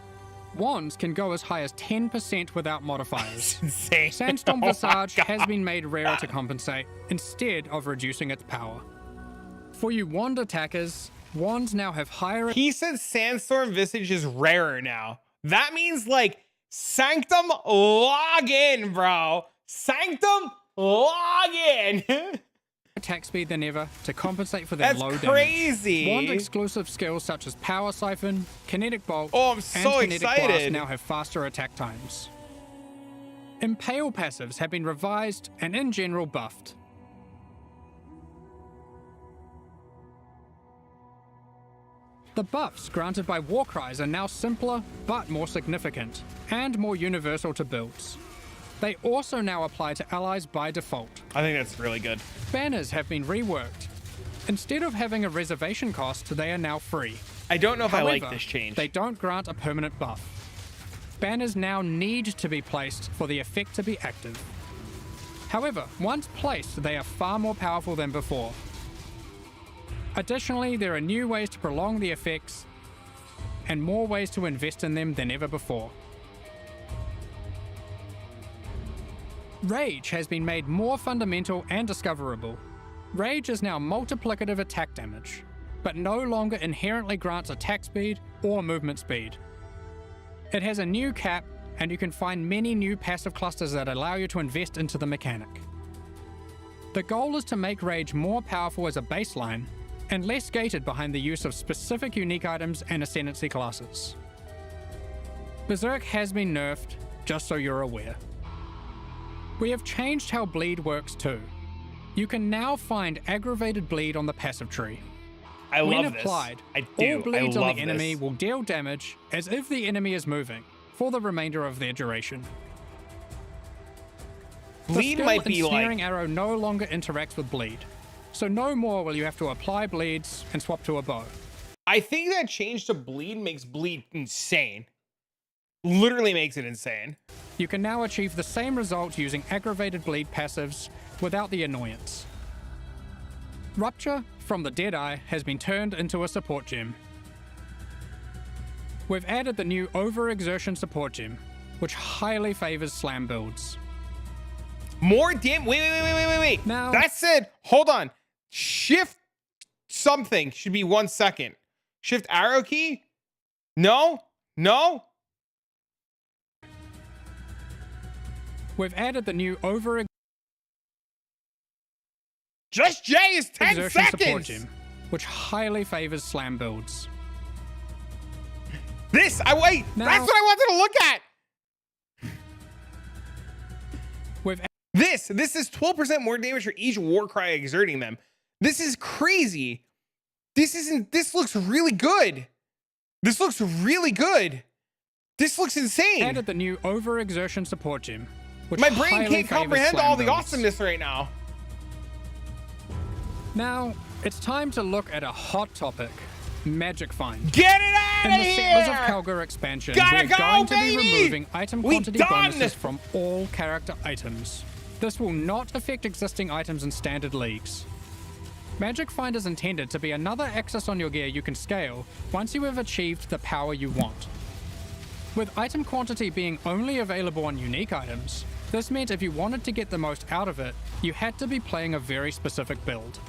Wands can go as high as 10% without modifiers. Insane. Sandstorm Oh my Visage has God. been made rarer to compensate, instead of reducing its power. For you wand attackers, wands now have higher... He said Sandstorm Visage is rarer now. That means like Sanctum log in, bro. Sanctum log in. attack speed than ever to compensate for their That's low crazy. damage. Wand exclusive skills such as Power Siphon, Kinetic Bolt, Oh, I'm and so Kinetic Blast excited. now have faster attack times. Impale passives have been revised and in general buffed. The buffs granted by Warcries are now simpler but more significant, and more universal to builds. They also now apply to allies by default. I think that's really good. Banners have been reworked. Instead of having a reservation cost, they are now free. I don't know if However, I like this change. They don't grant a permanent buff. Banners now need to be placed for the effect to be active. However, once placed, they are far more powerful than before. Additionally, there are new ways to prolong the effects and more ways to invest in them than ever before. Rage has been made more fundamental and discoverable. Rage is now multiplicative attack damage, but no longer inherently grants attack speed or movement speed. It has a new cap, and you can find many new passive clusters that allow you to invest into the mechanic. The goal is to make Rage more powerful as a baseline, and less gated behind the use of specific unique items and Ascendancy classes. Berserk has been nerfed, just so you're aware. We have changed how bleed works too. You can now find aggravated bleed on the passive tree. I When love this. applied, I do. all bleeds I on love the enemy this. will deal damage as if the enemy is moving, for the remainder of their duration. Bleed the might be Ensnaring like Arrow no longer interacts with bleed, so no more will you have to apply bleeds and swap to a bow. I think that change to bleed makes bleed insane. Literally makes it insane. You can now achieve the same result using aggravated bleed passives without the annoyance. Rupture from the Deadeye has been turned into a support gem. We've added the new Overexertion support gem, which highly favors slam builds. More dim. Wait. Now- That said, hold on. Shift something should be 1 second. Shift arrow key? No? We've added the new Just J is 10 Overexertion support seconds. gem, which highly favors slam builds. This, Now- that's what I wanted to look at. We've This is 12% more damage for each Warcry exerting them. This is crazy. This looks really good. This looks insane. added the new Overexertion support gem, which My brain highly can't favors comprehend slam all the builds. awesomeness right now. Now, it's time to look at a hot topic, Magic Find. Get it out In of the here! Settlers of Kalgur expansion, Gotta we're go, going to baby! be removing item We quantity done! bonuses from all character items. This will not affect existing items in standard leagues. Magic Find is intended to be another axis on your gear you can scale once you have achieved the power you want. With item quantity being only available on unique items, this meant if you wanted to get the most out of it, you had to be playing a very specific build.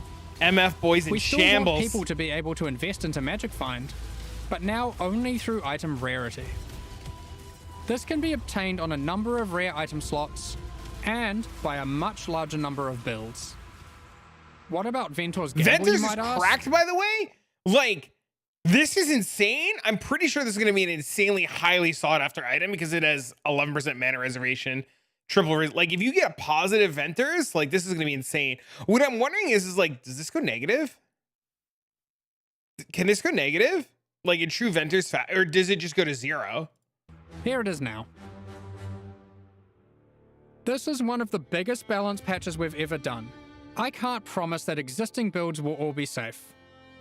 MF boys in We still shambles. want people to be able to invest into Magic Find, but now only through item rarity. This can be obtained on a number of rare item slots, and by a much larger number of builds. What about Ventor's Gamble, Ventor's you is might ask? cracked, by the way? Like, this is insane. I'm pretty sure this is going to be an insanely highly sought after item because it has 11% mana reservation, like if you get positive Ventors, like this is going to be insane. What I'm wondering is like, does this go negative? Can this go negative? Like in true Ventors, or does it just go to 0? Here it is now. This is one of the biggest balance patches we've ever done. I can't promise that existing builds will all be safe.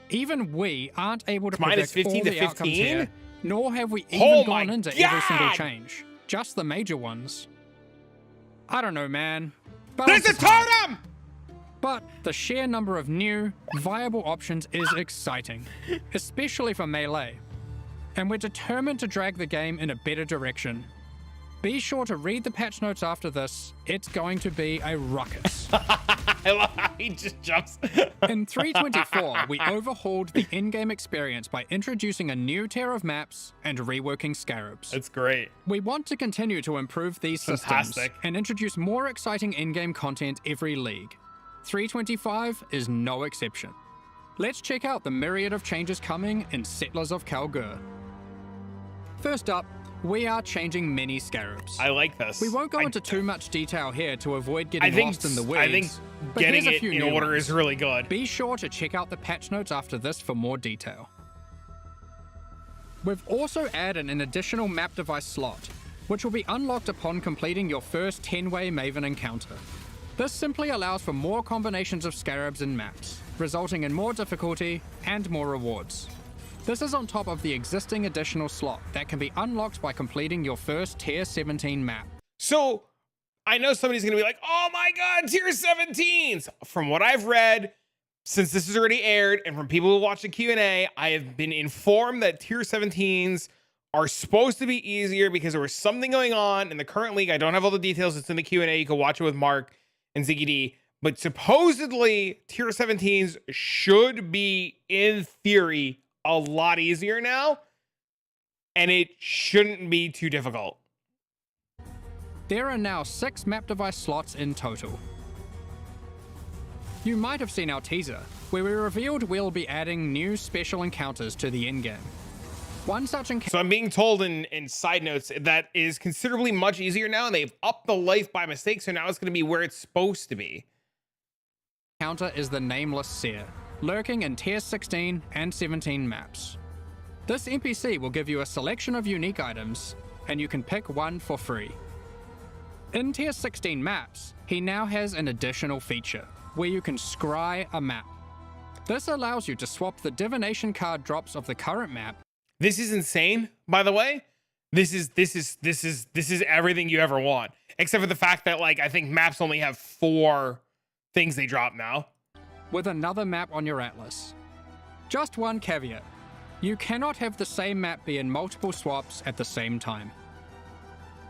Even we aren't able to Minus predict 15 all to the outcomes 15? here, nor have we Oh even my gone into every single God! change. Just the major ones. I don't know, man. There's Balance a is hard. totem! But the sheer number of new, viable options is exciting, especially for Melee. And we're determined to drag the game in a better direction. Be sure to read the patch notes after this. It's going to be a ruckus. I love how he just jumps. In 3.24, we overhauled the in-game experience by introducing a new tier of maps and reworking scarabs. That's great. We want to continue to improve these systems Fantastic. and introduce more exciting in-game content every league. 3.25 is no exception. Let's check out the myriad of changes coming in Settlers of Kalgur. First up, we are changing many scarabs. I like this. We won't go into too much detail here to avoid getting lost in the weeds. I think but getting here's a it few in new order ones. is really good. Be sure to check out the patch notes after this for more detail. We've also added an additional map device slot, which will be unlocked upon completing your first 10-way Maven encounter. This simply allows for more combinations of scarabs and maps, resulting in more difficulty and more rewards. This is on top of the existing additional slot that can be unlocked by completing your first tier 17 map. So I know somebody's going to be like, oh my God, tier 17s. From what I've read, since this is already aired, and from people who watch the Q&A, I have been informed that tier 17s are supposed to be easier because there was something going on in the current league. I don't have all the details. It's in the Q&A. You can watch it with Mark and Ziggy D. But supposedly, tier 17s should be, in theory, a lot easier now, and it shouldn't be too difficult. There are now 6 map device slots in total. You might have seen our teaser, where we revealed we'll be adding new special encounters to the endgame. One such encounter So I'm being told in side notes that is considerably much easier now, and they've upped the life by mistake, so now it's going to be where it's supposed to be. is the Nameless Seer, lurking in tier 16 and 17 maps. This NPC will give you a selection of unique items, and you can pick one for free. In tier 16 maps, he now has an additional feature, where you can scry a map. This allows you to swap the divination card drops of the current map. This is insane, by the way. This is everything you ever want, except for the fact that, like, I think maps only have 4 things they drop now. With another map on your atlas. Just one caveat. You cannot have the same map be in multiple swaps at the same time.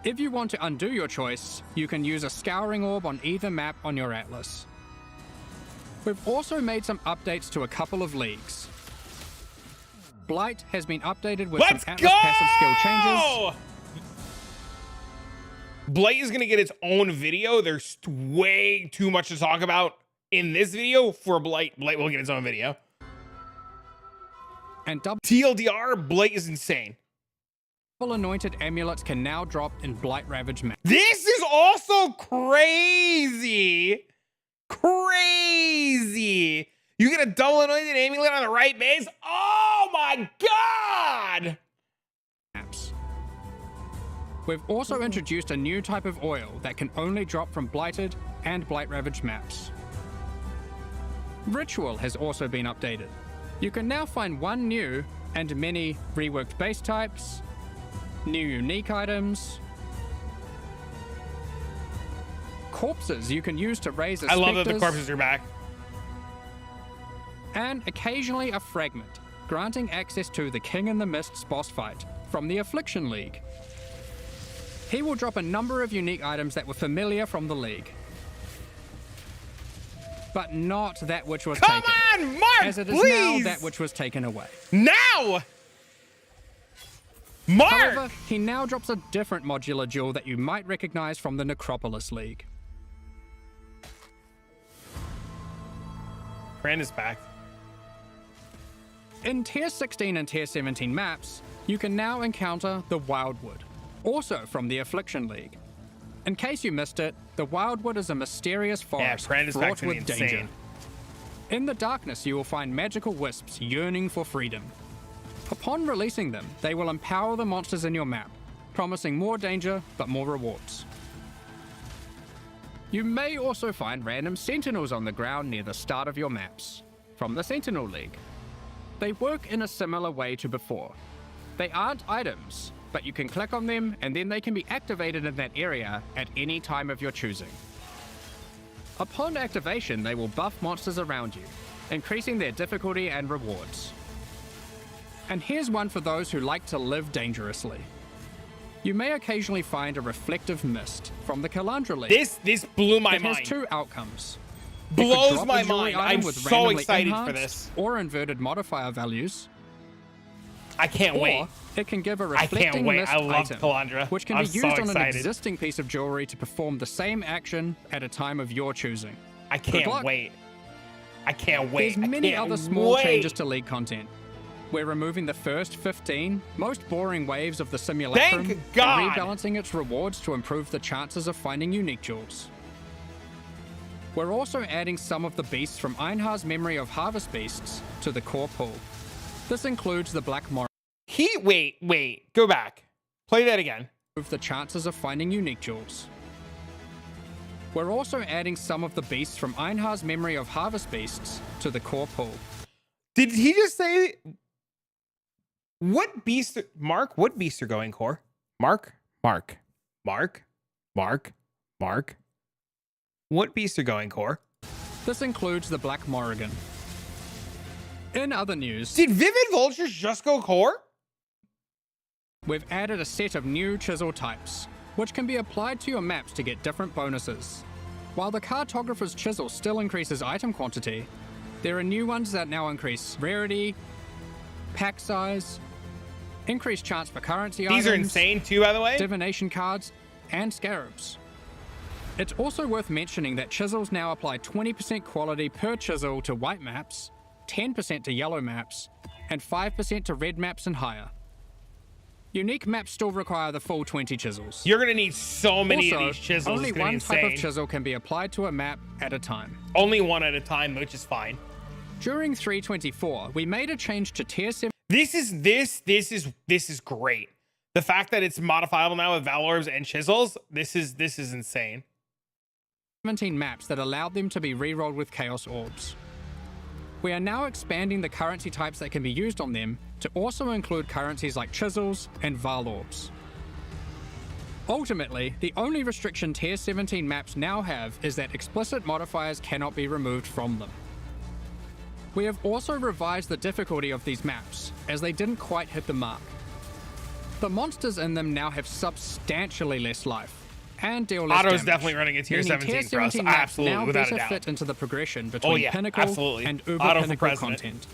If you want to undo your choice, you can use a scouring orb on either map on your atlas. We've also made some updates to a couple of leagues. Blight has been updated with some atlas passive skill changes. Blight is going to get its own video. There's way too much to talk about in this video for Blight. Blight will get its own video. And TLDR, Blight is insane. double anointed amulets can now drop in Blight Ravage maps. This is also crazy. Crazy. You get a double anointed amulet on the right base? Oh my God. We've also introduced a new type of oil that can only drop from Blighted and Blight Ravaged maps. Ritual has also been updated. You can now find one new and many reworked base types, new unique items, corpses you can use to raise a I love that the corpses are back. And occasionally a fragment, granting access to the King in the Mist's boss fight from the Affliction League. He will drop a number of unique items that were familiar from the league, but not that which was taken. Come on, Mark, as it is please! now that which was taken away. Now! Mark! However, he now drops a different modular jewel that you might recognize from the Necropolis League. Brand is back. In Tier 16 and Tier 17 maps, you can now encounter the Wildwood, also from the Affliction League. In case you missed it, the Wildwood is a mysterious forest Brand is back fraught to with the danger. insane. In the darkness, you will find magical wisps yearning for freedom. Upon releasing them, they will empower the monsters in your map, promising more danger but more rewards. You may also find random sentinels on the ground near the start of your maps, from the Sentinel League. They work in a similar way to before. They aren't items, but you can click on them and then they can be activated in that area at any time of your choosing. Upon activation, they will buff monsters around you, increasing their difficulty and rewards. And here's one for those who like to live dangerously. You may occasionally find a reflective mist from the Kalandra League. This blew my It mind. has two outcomes. You could Blows drop my a jewelry mind. item I'm with so randomly excited for enhanced this. or inverted modifier values, I can't wait. or it can give a I can't reflecting wait. mist I love item, Kalandra. which can I'm be used so on an excited. existing piece of jewelry to perform the same action at a time of your choosing. I Good can't luck. wait. I can't wait. There's many I can't other small wait. changes to League content. We're removing the first 15 most boring waves of the simulacrum Thank God. and rebalancing its rewards to improve the chances of finding unique jewels. We're also adding some of the beasts from Einhar's Memory of Harvest Beasts to the core pool. This includes the Black Morrow. Wait. Go back. Play that again. Improve the chances of finding unique jewels. We're also adding some of the beasts from Einhar's Memory of Harvest Beasts to the core pool. Did he just say what beasts? Mark, what beasts are going core? Mark. What beasts are going core? This includes the Black Morrigan. In other news, Did Vivid Vultures just go core? we've added a set of new chisel types, which can be applied to your maps to get different bonuses. While the Cartographer's Chisel still increases item quantity, there are new ones that now increase rarity, pack size, increased chance for currency items, These are insane too, by the way. divination cards, and scarabs. It's also worth mentioning that chisels now apply 20% quality per chisel to white maps, 10% to yellow maps, and 5% to red maps and higher. Unique maps still require the full 20 chisels. You're gonna need so many Also, of these chisels. only It's gonna be one type of insane. chisel can be applied to a map at a time. Only one at a time, which is fine. During 3.24, we made a change to Tier 7 This is great. The fact that it's modifiable now with Valorbs and chisels, this is insane. 17 maps that allowed them to be rerolled with Chaos Orbs. We are now expanding the currency types that can be used on them to also include currencies like chisels and Valorbs. Ultimately, the only restriction Tier 17 maps now have is that explicit modifiers cannot be removed from them. We have also revised the difficulty of these maps, as they didn't quite hit the mark. The monsters in them now have substantially less life, and deal less Otto's damage, definitely running a tier meaning 17 tier for us, 17 maps absolutely, now without a better doubt. fit into the progression between yeah, Pinnacle absolutely. and Uber Otto for Pinnacle president. content.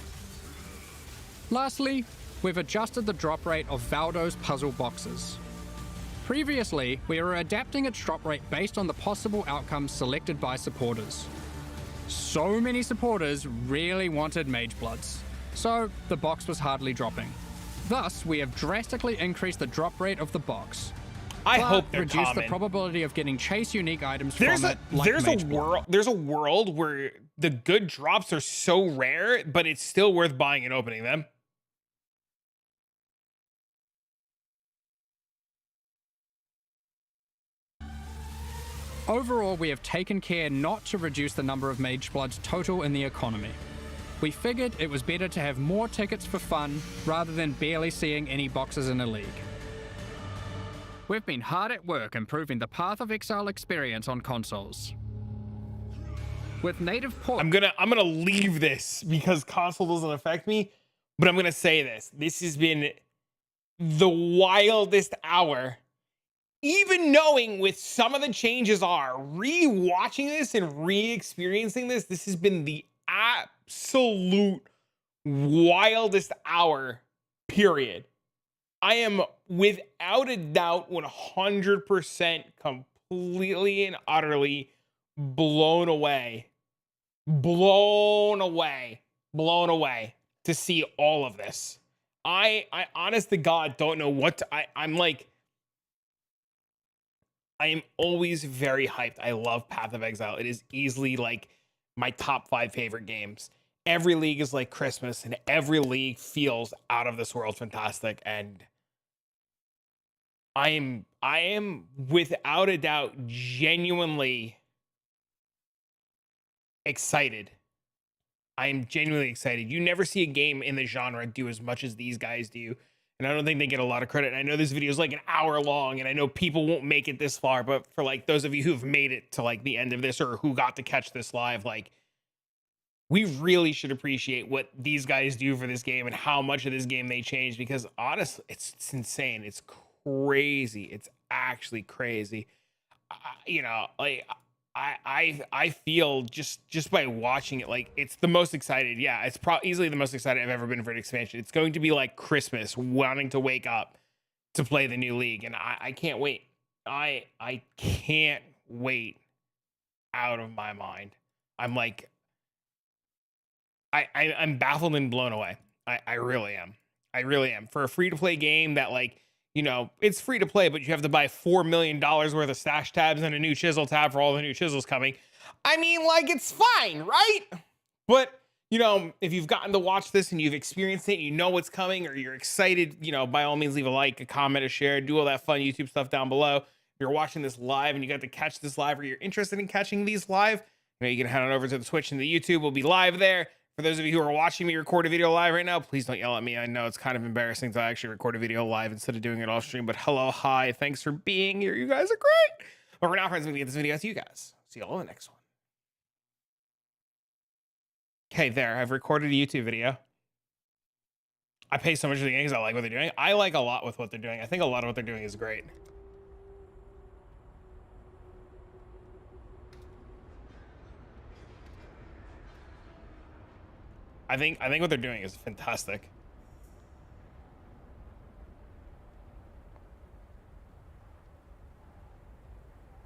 Lastly, we've adjusted the drop rate of Valdo's puzzle boxes. Previously, we were adapting its drop rate based on the possible outcomes selected by supporters. So many supporters really wanted Mage Bloods, so the box was hardly dropping. Thus, we have drastically increased the drop rate of the box. I but hope they're reduce common. the probability of getting chase unique items There's from a it, like there's a Mage Blood. world where the good drops are so rare, but it's still worth buying and opening them. Overall, we have taken care not to reduce the number of Mage Bloods total in the economy. We figured it was better to have more tickets for fun rather than barely seeing any boxes in a league. We've been hard at work improving the Path of Exile experience on consoles. With native port, I'm gonna leave this because console doesn't affect me, but I'm gonna say this. This has been the wildest hour even knowing with some of the changes are re-watching this and re-experiencing this, this has been the absolute wildest hour, period. I am without a doubt 100% completely and utterly blown away to see all of this. I honest to God don't know what to, I'm like, I am always very hyped. I love Path of Exile. It is easily like my top 5 favorite games. Every league is like Christmas, and every league feels out of this world fantastic. And I am without a doubt genuinely excited. I am genuinely excited. You never see a game in the genre do as much as these guys do. And I don't think they get a lot of credit. And I know this video is like an hour long, and I know people won't make it this far, but for like those of you who've made it to like the end of this, or who got to catch this live, like, we really should appreciate what these guys do for this game and how much of this game they change, because honestly, it's insane. It's crazy. It's actually crazy. You know, like, I feel just by watching it, like, it's the most excited. Yeah, it's easily the most excited I've ever been for an expansion. It's going to be like Christmas, wanting to wake up to play the new league, and I can't wait. I can't wait out of my mind. I'm like, I'm baffled and blown away. I really am. I really am. For a free-to-play game that, like, you know, it's free to play, but you have to buy $4 million worth of stash tabs and a new chisel tab for all the new chisels coming. I mean, like, it's fine, right? But, you know, if you've gotten to watch this and you've experienced it, you know what's coming, or you're excited, you know, by all means, leave a like, a comment, a share, do all that fun YouTube stuff down below. If you're watching this live and you got to catch this live, or you're interested in catching these live, you know, you can head on over to the Twitch and the YouTube. We'll be live there. For those of you who are watching me record a video live right now, please don't yell at me. I know it's kind of embarrassing to actually record a video live instead of doing it off stream, but hello, hi, thanks for being here. You guys are great. But for now, friends, I'm going to get this video out to you guys. See you all in the next one. Okay, there. I've recorded a YouTube video. I pay so much for the game because I like what they're doing. I like a lot with what they're doing. I think a lot of what they're doing is great. I think what they're doing is fantastic.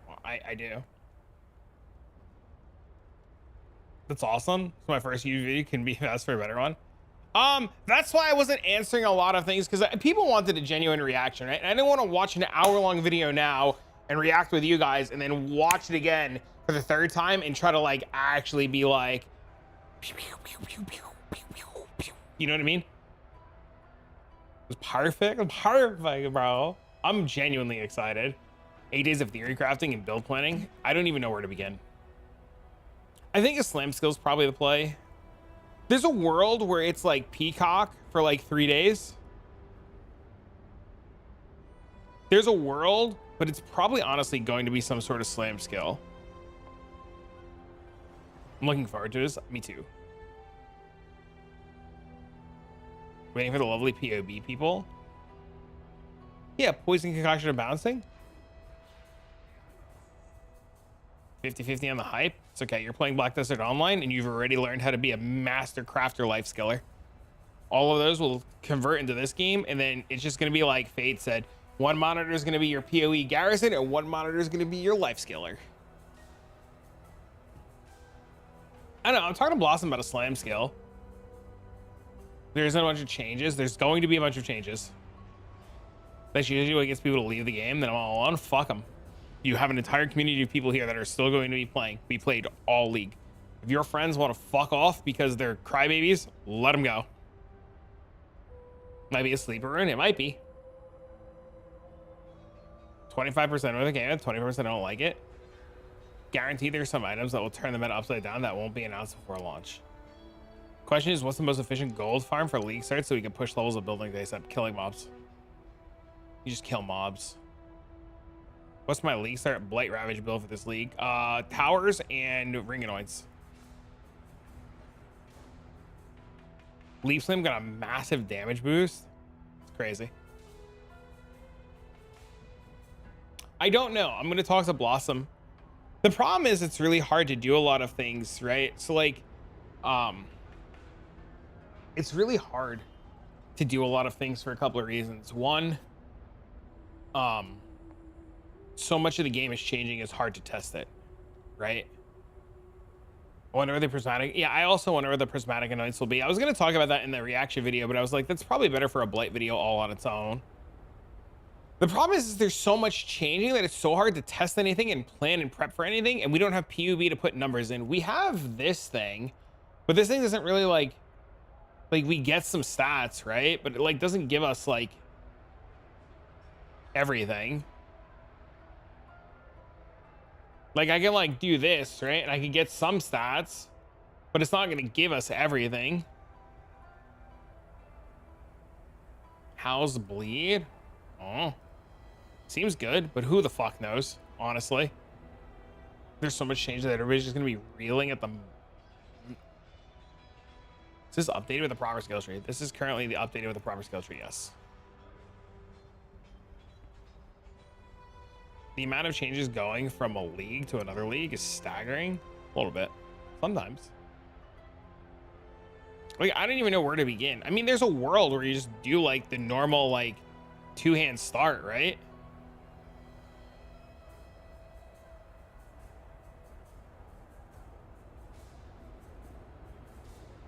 Well, I do. That's awesome. It's my first YouTube video. Can be asked for a better one. That's why I wasn't answering a lot of things, because people wanted a genuine reaction, right? And I didn't want to watch an hour-long video now and react with you guys, and then watch it again for the 3rd time and try to like actually be like, pew, pew, pew, pew, pew. You know what I mean? It was perfect. Perfect, bro. I'm genuinely excited. 8 days of theory crafting and build planning. I don't even know where to begin. I think a slam skill is probably the play. There's a world where it's like Peacock for like 3 days. There's a world, but it's probably honestly going to be some sort of slam skill. I'm looking forward to this. Me too. Waiting for the lovely POB people. Yeah, poison, concoction, and bouncing. 50-50 on the hype. It's okay. You're playing Black Desert Online, and you've already learned how to be a master crafter life skiller. All of those will convert into this game, and then it's just going to be like Fade said. One monitor is going to be your PoE garrison, and one monitor is going to be your life skiller. I don't know. I'm talking to Blossom about a slam skill. There's a bunch of changes. There's going to be a bunch of changes. That's usually what gets people to leave the game. Then I'm all on. Fuck them. You have an entire community of people here that are still going to be playing. We played all league. If your friends want to fuck off because they're crybabies, let them go. Might be a sleeper rune. It might be. 25% of the game. 20% don't like it. Guaranteed there's some items that will turn the meta upside down that won't be announced before launch. Question is, what's the most efficient gold farm for league start so we can push levels of building ASAP? Killing mobs. You just kill mobs. What's my league start Blight Ravage build for this league? Towers and Ringanoids. Leaf Slam got a massive damage boost. It's crazy. I don't know. I'm gonna talk to Blossom. The problem is it's really hard to do a lot of things, right? So like, it's really hard to do a lot of things for a couple of reasons. One, so much of the game is changing, it's hard to test it, right? I wonder where the prismatic, yeah, I also wonder where the prismatic annoyance will be. I was going to talk about that in the reaction video, but I was like, that's probably better for a blight video all on its own. The problem is there's so much changing that it's so hard to test anything and plan and prep for anything, and we don't have PUB to put numbers in. We have this thing, but this thing doesn't really like we get some stats, right? But it like doesn't give us like everything. Like I can like do this, right? And I can get some stats, but it's not going to give us everything. How's bleed? Oh, seems good, but who the fuck knows? Honestly, there's so much change that everybody's just going to be reeling at the. Is this updated with the proper skill tree? This is currently the updated with the proper skill tree. Yes. The amount of changes going from a league to another league is staggering. A little bit. Sometimes. Like, I don't even know where to begin. I mean, there's a world where you just do, like, the normal, like, two-hand start, right?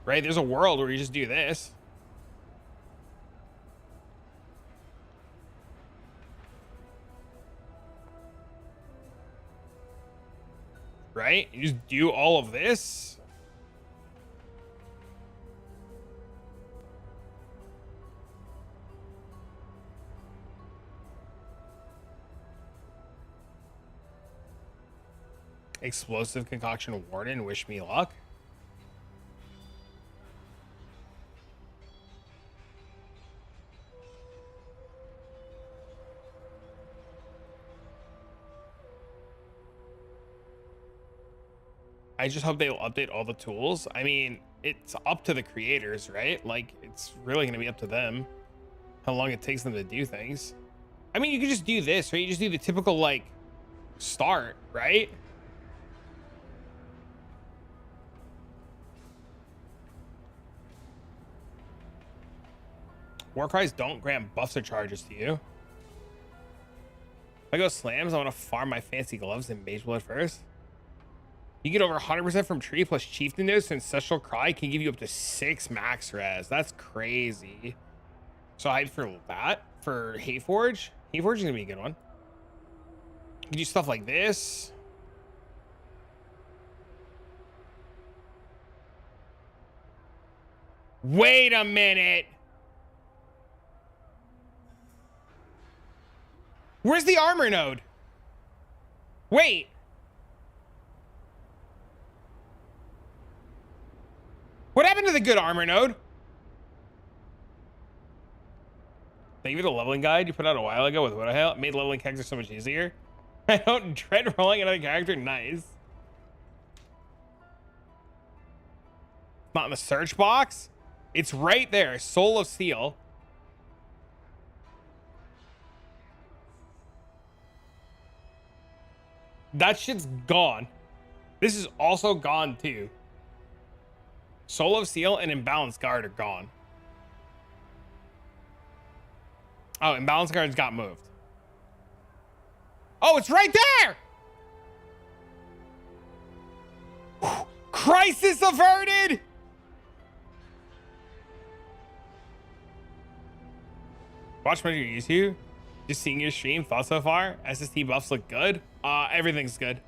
Right? There's a world where you just do this. Right? You just do all of this. Explosive concoction warden, wish me luck. I just hope they'll update all the tools. I mean, it's up to the creators, right? Like, it's really going to be up to them how long it takes them to do things. I mean, you could just do this, right? You just do the typical, like, start, right? War cries don't grant buffs or charges to you. If I go slams, I want to farm my fancy gloves and mage blood first. You get over 100% from tree plus chieftain nose, ancestral cry can give you up to 6 max res. That's crazy. So I'd for that for Hayforge. Hayforge is gonna be a good one. You can do stuff like this. Wait a minute. Where's the armor node? Wait. What happened to the good armor node? Thank you for the leveling guide you put out a while ago with what the hell? It made leveling characters so much easier. I don't dread rolling another character. Nice. Not in the search box. It's right there. Soul of Steel. That shit's gone. This is also gone too. Soul of Steel and Imbalance Guard are gone. Oh, Imbalance Guards got moved. Oh, it's right there! Whew. Crisis averted! Watch my YouTube. Just seeing your stream. Thoughts so far? SST buffs look good. Everything's good.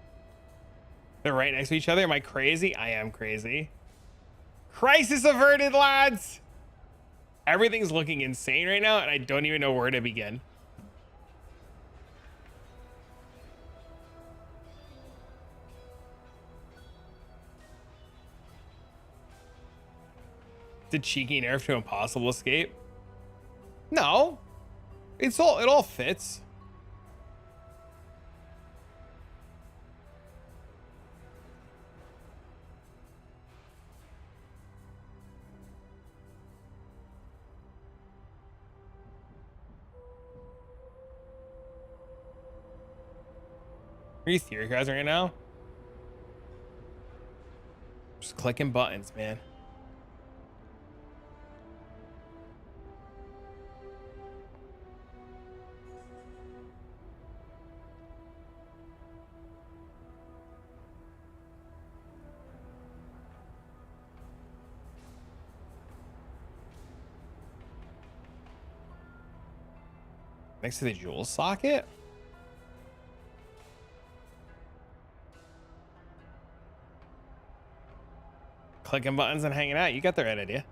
They're right next to each other. Am I crazy? I am crazy. Crisis averted, lads. Everything's looking insane right now, and I don't even know where to begin. Did cheeky nerf to impossible escape? No. It all fits. Are you theorizing right now? Just clicking buttons, man. Next to the jewel socket? Clicking buttons and hanging out. You got the right idea.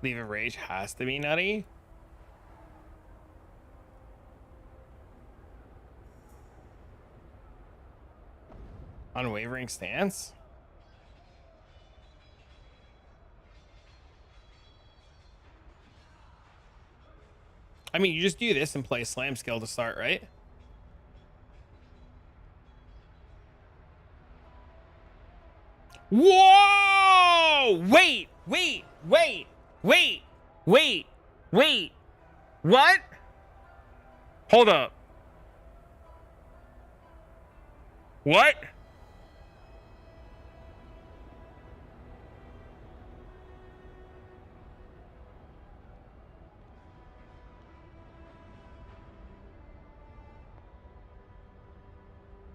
Leave a rage has to be nutty. Unwavering stance. I mean, you just do this and play slam skill to start, right? Whoa! Wait. What? Hold up. What?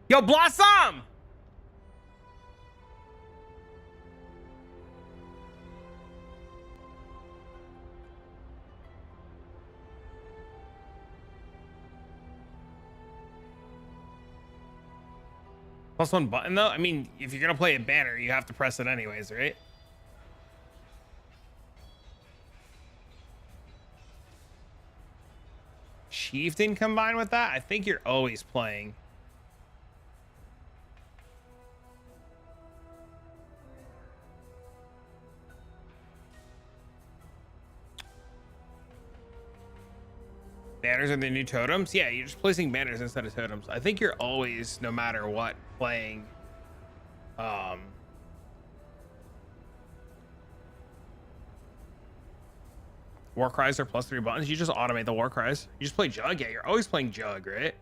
Yo, Blossom! Plus one button though? I mean, if you're gonna play a banner, you have to press it anyways, right? Chieftain combined with that? I think you're always playing. Banners are the new totems? Yeah, you're just placing banners instead of totems. I think you're always, no matter what, playing war cries are +3 buttons. You just automate the war cries. You just play Jug. Yeah, you're always playing Jug, right?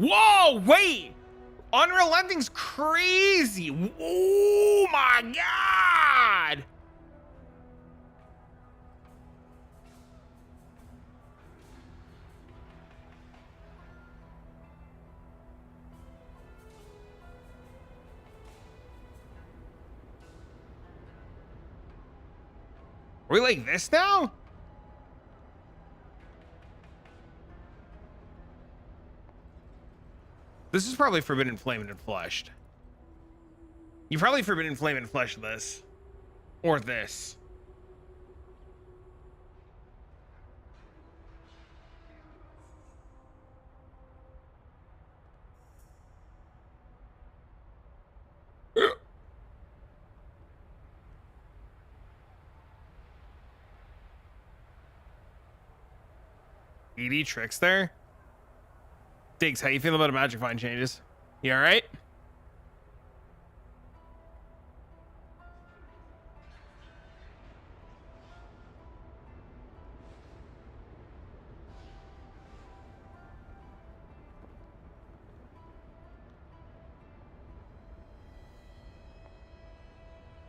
Whoa, wait! Unrelenting's crazy. Oh my god! Are we like this now? This is probably Forbidden Flame and Flushed. You probably Forbidden Flame and Flush this. Or this. ED tricks there. Diggs, how you feel about a Magic Find changes? You all right?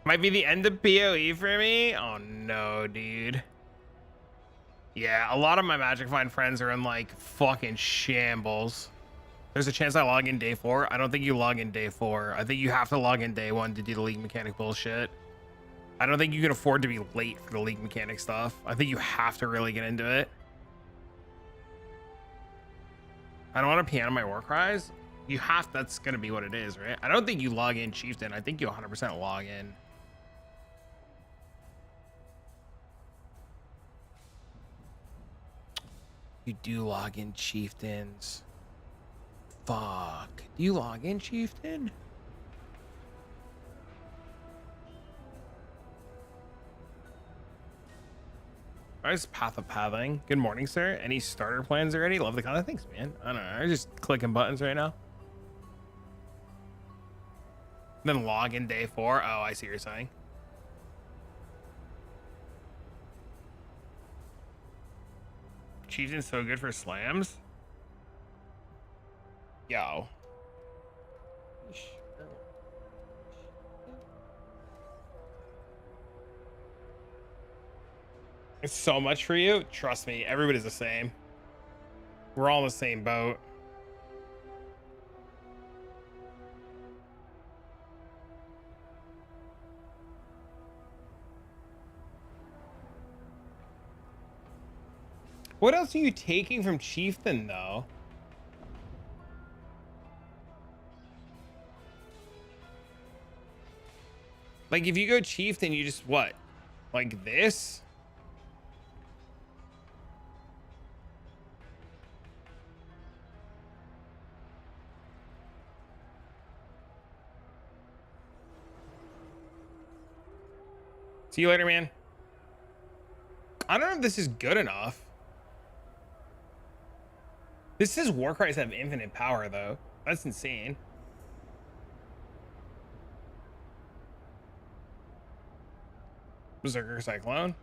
Might be the end of PoE for me. Oh no, dude. Yeah, a lot of my Magic Find friends are in like fucking shambles. There's a chance I log in day 4. I don't think you log in day 4. I think you have to log in day 1 to do the league mechanic bullshit. I don't think you can afford to be late for the league mechanic stuff. I think you have to really get into it. I don't want to piano my war cries. You have, that's going to be what it is, right? I don't think you log in Chieftain. I think you 100% log in. You do log in Chieftains. Fuck. Do you log in Chieftain? I just path of pathing. Good morning, sir. Any starter plans already? Love the content. Thanks, man. I don't know. I'm just clicking buttons right now. Then log in day 4. Oh, I see what you're saying. Chieftain's so good for slams. Yo. It's so much for you. Trust me, everybody's the same. We're all in the same boat. What else are you taking from Chieftain, though? Like, if you go Chieftain, you just what? Like this? See you later, man. I don't know if this is good enough. This says Warcries have infinite power, though. That's insane. Berserker Cyclone.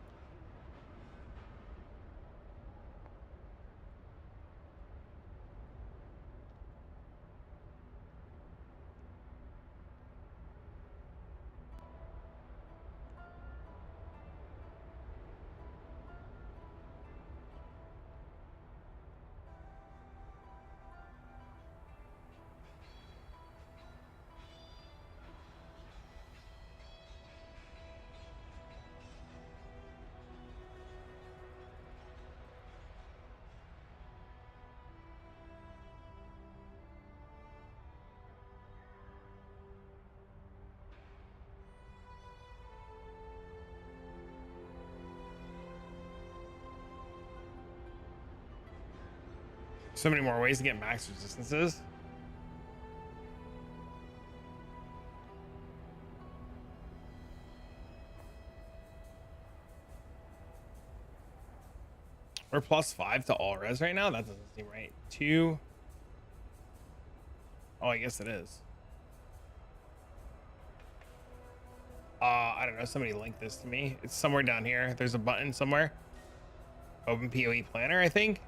So many more ways to get max resistances. We're +5 to all res right now. That doesn't seem right. 2. Oh, I guess it is. I don't know. Somebody linked this to me. It's somewhere down here. There's a button somewhere. Open PoE planner, I think.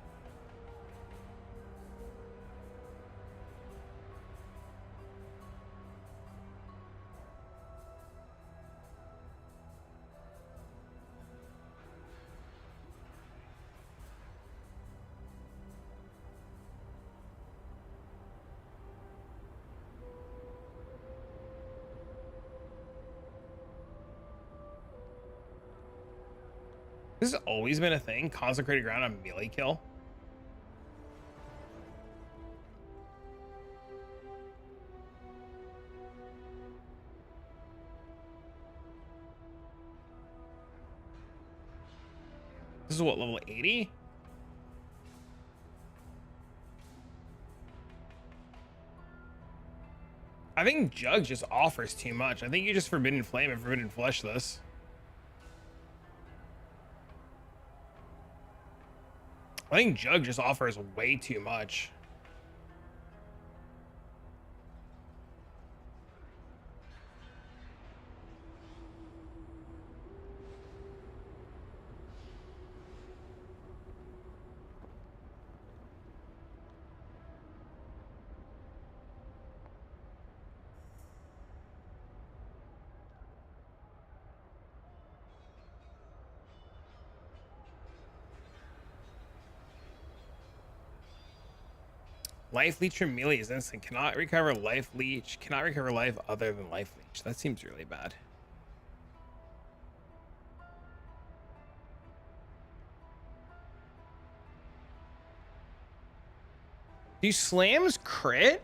This has always been a thing. Consecrated ground on melee kill. This is what, level 80? I think Jug just offers too much. I think you just Forbidden Flame and Forbidden Flesh this. I think Jug just offers way too much. Life Leech from melee is instant. Cannot recover Life Leech. Cannot recover life other than Life Leech. That seems really bad. Do slams crit?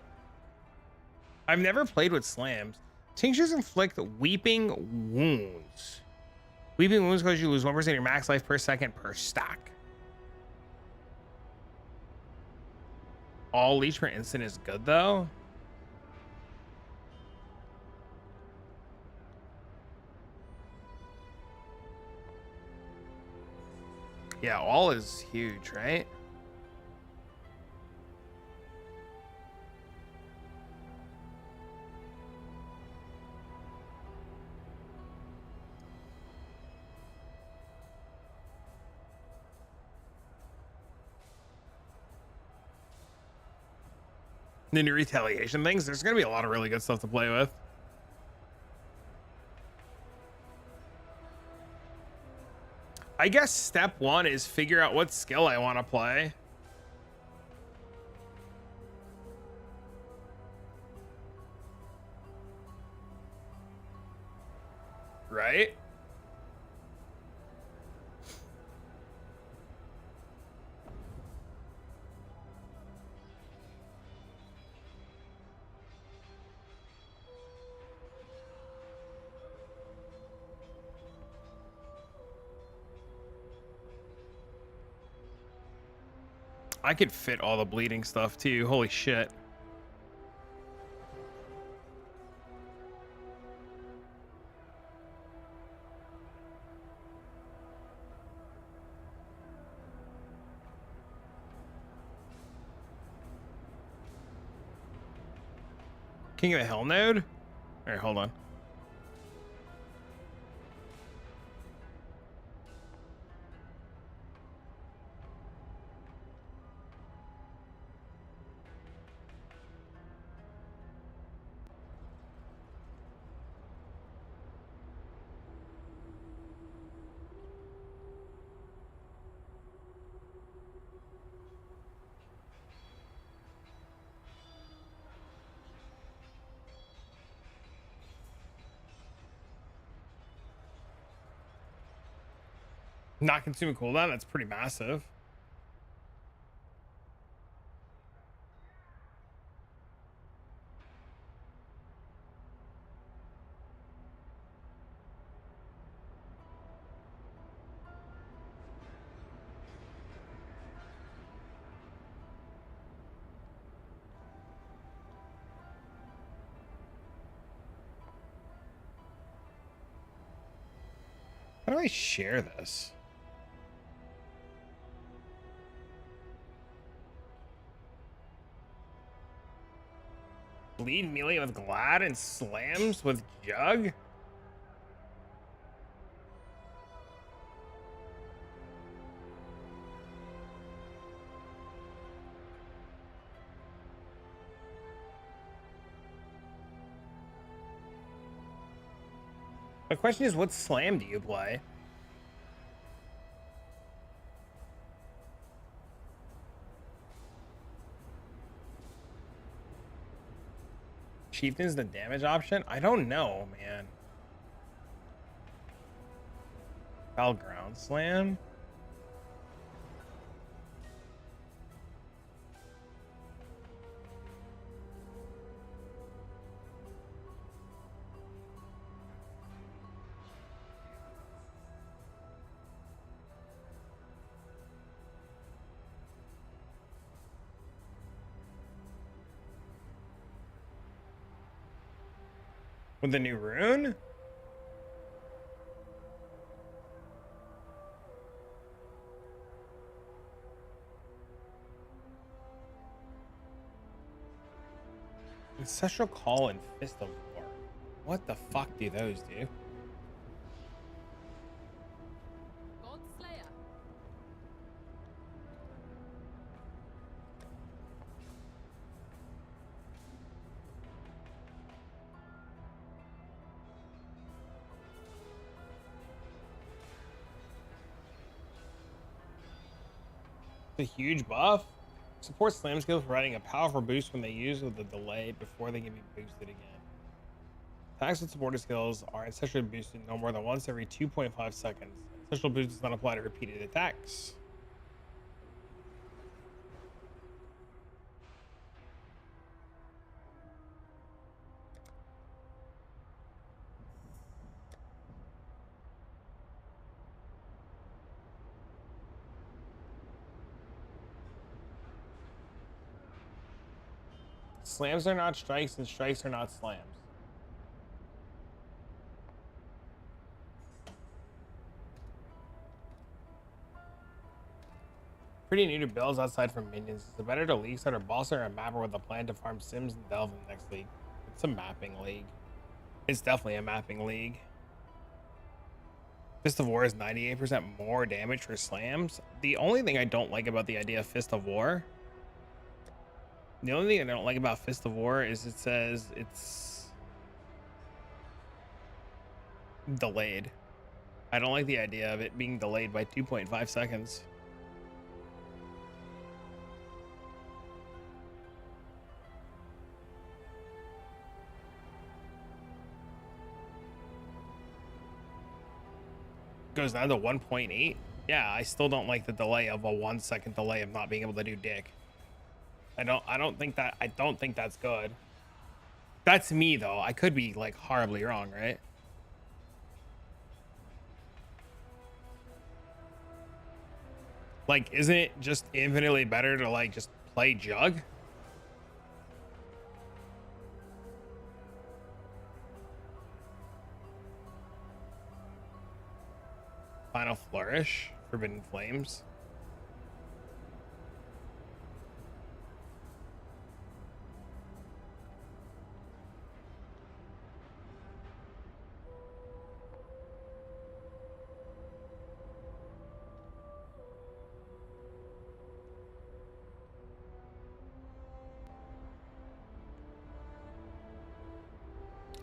I've never played with slams. Tinctures inflict weeping wounds. Weeping wounds cause you lose 1% of your max life per second per stack. All leech per instant is good though. Yeah, all is huge, right? The new retaliation things, there's gonna be a lot of really good stuff to play with. I guess step one is figure out what skill I want to play. Right? I could fit all the bleeding stuff too. Holy shit. King of the Hell node? All right, hold on. Not consuming cooldown, that's pretty massive. How do I share this? Bleed melee with Glad and slams with Jug? My question is, what slam do you play? Chieftain's the damage option? I don't know, man. Ground slam? With the new rune? Ancestral Call and Fist of War. What the fuck do those do? A huge buff. Support slam skills providing a powerful boost when they use with a delay before they can be boosted again. Attacks with supported skills are ancestrally boosted no more than once every 2.5 seconds. Ancestral boost does not apply to repeated attacks. Slams are not strikes and strikes are not slams. Pretty new to builds outside from minions. Is it better to league start a boss or a mapper with a plan to farm sims and delve in the next league? It's a mapping league. It's definitely a mapping league. Fist of War is 98% more damage for slams. The only thing I don't like about the idea of Fist of War, the only thing I don't like about Fist of War is it says it's delayed. I don't like the idea of it being delayed by 2.5 seconds. Goes down to 1.8. Yeah, I still don't like the delay of a 1 second delay of not being able to do dick. I don't think that's good. That's me though. I could be like horribly wrong, right? Like, isn't it just infinitely better to like just play Jug? Final Flourish, Forbidden Flames.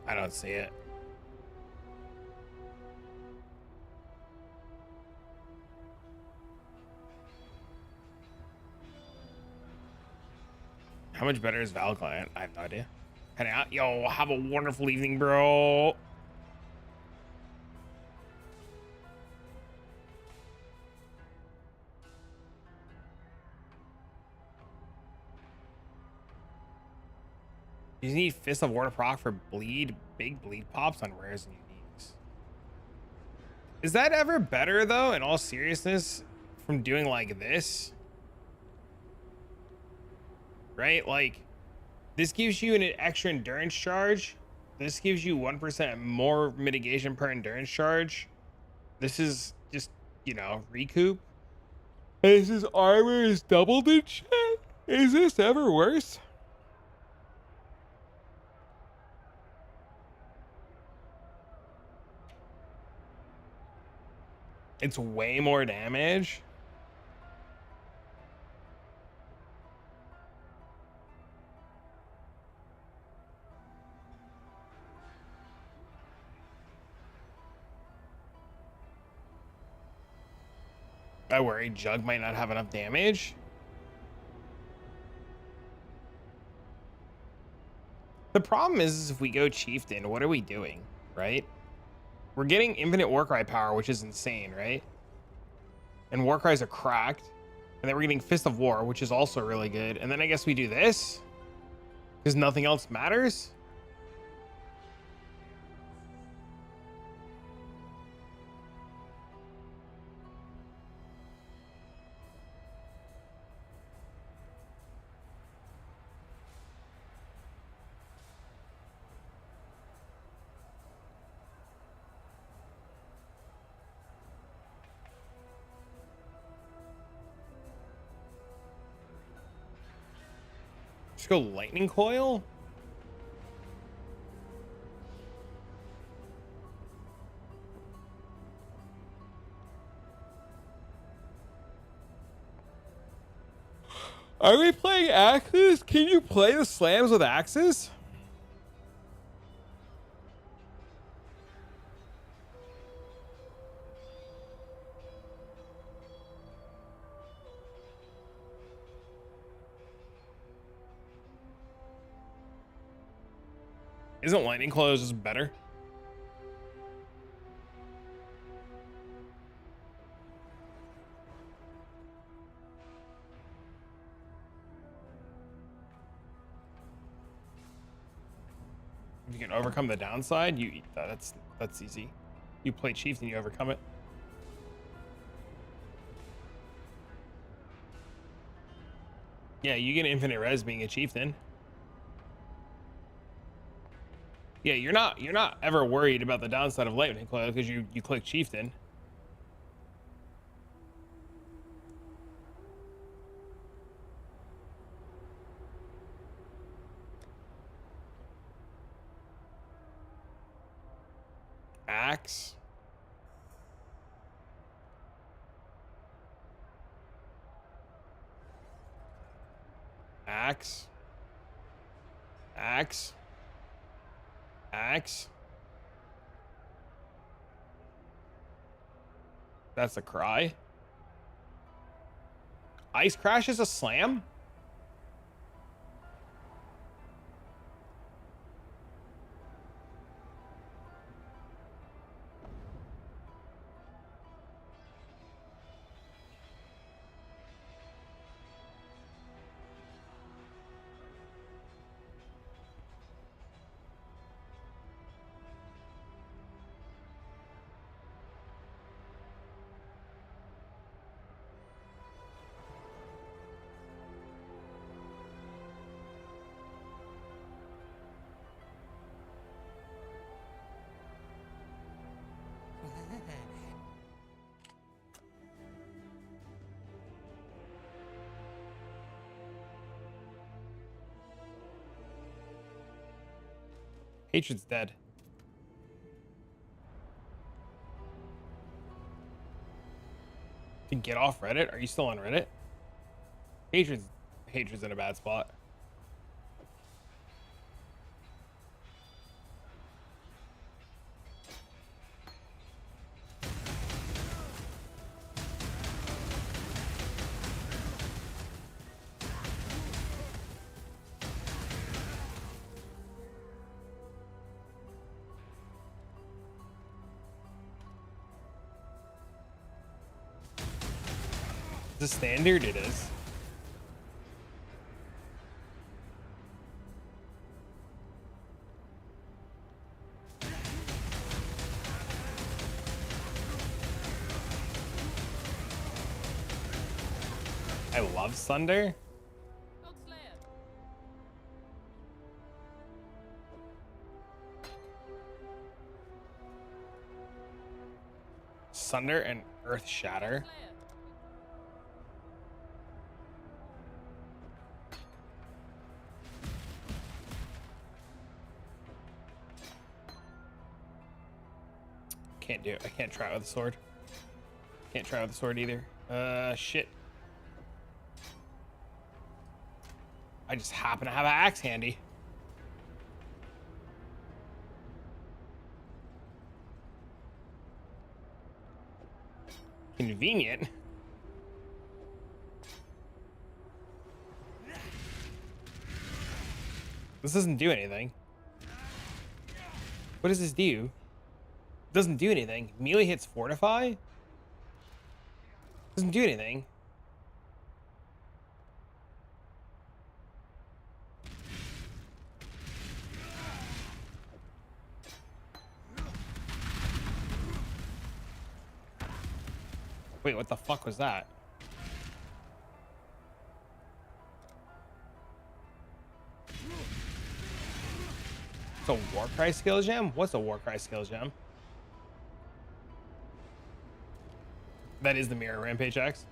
I don't see it. How much better is Val Client? I have no idea. Heading out. Yo, have a wonderful evening, bro. You need Fist of War to proc for bleed, big bleed pops on rares and uniques. Is that ever better though, in all seriousness, from doing like this? Right? Like, this gives you an extra endurance charge. This gives you 1% more mitigation per endurance charge. This is just, you know, recoup. And his armor is doubled and shit. Is this ever worse? It's way more damage. I worry Jug might not have enough damage. The problem is if we go Chieftain, what are we doing, right? We're getting infinite Warcry power, which is insane, right? And Warcries are cracked. And then we're getting Fist of War, which is also really good. And then I guess we do this because nothing else matters. Just go Lightning Coil. Are we playing Axes? Can you play the slams with Axes? Isn't Lightning Coil just better? If you can overcome the downside, you eat that. That's easy. You play Chieftain, you overcome it. Yeah, you get infinite res being a Chieftain. Yeah, you're not ever worried about the downside of Lightning Coil because you click Chieftain. Axe. Axe. Axe. Axe. That's a cry. Ice Crash is a slam? Hatred's dead. To get off Reddit? Are you still on Reddit? Hatred's in a bad spot. Is it standard? It is. I love Sunder. Sunder and Earth Shatter. Can't do it. I can't try it with a sword. Can't try it with a sword either. Shit. I just happen to have an axe handy. Convenient. This doesn't do anything. What does this do? It doesn't do anything. Melee hits fortify? Doesn't do anything. Wait, what the fuck was that? It's a Warcry skill gem? What's a Warcry skill gem? That is the Mirror Rampage Axe.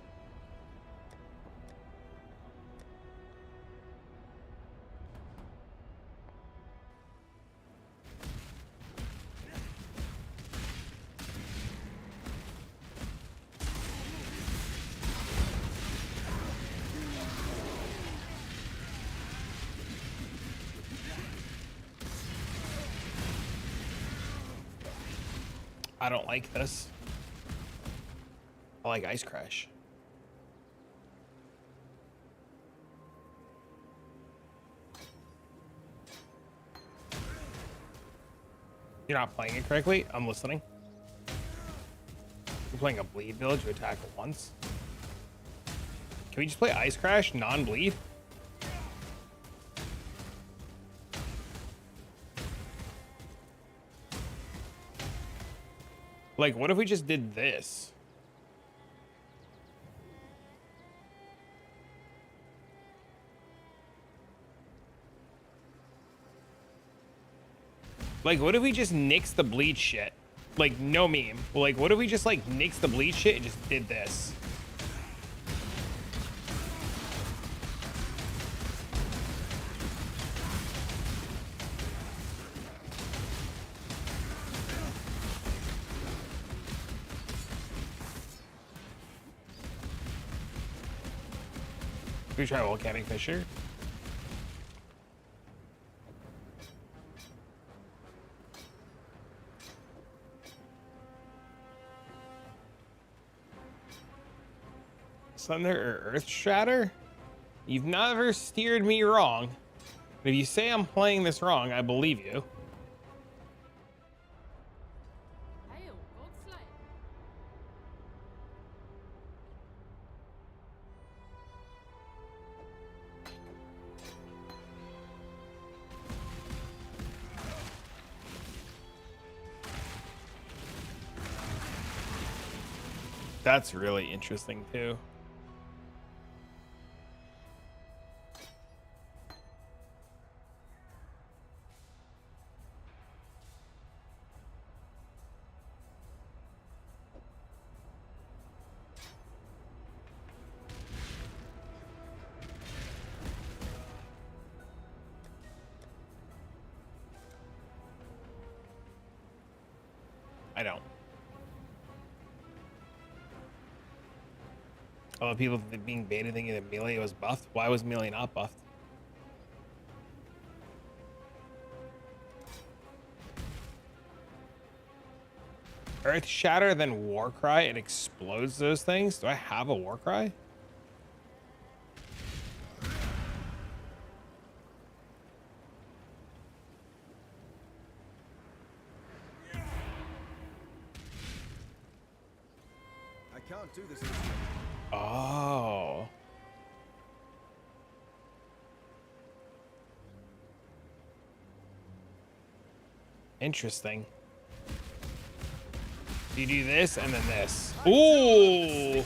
I don't like this. I like Ice Crash. You're not playing it correctly? I'm listening. You're playing a bleed village to attack once. Can we just play Ice Crash non-bleed? Like, what if we just did this? Like, what if we just nixed the bleed shit? Like, no meme. Like, what if we just, like, nixed the bleed shit and just did this? we try volcanic fissure? Thunder or Earth Shatter? You've never steered me wrong. But if you say I'm playing this wrong, I believe you. That's really interesting too. I don't. Oh, people being baited thinking that melee was buffed. Why was melee not buffed? Earth Shatter, then Warcry. It explodes those things. Do I have a Warcry? I can't do this. Oh. Interesting. You do this and then this. Ooh.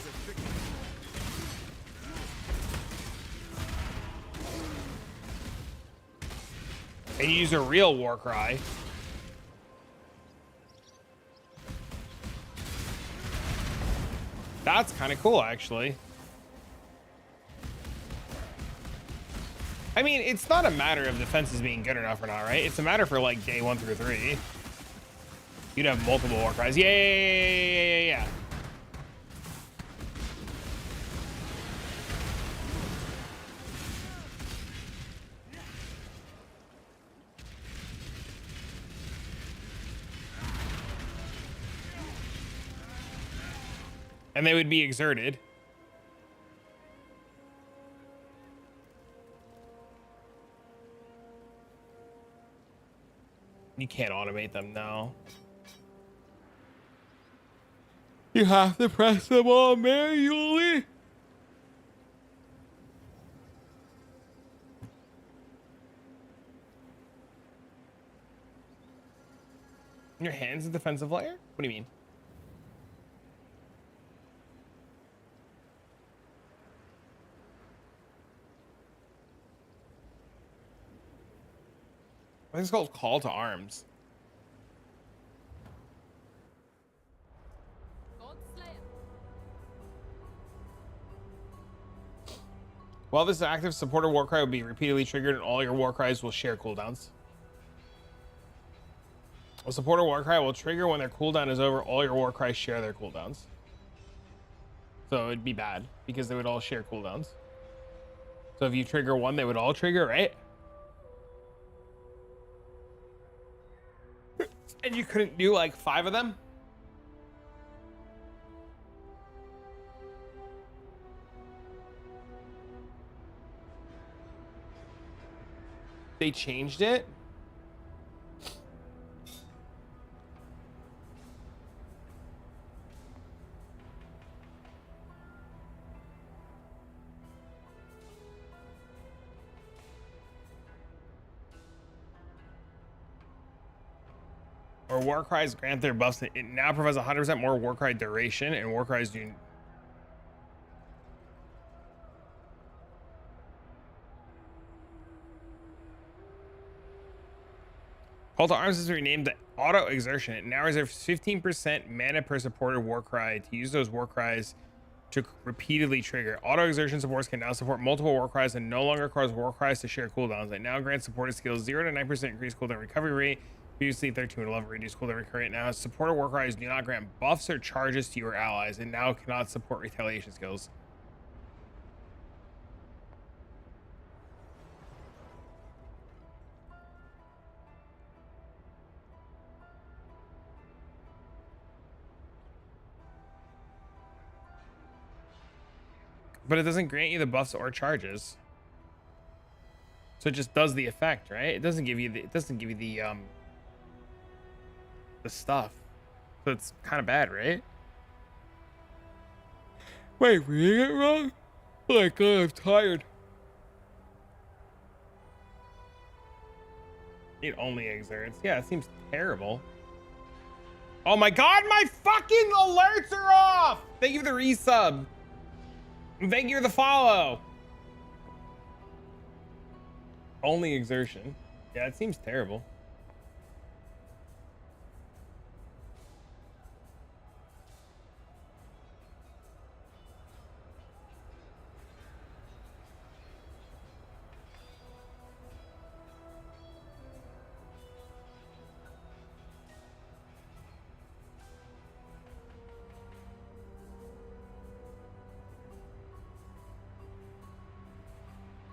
And you use a real Warcry. That's kind of cool, actually. I mean, it's not a matter of defenses being good enough or not, right? It's a matter for like day 1 through 3. You'd have multiple Warcries. Yeah. And they would be exerted. You can't automate them now. You have to press them all manually. Your hand's a defensive layer? What do you mean? I think it's called Call to Arms. While this is active, supported Warcry will be repeatedly triggered and all your Warcries will share cooldowns. A supported Warcry will trigger when their cooldown is over. All your Warcries share their cooldowns. So it'd be bad because they would all share cooldowns. So if you trigger one, they would all trigger, right? And you couldn't do like 5 of them? They changed it? Or Warcries grant their buffs. It now provides 100% more Warcry duration, and Warcries do. Call to Arms is renamed the Auto Exertion. It now reserves 15% mana per supported Warcry to use those Warcries to repeatedly trigger. Auto Exertion supports can now support multiple Warcries and no longer cause Warcries to share cooldowns. It now grants supported skills 0 to 9% increased cooldown recovery rate. Previously 13 to 11 reduced cooldown recovery rate. Now supported Warcries do not grant buffs or charges to your allies and now cannot support retaliation skills. But it doesn't grant you the buffs or charges. So it just does the effect, right? It doesn't give you the stuff. So it's kind of bad, right? Wait, reading it wrong? Oh my god, I'm tired. It only exerts. Yeah, it seems terrible. Oh my god, my fucking alerts are off! Thank you for the resub. Thank you for the follow. Only exertion. Yeah, it seems terrible.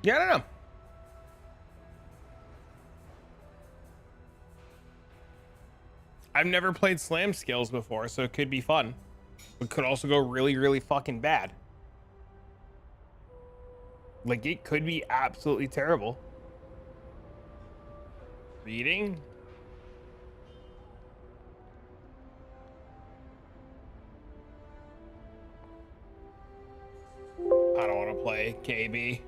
Yeah, I don't know. I've never played slam skills before, so it could be fun. It could also go really, really fucking bad. Like, it could be absolutely terrible. Reading? I don't want to play KB.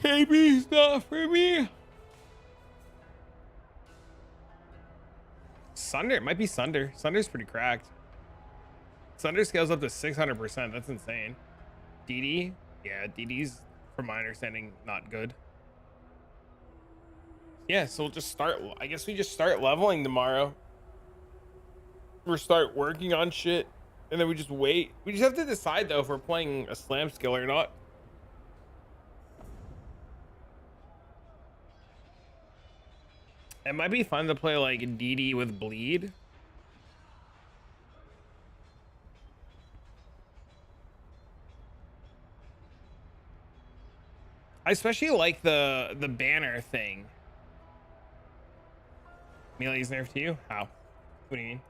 KB's not for me. Sunder, it might be Sunder. Sunder's pretty cracked. Sunder scales up to 600%. That's insane. DD? Yeah, DD's, from my understanding, not good. Yeah, so we'll just start. I guess we just start leveling tomorrow. Or start working on shit. And then we just wait. We just have to decide, though, if we're playing a slam skill or not. It might be fun to play, like, DD with bleed. I especially like the banner thing. Melee's nerfed to you? How? What do you mean?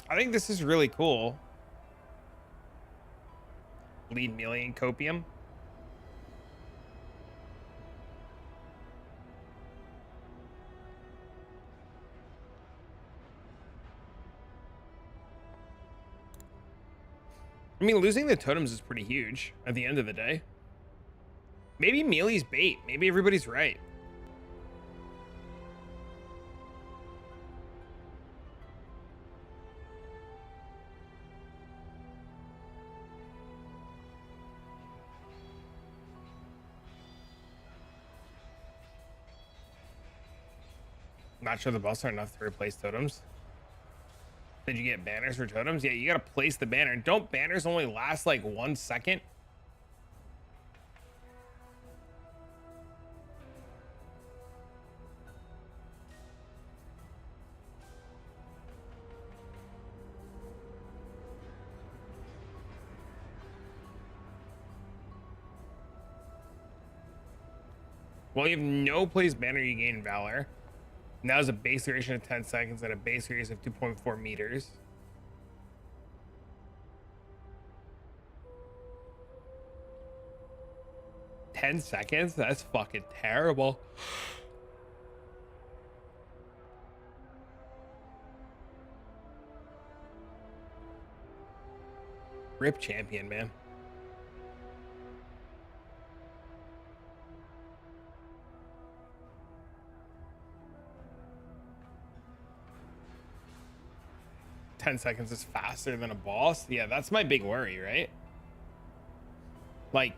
I think this is really cool. Bleed Melee and Copium. I mean, losing the totems is pretty huge at the end of the day. Maybe Melee's bait. Maybe everybody's right. Not sure the buffs are enough to replace totems. Did you get banners for totems? Yeah, you gotta place the banner. Don't banners only last like 1 second? Well, you have no place banner, you gain Valor. And that was a base duration of 10 seconds and a base radius of 2.4 meters. $10 seconds? That's fucking terrible. Rip champion, man. $10 is faster than a boss. Yeah, that's my big worry, right? Like,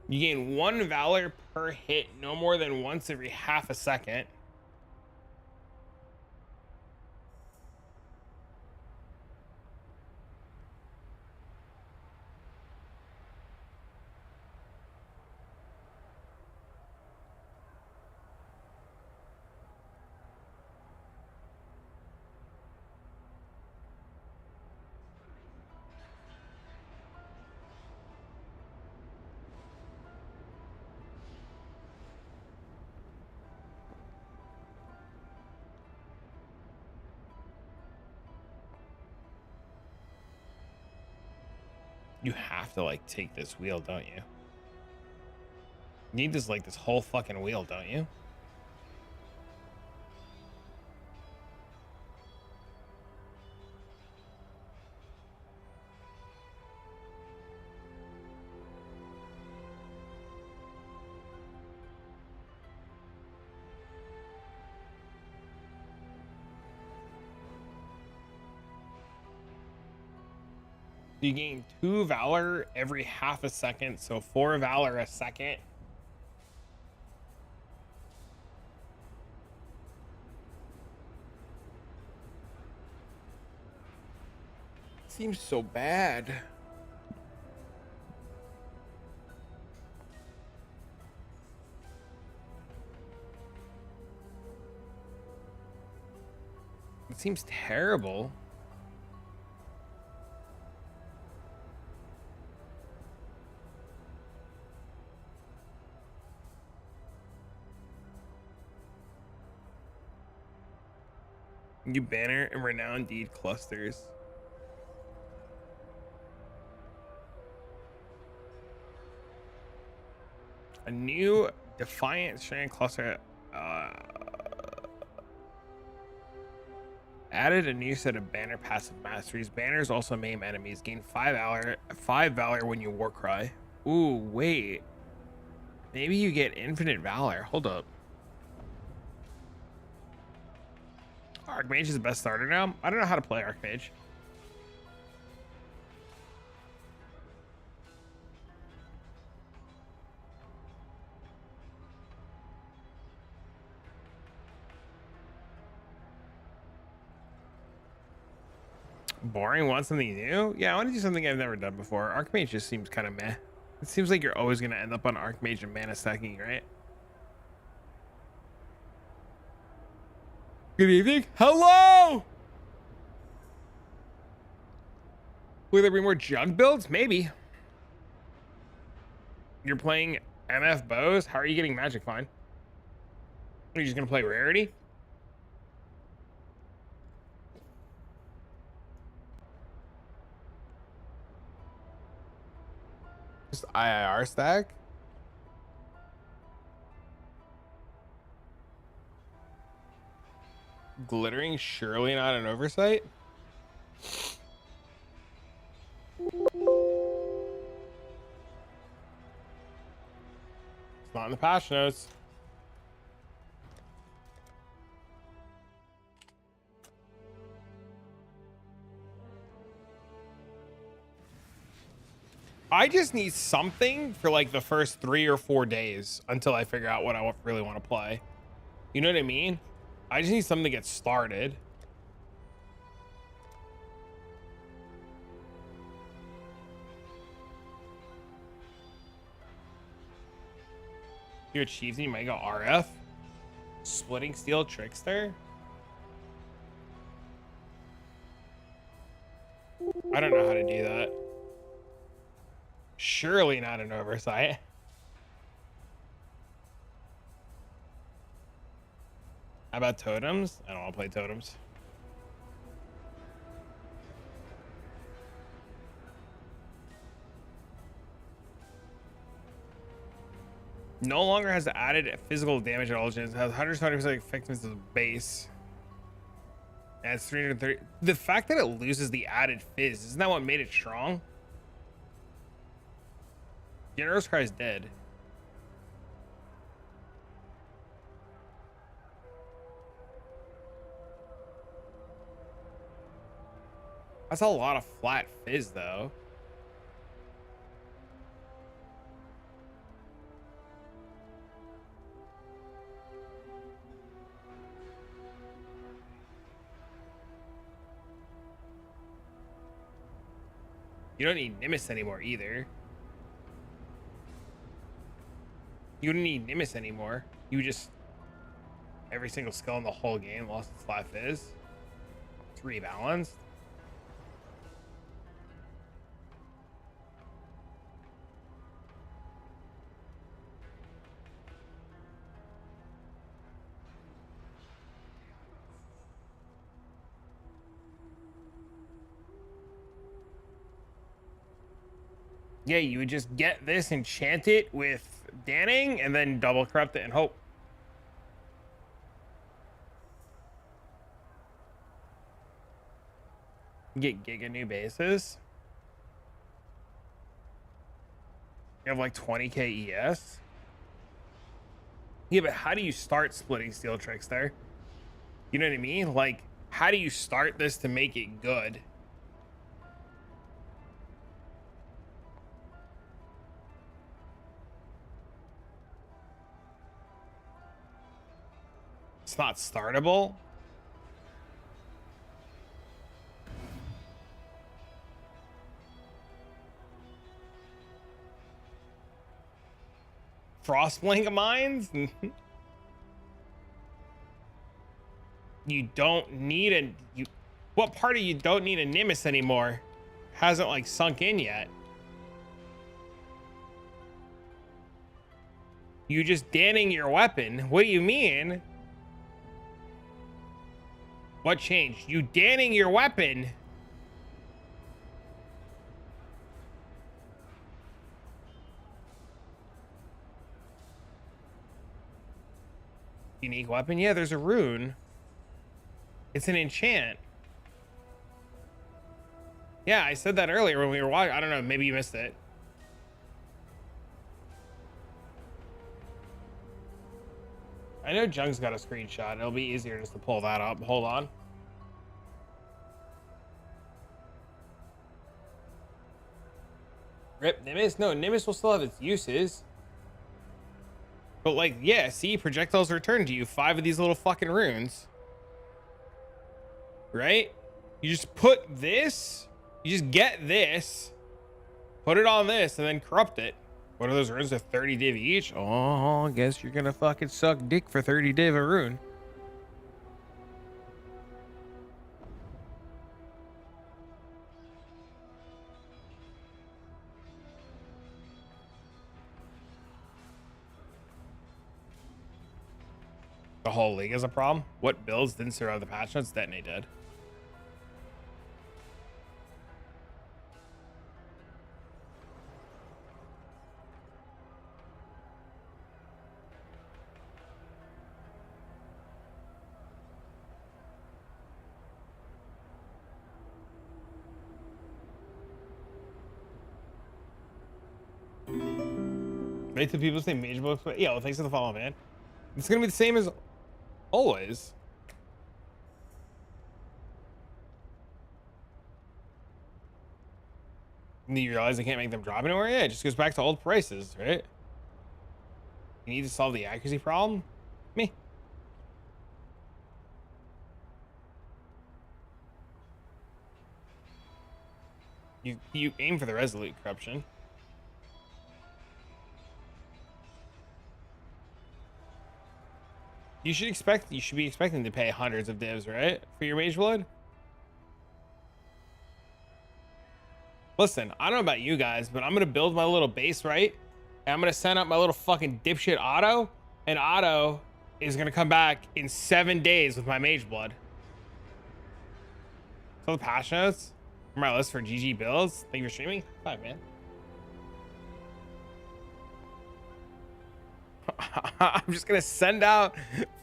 you gain 1 Valor per hit, no more than once every half a second. You have to like take this wheel, don't you? You need this like this whole fucking wheel, don't you? You gain 2 valor every half a second, so 4 valor a second. Seems so bad. It seems terrible. New banner and renowned deed clusters. A new defiant strand cluster added a new set of banner passive masteries. Banners also maim enemies. Gain 5 valor when you war cry. Ooh, wait. Maybe you get infinite valor. Hold up. Archmage is the best starter now. I don't know how to play Archmage. Boring. Want something new? Yeah, I want to do something I've never done before. Archmage just seems kind of meh. It seems like you're always going to end up on Archmage and mana stacking, right? Good evening. Hello! Will there be more jug builds? Maybe. You're playing MF bows? How are you getting magic fine? Are you just going to play rarity? Just IIR stack? Glittering, surely not an oversight. It's not in the patch notes. I just need something for like the first 3 or 4 days until I figure out what I really want to play. You know what I mean? I just need something to get started. You achieved and you might go RF. Splitting Steel Trickster. I don't know how to do that. Surely not an oversight. How about totems? I don't want to play totems. No longer has added physical damage at all. It has 120% effectiveness to the base. And it's 330. The fact that it loses the added fizz, isn't that what made it strong? Generous Cry is dead. That's a lot of flat fizz, though. You don't need Nimbus anymore either. You don't need Nimbus anymore. You just... Every single skill in the whole game lost its flat fizz. It's rebalanced. Yeah, you would just get this, enchant it with Danning, and then double corrupt it and hope. Get giga new bases. You have like 20k ES. Yeah, but how do you start splitting steel tricks there? You know what I mean? Like, how do you start this to make it good? It's not startable. Frostblink mines? You don't need a what part of you don't need a Nimbus anymore? Hasn't like sunk in yet. You just danning your weapon. What do you mean? What changed? You danning your weapon. Unique weapon? Yeah, there's a rune. It's an enchant. Yeah, I said that earlier when we were watching. I don't know, maybe you missed it. I know Jung's got a screenshot. It'll be easier just to pull that up. Hold on. Rip Nimbus? No, Nimbus will still have its uses. But like, yeah, see, projectiles return to you. 5 of these little fucking runes. Right? You just put this, you just get this, put it on this, and then corrupt it. What are those runes? Are 30 div each? Oh, I guess you're gonna fucking suck dick for 30 div a rune. The whole league is a problem. What builds didn't survive the patch notes? Detonate did. Wait till people say major books. Yeah, well, thanks for the follow, man. It's gonna be the same as always. And you realize I can't make them drop anywhere? Yeah, it just goes back to old prices, right? You need to solve the accuracy problem? Me. You aim for the resolute corruption. You should be expecting to pay hundreds of divs, right? For your mage blood? Listen, I don't know about you guys, but I'm gonna build my little base, right? And I'm gonna send out my little fucking dipshit Otto, and Otto is gonna come back in 7 days with my mage blood. So the patch notes for my list for GG builds. Thank you for streaming. Bye, man. I'm just gonna send out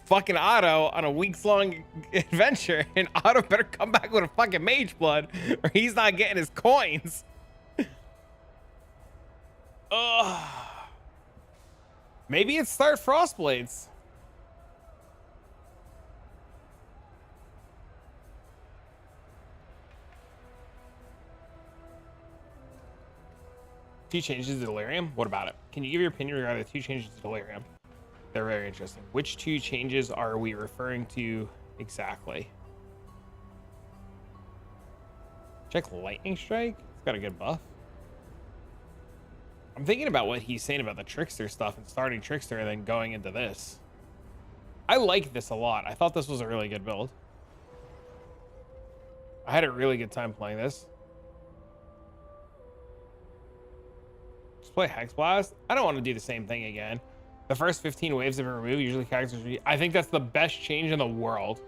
fucking Otto on a weeks-long adventure, and Otto better come back with a fucking mage blood, or he's not getting his coins. Ugh. Maybe it's start Frostblades. Two changes to Delirium? What about it? Can you give your opinion regarding the 2 changes to Delirium? They're very interesting. Which 2 changes are we referring to exactly? Check Lightning Strike. It's got a good buff. I'm thinking about what he's saying about the Trickster stuff and starting Trickster and then going into this. I like this a lot. I thought this was a really good build. I had a really good time playing this. Just play Hex Blast. I don't want to do the same thing again. The first 15 waves have been removed. Usually characters. I think that's the best change in the world.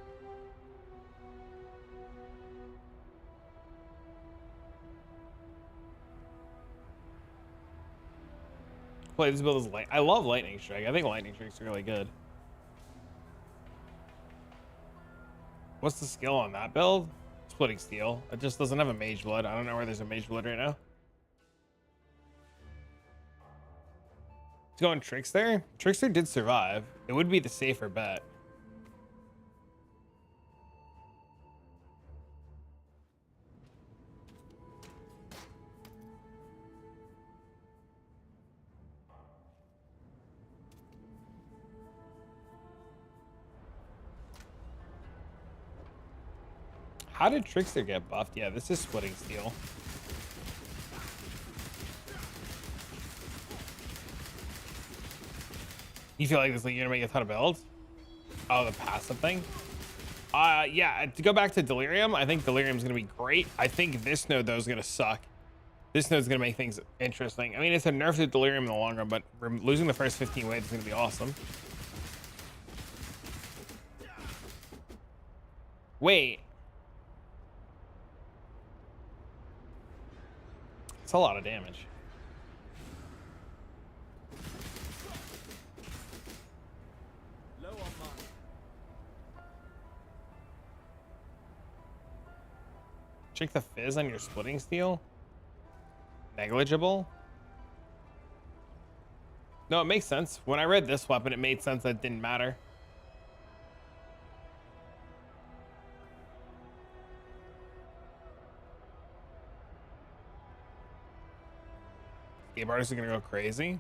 play this build as light. I love lightning strike. I think lightning strike's really good. What's the skill on that build? Splitting steel. It just doesn't have a mage blood. I don't know where there's a mage blood right now. It's going Trickster. Trickster did survive. It would be the safer bet. How did Trickster get buffed? Yeah, this is splitting steel. You feel like this league, you're gonna make a ton of builds? Oh, the passive thing? Yeah, to go back to Delirium, I think Delirium's gonna be great. I think this node though is gonna suck. This node's gonna make things interesting. I mean, it's a nerf to Delirium in the long run, but losing the first 15 waves is gonna be awesome. Wait. It's a lot of damage. Low on mine. Check the fizz on your splitting steel. Negligible. No, it makes sense. When I read this weapon, it made sense that it didn't matter. Game artists are gonna go crazy.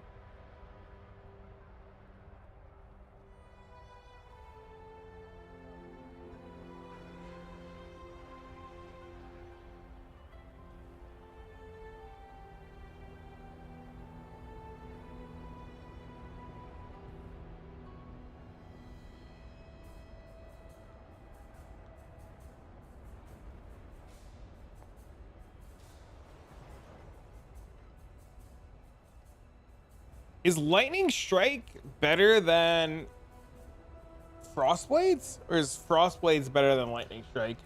Is Lightning Strike better than Frostblades? Or is Frostblades better than Lightning Strike?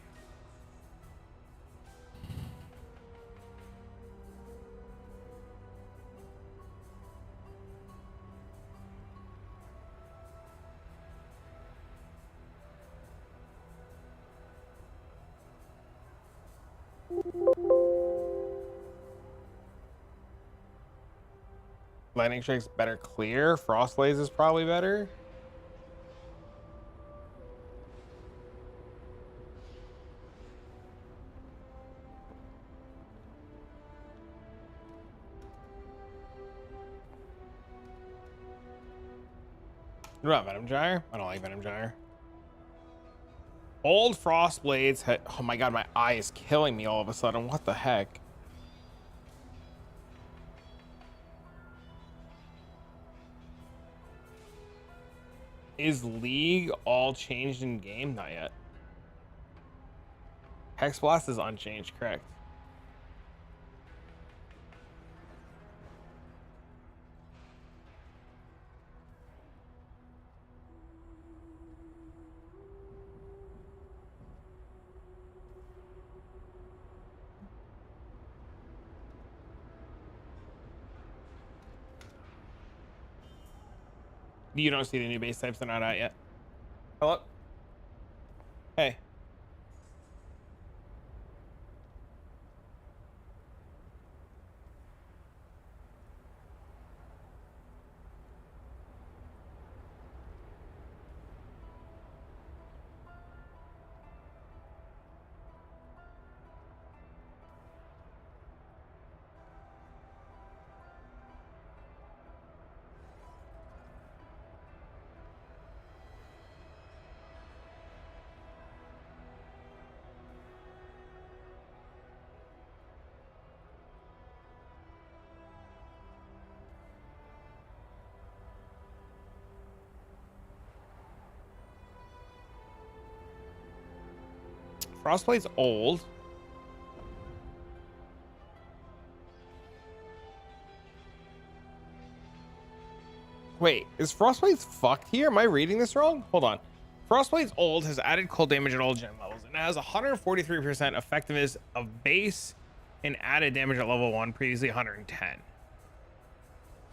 Lightning Strike's better clear. Frostblades is probably better. What about Venom Gyre? I don't like Venom Gyre. Old Frostblades had, oh my god, my eye is killing me all of a sudden. What the heck? Is League all changed in game? Not yet. Hex Blast is unchanged, correct? You don't see the new base types, they're not out yet. Hello? Hey. Frostblade's old. Wait, is Frostblade's fucked here? Am I reading this wrong? Hold on. Frostblade's old has added cold damage at all gen levels and has 143% effectiveness of base and added damage at level 1, previously 110.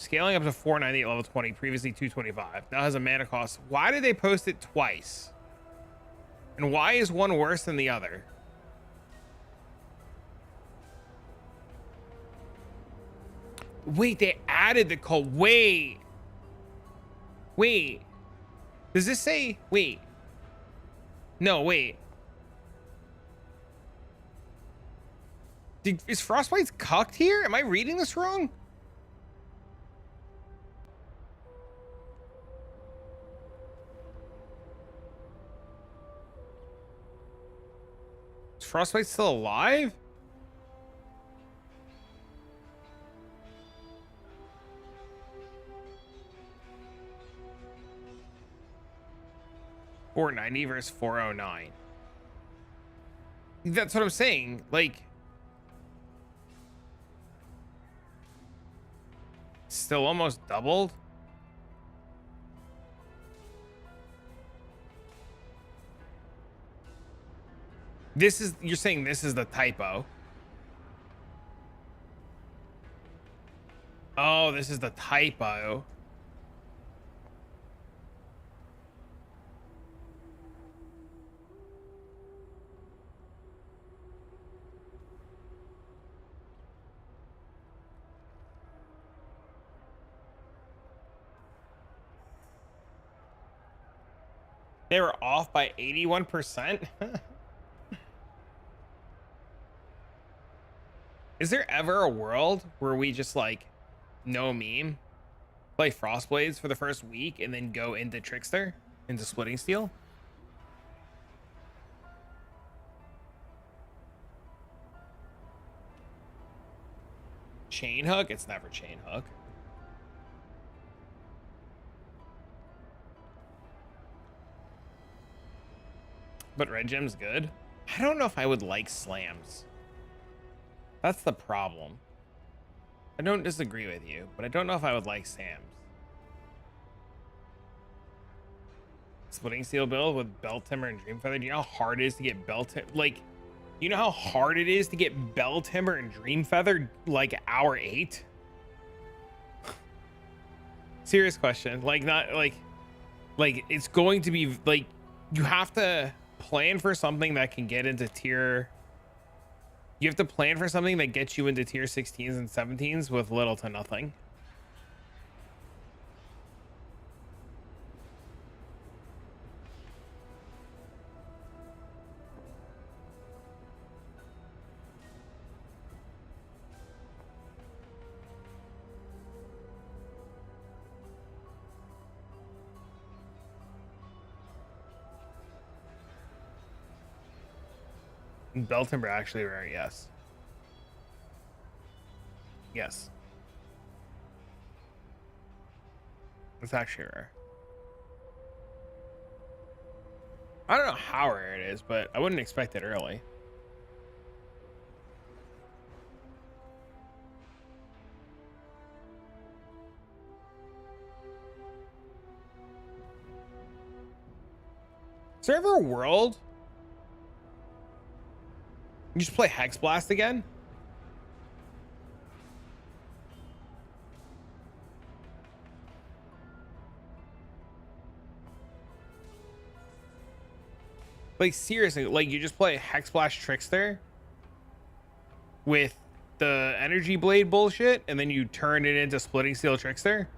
Scaling up to 490 at level 20, previously 225. Now has a mana cost. Why did they post it twice? And why is one worse than the other? Wait, they added the code. Wait. Wait. Does this say, wait. No, wait. Is Frostbite's cucked here? Am I reading this wrong? Is Frostbite still alive? $490 versus $409. That's what I'm saying. Like, still almost doubled. This is, you're saying this is the typo. Oh, this is the typo. They were off by 81%. Is there ever a world where we just like no meme play Frostblades for the first week and then go into Trickster, into Splitting Steel? Chain Hook? It's never Chain Hook. But Red Gem's good. I don't know if I would like slams. That's the problem. I don't disagree with you, but I don't know if I would like Sam's. Splitting Steel build with Bell Timber and Dream Feather. Do you know how hard it is to get Bell Timber? Like, you know how hard it is to get Bell Timber and Dream Feather like hour 8? Serious question. Like, not like it's going to be like, you have to plan for something that can get into tier. You have to plan for something that gets you into tier 16s and 17s with little to nothing. Bell Timber actually rare, yes. Yes. It's actually rare. I don't know how rare it is, but I wouldn't expect it early. Is there ever a world you just play Hex Blast again? Like, seriously, like, you just play Hex Blast Trickster with the Energy Blade bullshit, and then you turn it into Splitting Steel Trickster?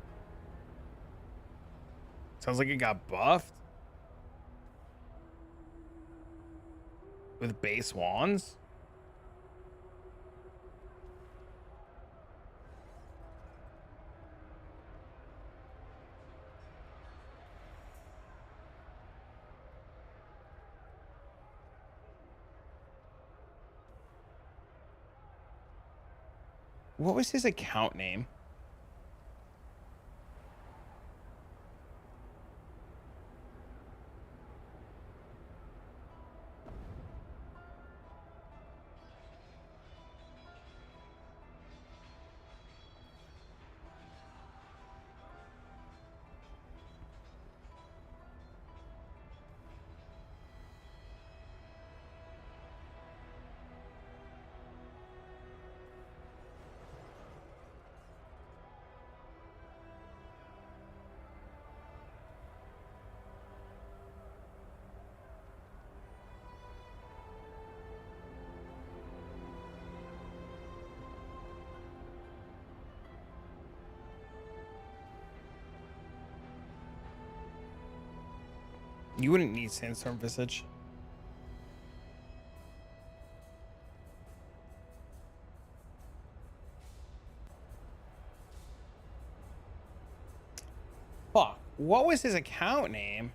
Sounds like it got buffed. With base wands? What was his account name? You wouldn't need Sandstorm Visage. Fuck. What was his account name?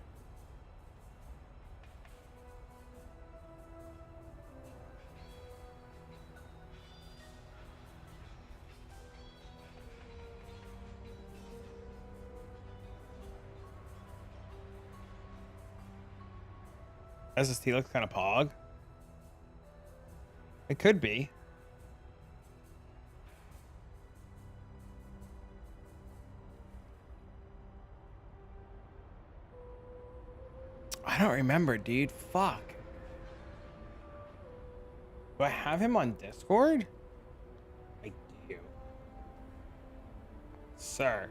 SST looks kind of pog. It could be. I don't remember, dude. Fuck. Do I have him on Discord? I do. Sir.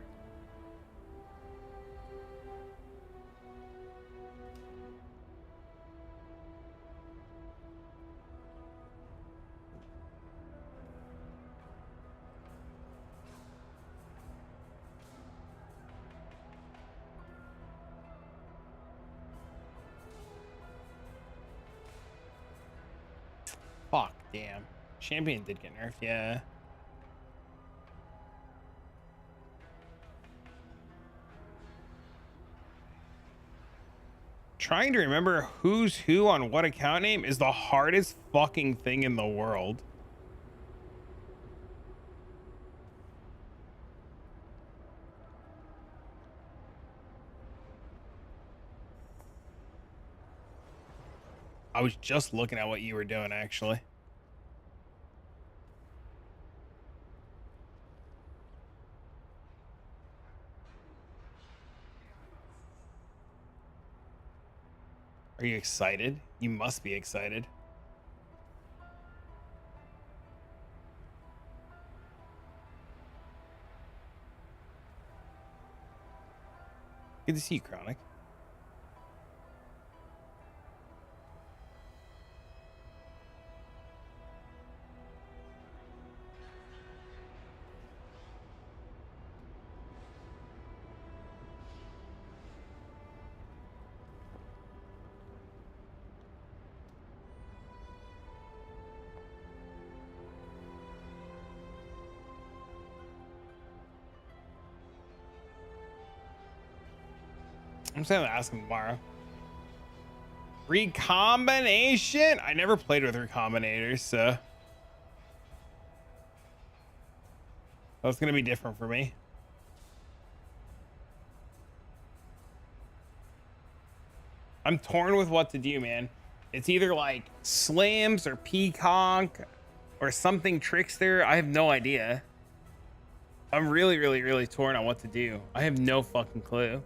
Fuck, damn. Champion did get nerfed, yeah. Trying to remember who's who on what account name is the hardest fucking thing in the world. I was just looking at what you were doing, actually. Are you excited? You must be excited. Good to see you, Chronic. I'm saying to ask him tomorrow. Recombination? I never played with recombinators, so that's gonna be different for me. I'm torn with what to do, man. It's either like Slams or Peacock or something Trickster. I have no idea. I'm really torn on what to do. I have no fucking clue.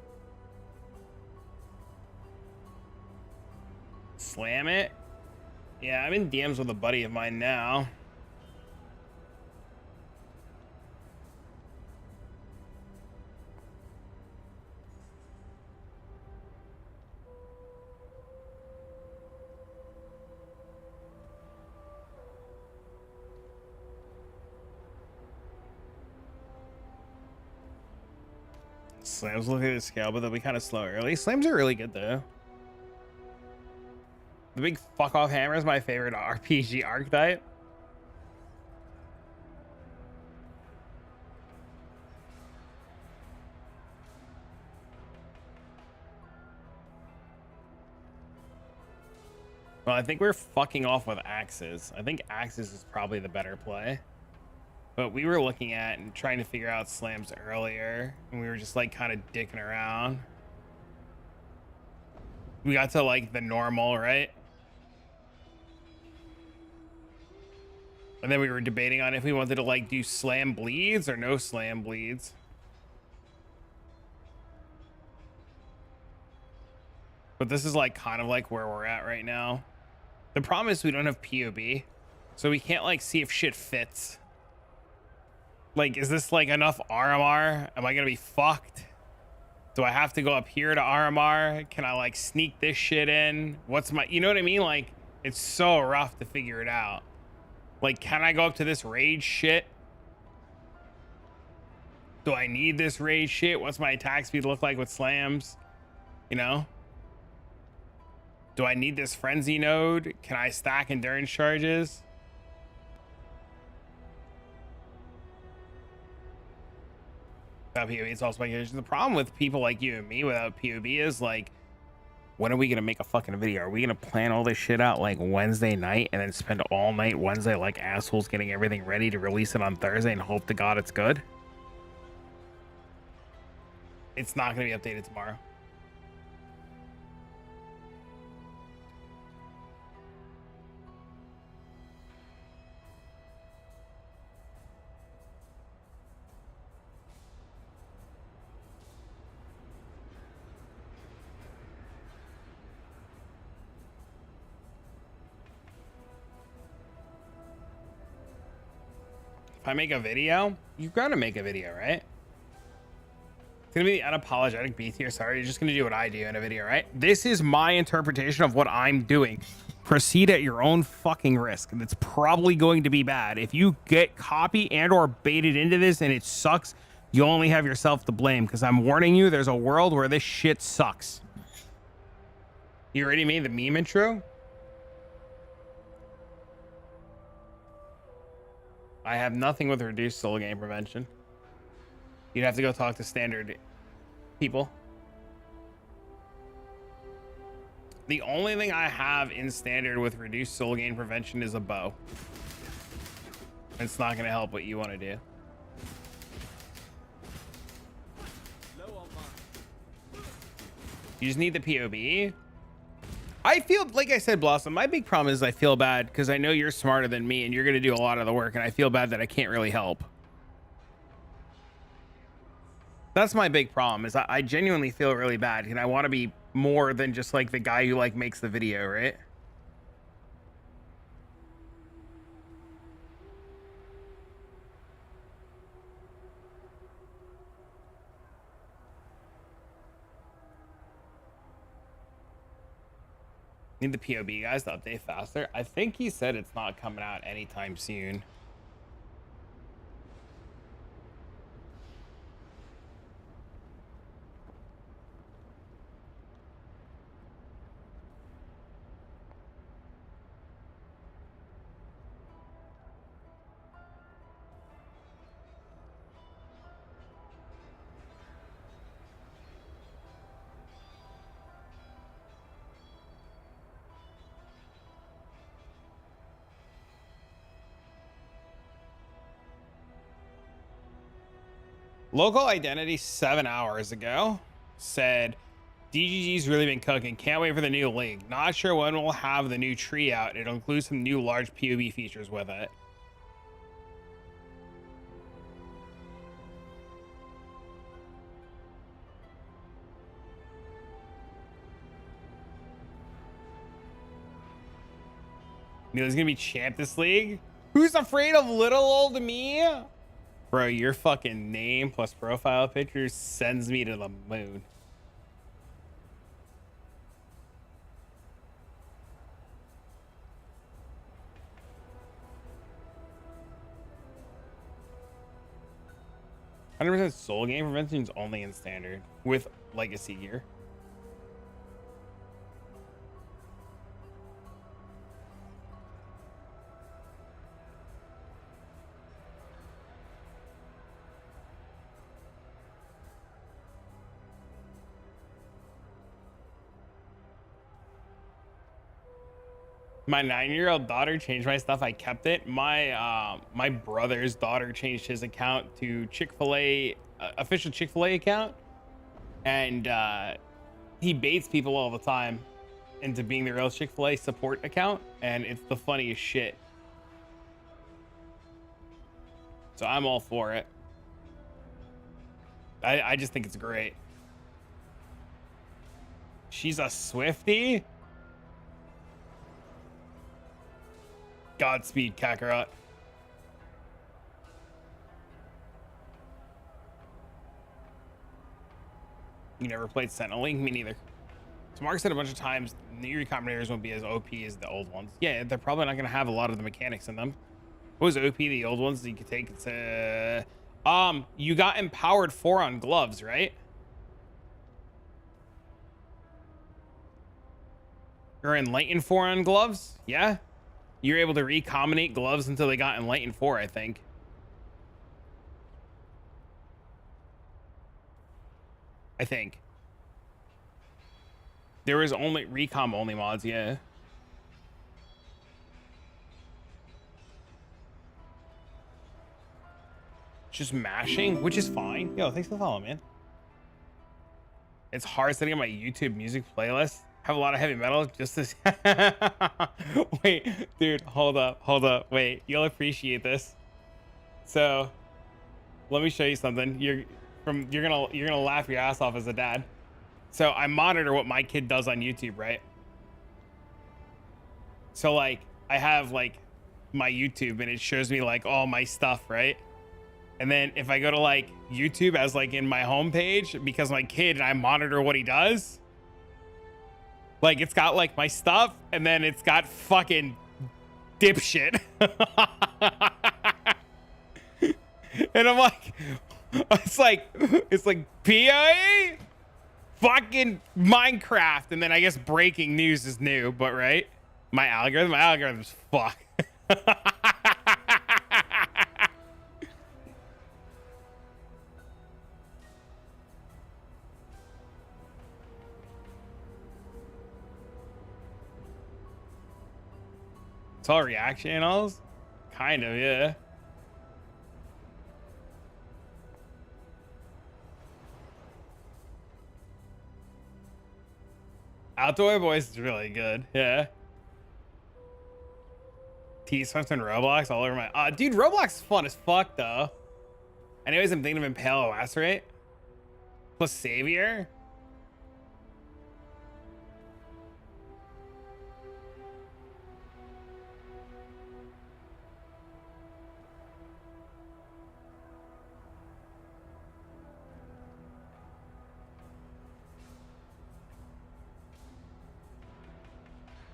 Slam it? Yeah, I'm in DMs with a buddy of mine now. Slams look at the scale, but they'll be kind of slow early. Slams are really good though. The big fuck off hammer is my favorite RPG archetype. Well, I think we're fucking off with axes. I think axes is probably the better play. But we were looking at and trying to figure out slams earlier, and we were just like kind of dicking around. We got to like the normal, right? And then we were debating on if we wanted to like do slam bleeds or no slam bleeds. But this is like kind of like where we're at right now. The problem is we don't have POB, so we can't like see if shit fits. Like, is this like enough RMR? Am I gonna be fucked? Do I have to go up here to RMR? Can I like sneak this shit in? What's my, you know what I mean? Like, it's so rough to figure it out. Like, can I go up to this rage shit? Do I need this rage shit? What's my attack speed look like with slams? You know? Do I need this frenzy node? Can I stack endurance charges? Without POB, it's all speculation. The problem with people like you and me without POB is like, when are we gonna make a fucking video? Are we gonna plan all this shit out like Wednesday night and then spend all night Wednesday like assholes getting everything ready to release it on Thursday and hope to God it's good? It's not gonna be updated tomorrow. If I make a video, you've got to make a video, right? It's gonna be the unapologetic B tier. Sorry, you're just gonna do what I do in a video, right? This is my interpretation of what I'm doing. Proceed at your own fucking risk. And it's probably going to be bad. If you get copy and or baited into this and it sucks, you only have yourself to blame, because I'm warning you, there's a world where this shit sucks. You already made the meme intro? I have nothing with reduced soul gain prevention. You'd have to go talk to standard people. The only thing I have in standard with reduced soul gain prevention is a bow. It's not going to help what you want to do. Low on mine. You just need the POB. I feel, like I said, Blossom, my big problem is I feel bad because I know you're smarter than me and you're going to do a lot of the work, and I feel bad that I can't really help. That's my big problem, is I genuinely feel really bad, and I want to be more than just like the guy who like makes the video, right? Need the POB guys to update faster. I think he said it's not coming out anytime soon. Local Identity 7 hours ago said DGG's really been cooking. Can't wait for the new league. Not sure when we'll have the new tree out. It'll include some new large POB features with it. Neil's gonna be champ this league. Who's afraid of little old me? Bro, your fucking name plus profile picture sends me to the moon. "100% soul game prevention is only in standard with legacy gear." My 9-year-old daughter changed my stuff. I kept it. My brother's daughter changed his account to Chick-fil-A, official Chick-fil-A account, and he baits people all the time into being the real Chick-fil-A support account, and it's the funniest shit. So I'm all for it. I just think it's great. She's a Swiftie? Godspeed, Kakarot. You never played Sentinel Link? Me neither. So Mark said a bunch of times the new combinators won't be as OP as the old ones. Yeah, they're probably not going to have a lot of the mechanics in them. What was OP, the old ones that you could take? It's you got empowered 4 on gloves, right? Or Enlightened 4 on gloves? Yeah. You're able to recombinate gloves until they got Enlightened 4, I think. There was only recom only mods, yeah. Just mashing, which is fine. Yo, thanks for the follow, man. It's hard setting up my YouTube music playlist. Have a lot of heavy metal just this. Wait, dude, hold up. Wait, you'll appreciate this. So, let me show you something. You're gonna laugh your ass off as a dad. So I monitor what my kid does on YouTube, right? So like I have like my YouTube and it shows me like all my stuff, right? And then if I go to like YouTube as like in my homepage, because my kid and I monitor what he does, like it's got like my stuff and then it's got fucking dipshit. And I'm like, it's like PIA fucking Minecraft, and then I guess breaking news is new, but right? My algorithm's fuck. It's all reaction channels? Kind of, yeah. Outdoor Boys is really good, yeah. T-Swift and Roblox all over my... dude, Roblox is fun as fuck, though. Anyways, I'm thinking of Impale Lacerate. Plus Savior.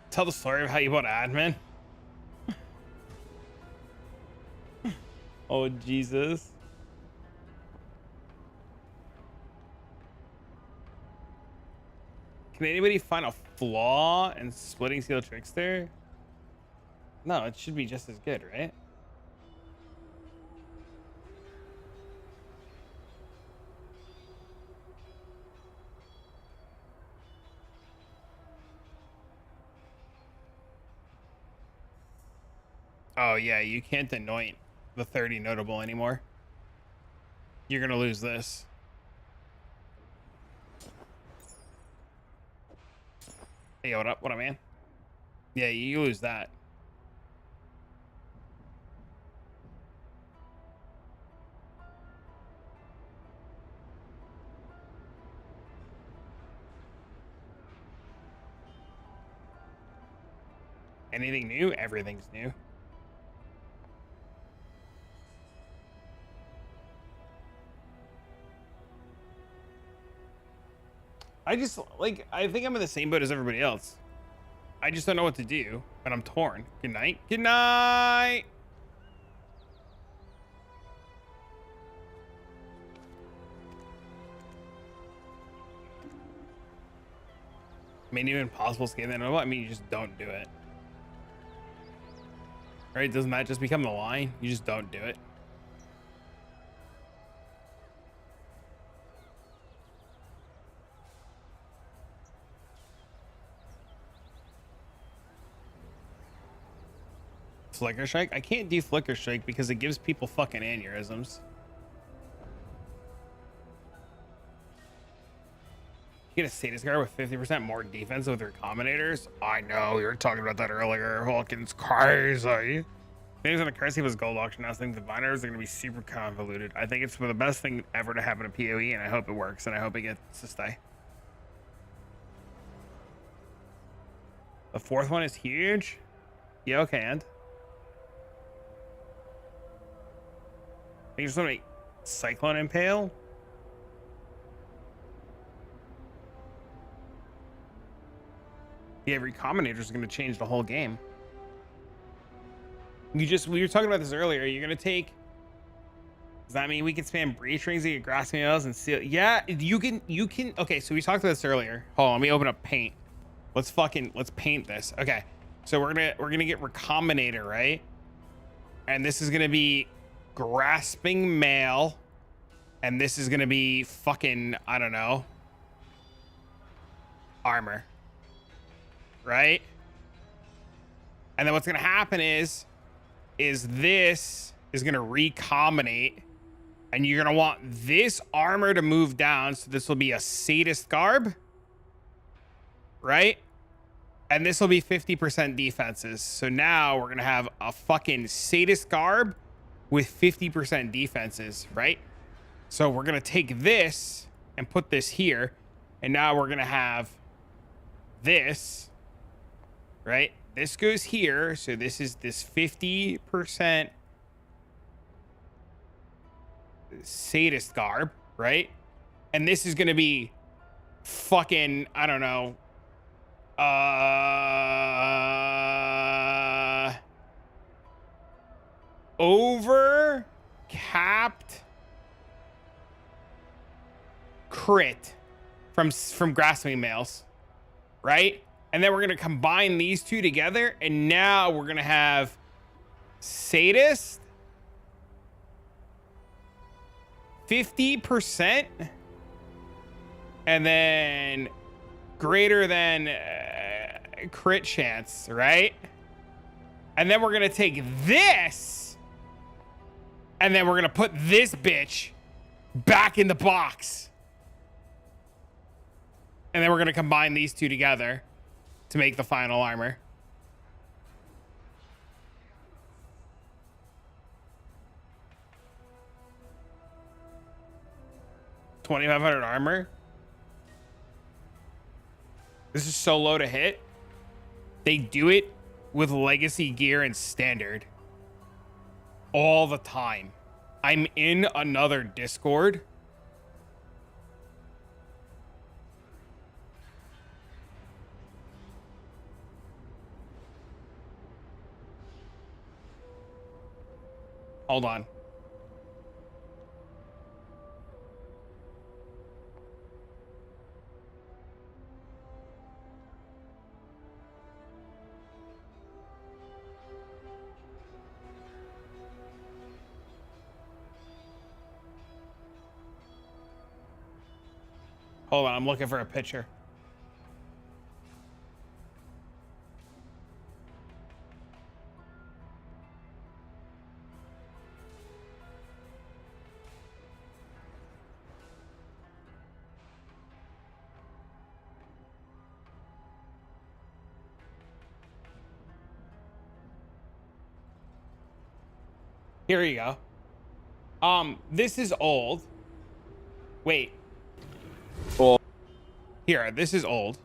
Tell the story of how you bought admin. Oh, Jesus. Can anybody find a flaw in Splitting Seal Trickster? No, it should be just as good, right? Oh, yeah, you can't anoint the 30 notable anymore. You're gonna lose this. Hey, what up? What up, man? Yeah, you lose that. Anything new? Everything's new. I think I'm in the same boat as everybody else. I just don't know what to do, and I'm torn. Good night. Good night. Made it impossible to scan that. I mean, you just don't do it. Right? Doesn't that just become the line? You just don't do it. Flicker Strike? I can't do Flicker Strike because it gives people fucking aneurysms. You get a status guard with 50% more defense with your combinators? I know, you were talking about that earlier. Hawkins crazy. Things on the currency was gold auction. I was thinking the binaries are going to be super convoluted. I think it's the best thing ever to happen to PoE, and I hope it works, and I hope it gets to stay. The fourth one is huge? Yeah, okay, and? I think there's something Cyclone Impale. Yeah, every combinator is going to change the whole game. We were talking about this earlier. You're going to take... Does that mean we can spam breach rings to get grasping nails and seal? Yeah, you can... Okay, so we talked about this earlier. Hold on, let me open up Paint. Let's paint this. Okay. So we're gonna get Recombinator, right? And this is gonna be Grasping Male. And this is gonna be fucking, I don't know, Armor. Right? And then what's gonna happen is this is gonna recombinate, and you're gonna want this armor to move down. So this will be a Sadist Garb, right? And this will be 50% defenses. So now we're gonna have a fucking Sadist Garb with 50% defenses, right? So we're gonna take this and put this here, and now we're gonna have this, right? This goes here, so this is this 50% Sadist Garb, right? And this is gonna be fucking, I don't know, over capped crit from Grasping Males, right? And then we're gonna combine these two together, and now we're gonna have Sadist 50%, and then greater than crit chance, right? And then we're gonna take this, and then we're gonna put this bitch back in the box, and then we're gonna combine these two together to make the final armor. $2,500 armor. This is so low to hit. They do it with legacy gear and standard all the time. I'm in another Discord. Hold on. Hold on, I'm looking for a picture. Here you go. This is old. Wait. Oh, Here, this is old.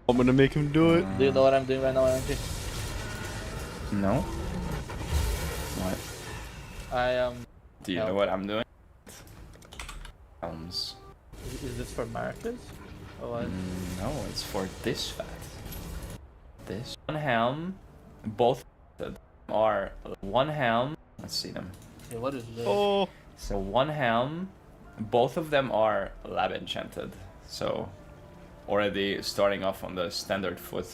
I'm gonna make him do it. Do you know what I'm doing right now, Angie? No. What? I am. Do you know what I'm doing? Helms. Is this for Marcus? Or what? No, it's for this fact. This one helm, both are one helm. Let's see them. Okay, what is this? Oh, So one helm, both of them are lab enchanted. So already starting off on the standard foot.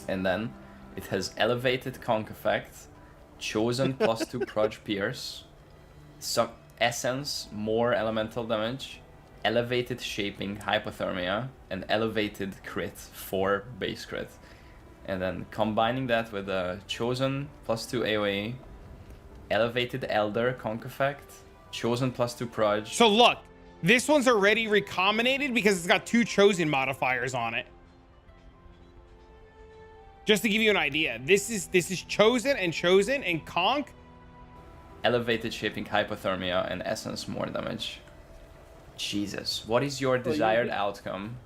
And then it has elevated conk effect, chosen +2 proj pierce, essence more elemental damage, elevated shaping hypothermia, and elevated crit 4 base crit. And then combining that with a chosen +2 AoE, elevated elder conk effect, chosen +2 proj. So look, this one's already recombinated because it's got 2 chosen modifiers on it. Just to give you an idea, this is chosen and conk. Elevated shaping hypothermia and essence more damage. Jesus, what is your desired outcome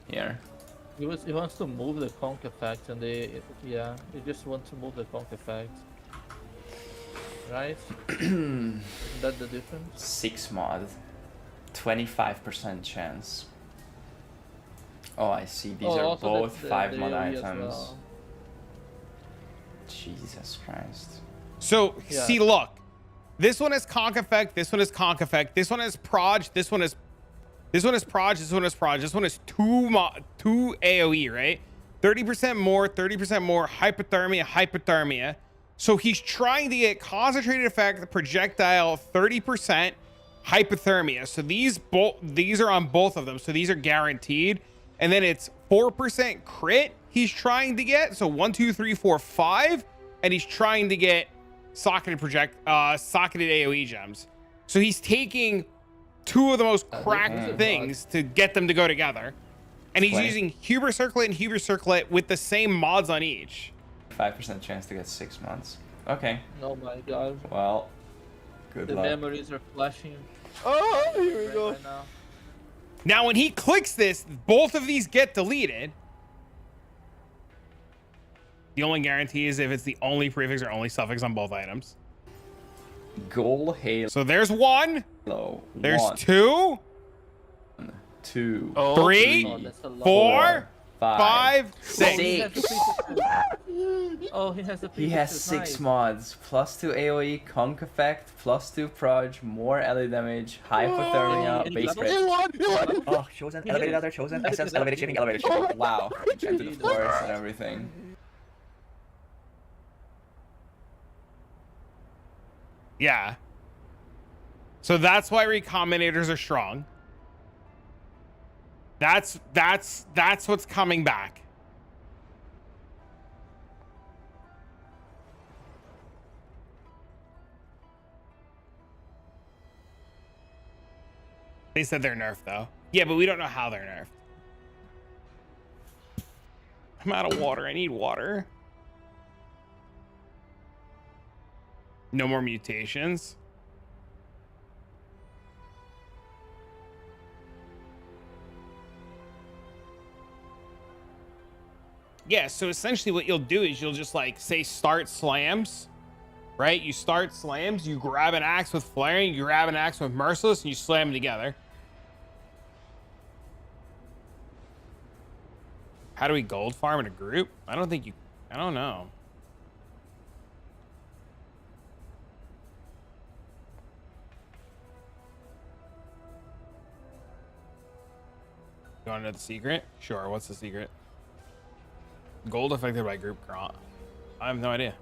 here? He wants to move the conk effect, and he just wants to move the conk effect. Right? Isn't that the difference? 6 mod, 25% chance. Oh, I see. These are also both the 5 mod AoE as items. well. Jesus Christ. So Yeah. see, look, this one is conk effect. This one is conk effect. This one is proj. This one is This one is Proj, this one is Proj. This one is two AoE, right? 30% more, 30% more, hypothermia, hypothermia. So he's trying to get concentrated effect, projectile, 30%, hypothermia. So these are on both of them. So these are guaranteed. And then it's 4% crit he's trying to get. So 1, 2, 3, 4, 5. And he's trying to get socketed AoE gems. So he's taking two of the most cracked things to get them to go together. And he's using Huber Circlet and Huber Circlet with the same mods on each. 5% chance to get 6 months. Okay. Oh my god. Well, good luck. The memories are flashing. Oh, here we go. Right now. Now, when he clicks this, both of these get deleted. The only guarantee is if it's the only prefix or only suffix on both items. Goal Halo. So there's one. There's one, two. 2, Oh, 3, Oh, that's a lot. 4, 5, 5, 6. Oh, he has the He has 6 mods. +2 AoE, conk effect, +2 proj, more LA damage, hypothermia, base crit. Oh, chosen, elevated other, chosen, essence, elevated shipping, elevated shipping. Wow, enchanted forest and everything. Yeah. So that's why recombinators are strong. That's what's coming back. They said they're nerfed though. Yeah, but we don't know how they're nerfed. I'm out of water. I need water. No more mutations. Yeah, so essentially what you'll do is you'll just like say start slams, right? You start slams, you grab an axe with flaring, you grab an axe with merciless, and you slam them together. How do we gold farm in a group? I don't know. You want to know the secret? Sure, what's the secret? Gold affected by group grant. I have no idea.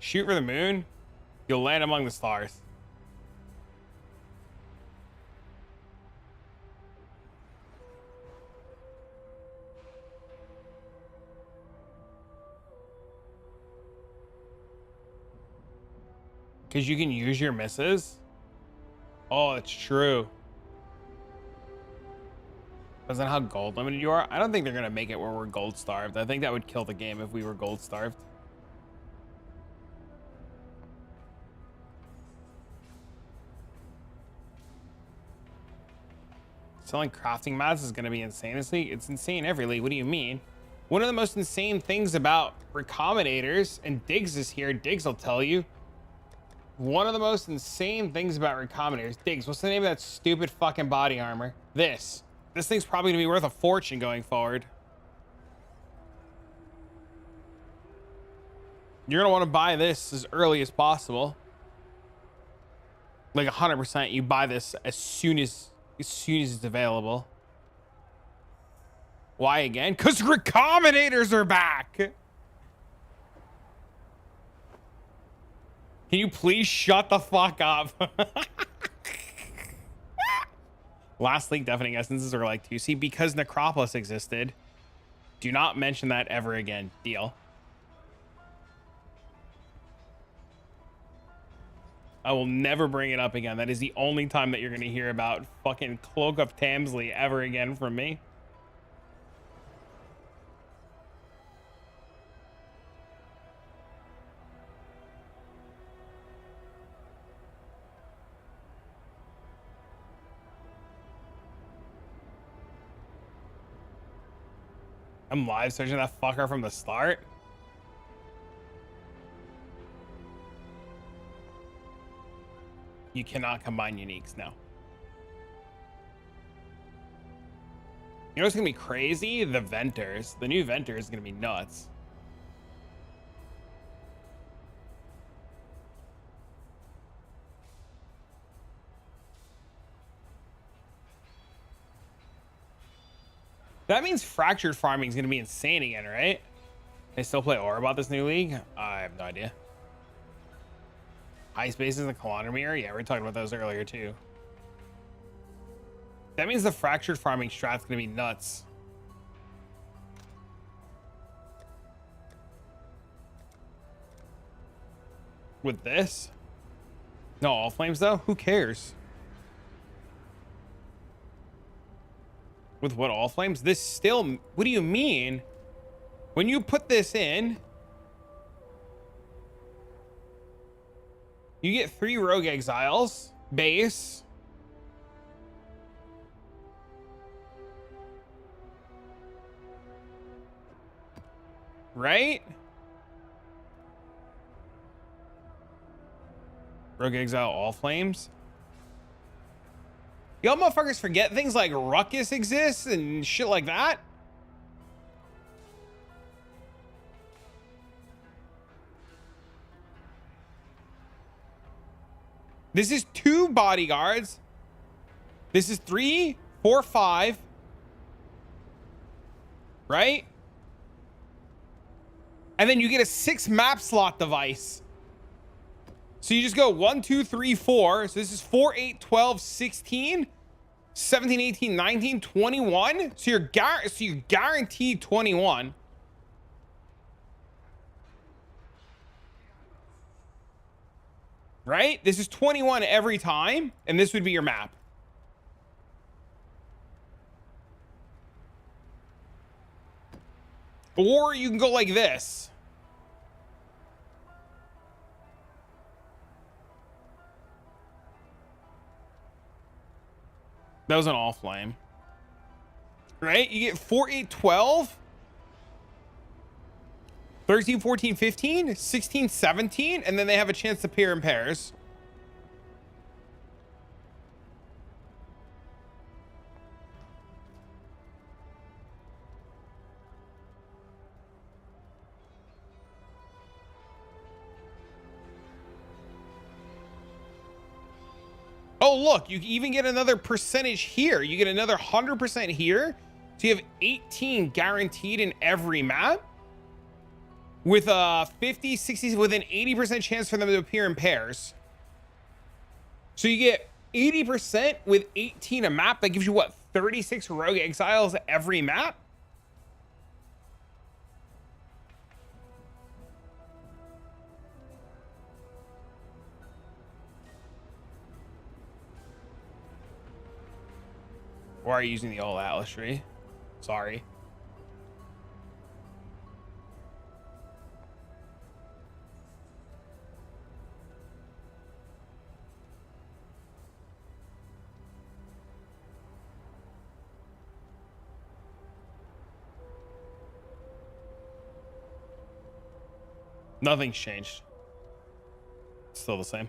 Shoot for the moon. You'll land among the stars. Because you can use your misses. Oh, it's true. Isn't that how gold limited you are? I don't think they're going to make it where we're gold starved. I think that would kill the game if we were gold starved. Selling crafting mats is going to be insane. It's insane every league. What do you mean? One of the most insane things about recombinators, and Diggs is here. Diggs will tell you. One of the most insane things about recombinators. Diggs, what's the name of that stupid fucking body armor? This thing's probably gonna be worth a fortune going forward. You're gonna want to buy this as early as possible. Like 100%, you buy this as soon as it's available. Why again? Because recombinators are back. Can you please shut the fuck up? Last league deafening essences are like 2C because Necropolis existed. Do not mention that ever again. Deal. I will never bring it up again. That is the only time that you're going to hear about fucking Cloak of Tamsley ever again from me. I'm live searching that fucker from the start. You cannot combine uniques now. You know what's gonna be crazy? The Venters. The new Venter is gonna be nuts. That means fractured farming is going to be insane again, right? They still play Aura about this new league? I have no idea. High spaces and kilometer mirror? Yeah, we were talking about those earlier too. That means the fractured farming strat's going to be nuts. With this? No, all flames though? Who cares? With what, all flames? This still, what do you mean? When you put this in, you get 3 rogue exiles, base. Right? Rogue exile, all flames. Y'all motherfuckers forget things like Ruckus exists and shit like that? This is 2 bodyguards. This is 3, 4, 5. Right? And then you get a 6 map slot device. So you just go 1, 2, 3, 4. So this is 4, 8, 12, 16, 17, 18, 19, 21. So you're guaranteed 21. Right? This is 21 every time, and this would be your map. Or you can go like this. That was an all flame. Right? You get 4, 8, 12. 13, 14, 15, 16, 17, and then they have a chance to pair in pairs. Oh, look, you even get another percentage here. You get another 100% here. So you have 18 guaranteed in every map. With a 50, 60, with an 80% chance for them to appear in pairs. So you get 80% with 18 a map. That gives you what, 36 rogue exiles every map? Or are you using the old Atlas tree? Sorry. Nothing's changed. It's still the same.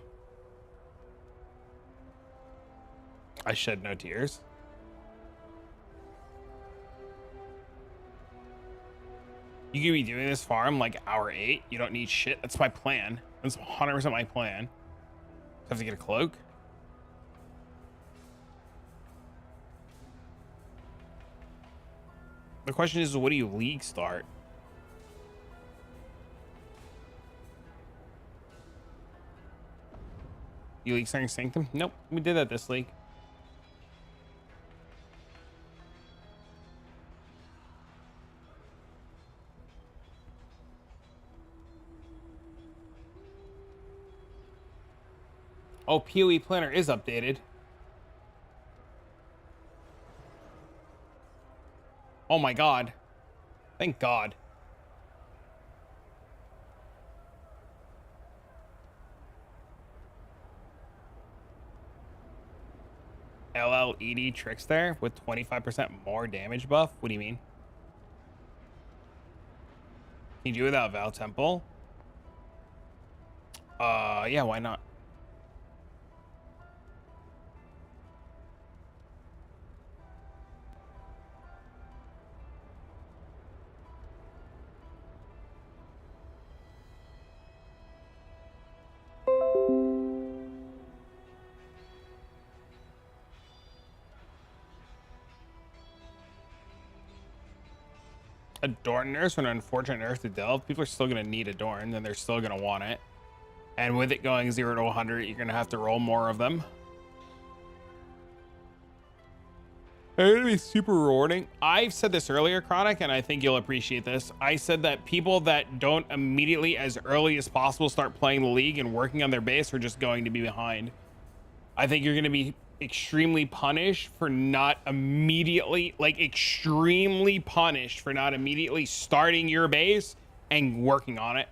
I shed no tears. You could be doing this farm like hour 8. You don't need shit. That's my plan. That's 100% my plan. Have to get a cloak. The question is, what do you league start? You league starting Sanctum? Nope, we did that this league. Oh, PoE planner is updated. Oh my god. Thank God. LLED tricks there with 25% more damage buff? What do you mean? Can you do without Val Temple? Yeah, why not? Adorn nerfs when an unfortunate nerf to delve. People are still gonna need Adorn, and they're still gonna want it. And with it going 0 to 100, you're gonna have to roll more of them. They're gonna be super rewarding. I've said this earlier, Chronic, and I think you'll appreciate this. I said that people that don't immediately, as early as possible, start playing the league and working on their base are just going to be behind. I think you're gonna be extremely punished for not immediately, like extremely punished for not immediately starting your base and working on it.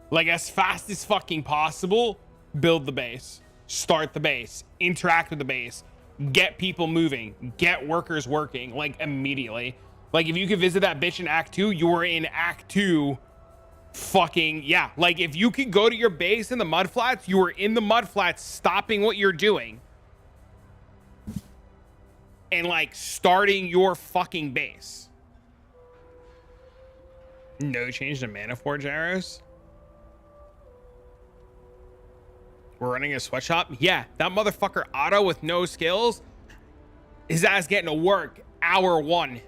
Like as fast as fucking possible, build the base, start the base, interact with the base, get people moving, get workers working, like immediately. Like if you could visit that bitch in Act 2, you were in Act 2 fucking, yeah. Like if you could go to your base in the mudflats, you were in the mudflats stopping what you're doing and like starting your fucking base. No change to Mana Forge arrows. We're running a sweatshop. Yeah, that motherfucker Otto with no skills, his ass getting to work hour 1.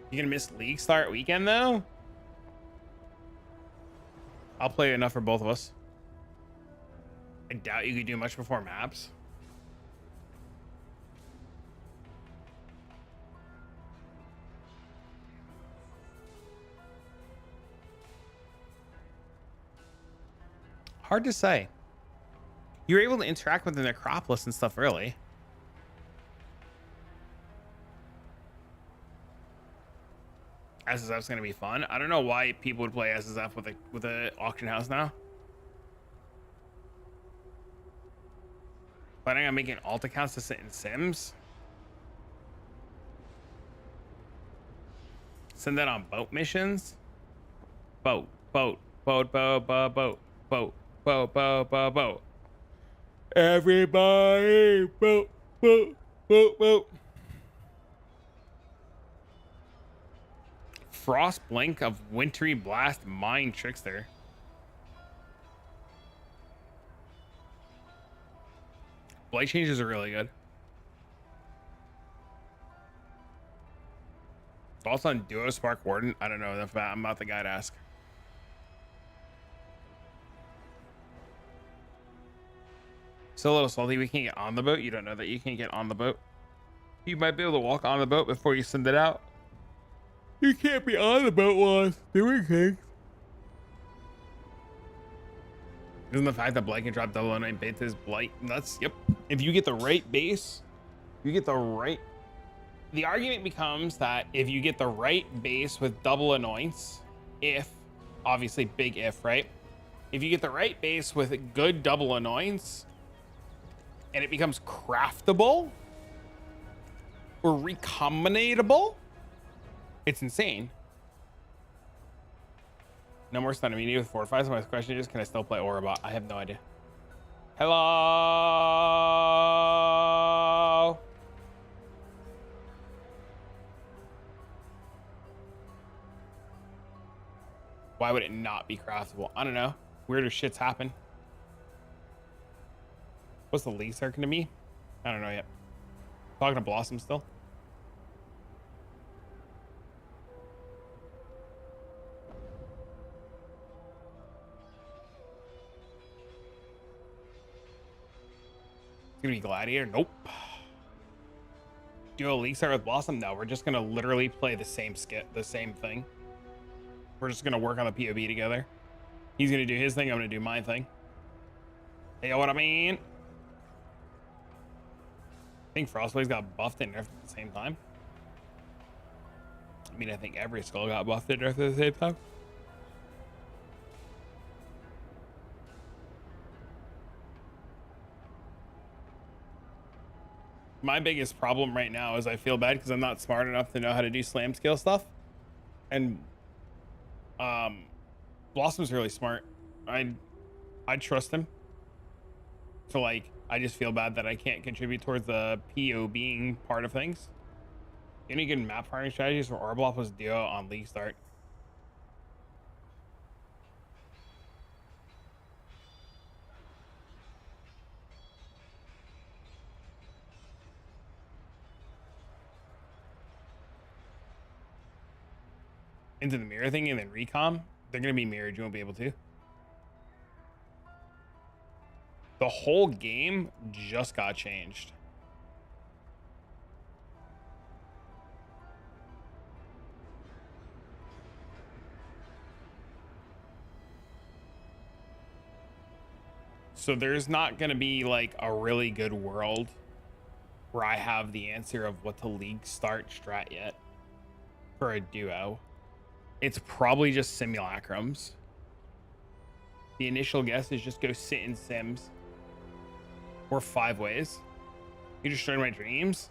You gonna miss league start weekend though? I'll play enough for both of us. I doubt you could do much before maps. Hard to say. You're able to interact with the necropolis and stuff early. SSF's gonna be fun. I don't know why people would play SSF with a auction house now. Planning on making alt accounts to sit in Sims. Send that on boat missions. Boat. Everybody, boat. Frost Blink of Wintry Blast Mind Trickster. Blight changes are really good. Thoughts on Duo Spark Warden? I don't know enough about. I'm not the guy to ask. Still a little salty we can't get on the boat. You don't know that you can't get on the boat. You might be able to walk on the boat before you send it out. You can't be on the boat while it's doing things. Isn't the fact that Blight can drop 009 bait his Blight nuts? Yep. If you get the right base, you get the right. The argument becomes that if you get the right base with double annoyance, if, obviously big if, right? If you get the right base with good double annoyance, and it becomes craftable or recombinatable, it's insane. No more stun immunity with fortifies. My question is, can I still play Orabot? I have no idea. Hello. Why would it not be craftable? I don't know. Weirder shits happen. What's the least they're gonna be? I don't know yet. Talking to Blossom still. It's gonna be Gladiator. Nope. Duo League start with Blossom. No, we're just gonna literally play the same thing. We're just gonna work on the POB together. He's gonna do his thing. I'm gonna do my thing. You know what I mean? I think Frostblade's got buffed and nerfed at the same time. I mean, I think every skull got buffed and nerfed at the same time. My biggest problem right now is I feel bad because I'm not smart enough to know how to do slam scale stuff. And Blossom's really smart. I trust him. So like, I just feel bad that I can't contribute towards the PO being part of things. Any good map farming strategies for Orbloff was Duo on League start? into the mirror thing and then recom, they're gonna be mirrored. You won't be able to. The whole game just got changed. So there's not going to be like a really good world where I have the answer of what to league start strat yet for a duo. It's probably just simulacrums. The initial guess is just go sit in sims or 5 ways. You destroyed my dreams.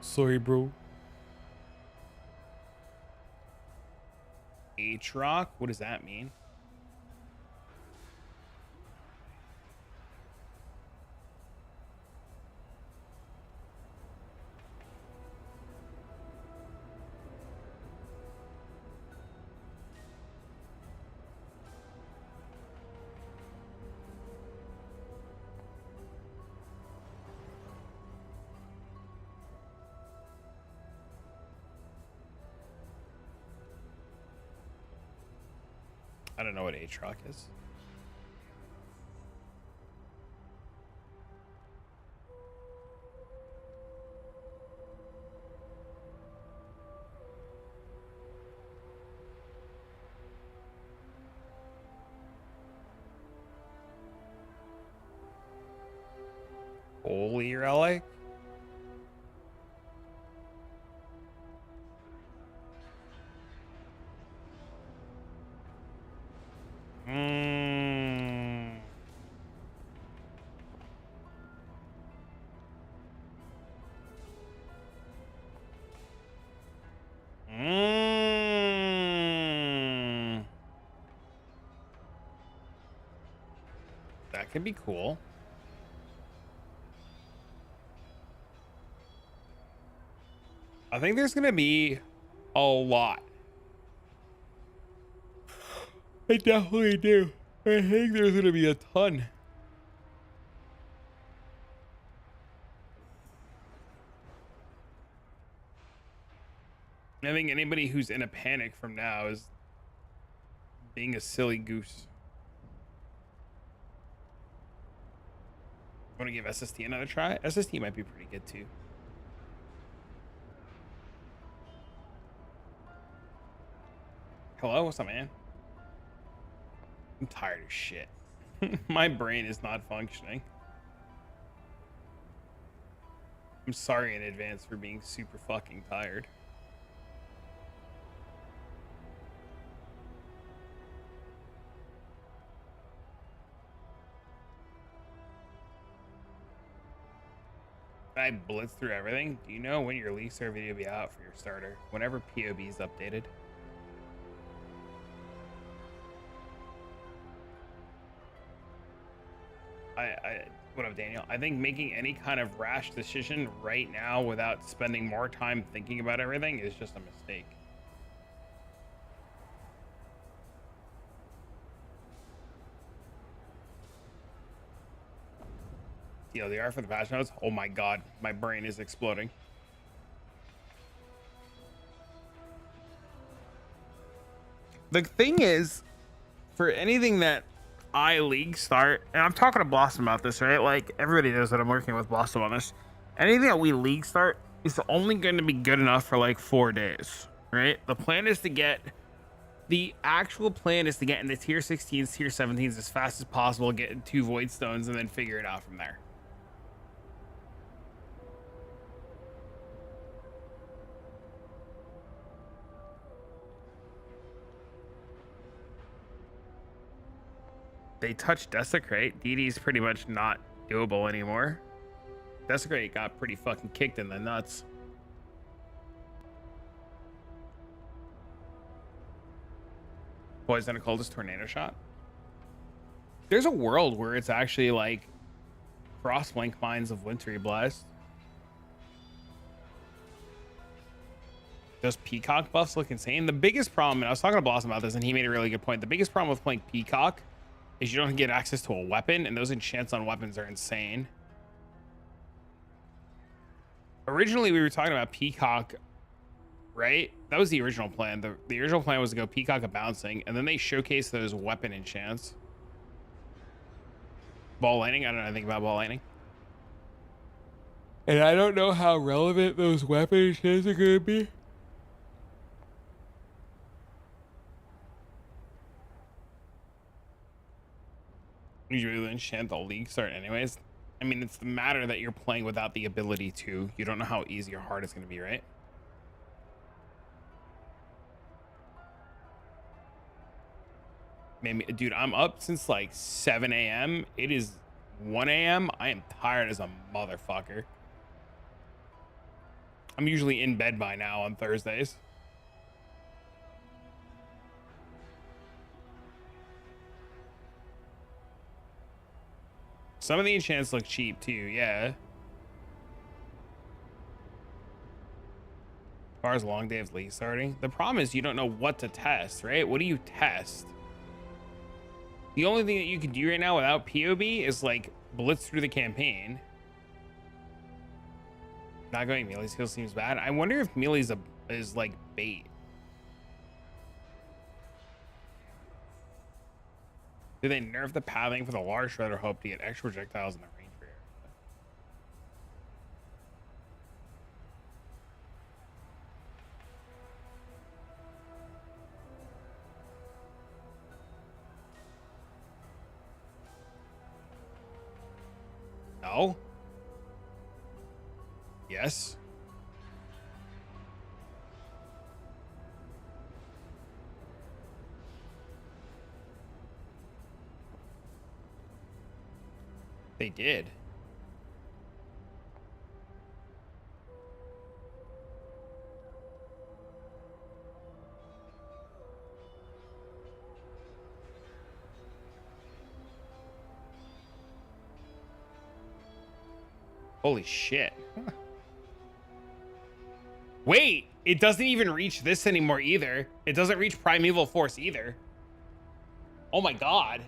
Sorry, bro. H-Rock? What does that mean? I don't know what H-Rock is. Holy relic? That could be cool. I think there's gonna be a lot. I definitely do. I think there's gonna be a ton. I think anybody who's in a panic from now is being a silly goose. Want to give SST another try? SST might be pretty good too. Hello, what's up, man? I'm tired of shit. My brain is not functioning. I'm sorry in advance for being super fucking tired. I blitz through everything. Do you know when your league start video will be out for your starter? Whenever POB is updated. What up, Daniel? I think making any kind of rash decision right now without spending more time thinking about everything is just a mistake. TLDR for the patch notes. Oh my god, my brain is exploding. The thing is, for anything that I league start, and I'm talking to Blossom about this, right? Like, everybody knows that I'm working with Blossom on this. Anything that we league start is only going to be good enough for like 4 days, right? The plan is to get, the actual plan is to get into tier 16s, tier 17s as fast as possible, get 2 void stones, and then figure it out from there. They touched Desecrate. DD's pretty much not doable anymore. Desecrate got pretty fucking kicked in the nuts. Poison called this tornado shot. There's a world where it's actually like Frostblink Mines of Wintry Blast. Those Peacock buffs look insane. The biggest problem, and I was talking to Blossom about this, and he made a really good point. The biggest problem with playing Peacock is you don't get access to a weapon, and those enchants on weapons are insane. Originally, we were talking about Peacock, right? That was the original plan. The original plan was to go Peacock of Bouncing, and then they showcased those weapon enchants. Ball Lightning. I don't know anything about Ball Lightning. And I don't know how relevant those weapon enchants are going to be. Usually the enchant the league start anyways. I mean, it's the matter that you're playing without the ability to. You don't know how easy or hard it's going to be, right? Maybe, dude, I'm up since like 7 a.m. It is 1 a.m. I am tired as a motherfucker. I'm usually in bed by now on Thursdays. Some of the enchants look cheap too, yeah. As far as long day of league starting, the problem is you don't know what to test, right? What do you test? The only thing that you can do right now without POB is like blitz through the campaign. Not going melee skill seems bad. I wonder if melee is like bait. Do they nerf the pathing for the large shredder hope to get extra projectiles in the range area? No. Yes. They did. Holy shit. Wait, it doesn't even reach this anymore either. It doesn't reach Primeval Force either. Oh my god.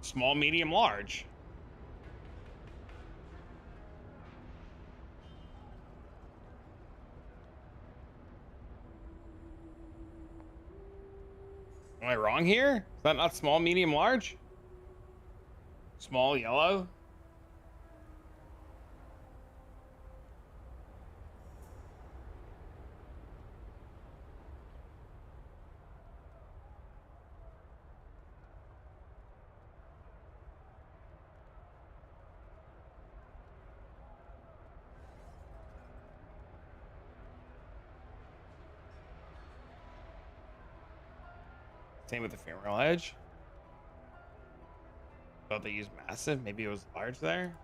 Small, medium, large. Am I wrong here? Is that not small, medium, large? Small, yellow? Same with the femoral edge. Thought they used massive. Maybe it was large there.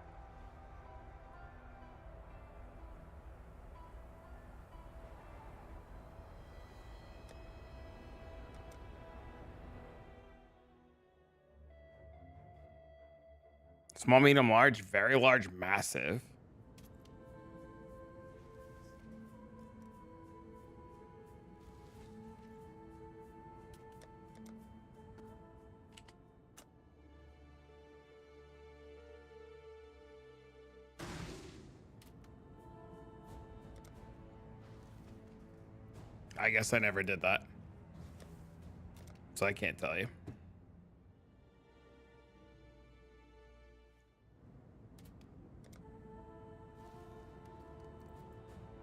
Small, medium, large, very large, massive. I guess I never did that. So I can't tell you.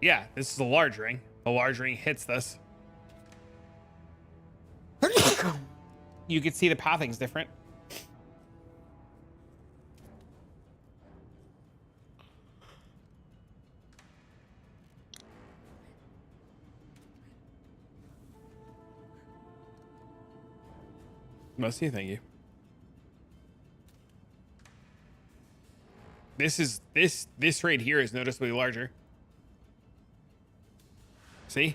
Yeah, this is a large ring. The large ring hits this. You can see the pathing's different. Mostly, thank you. This right here is noticeably larger. See?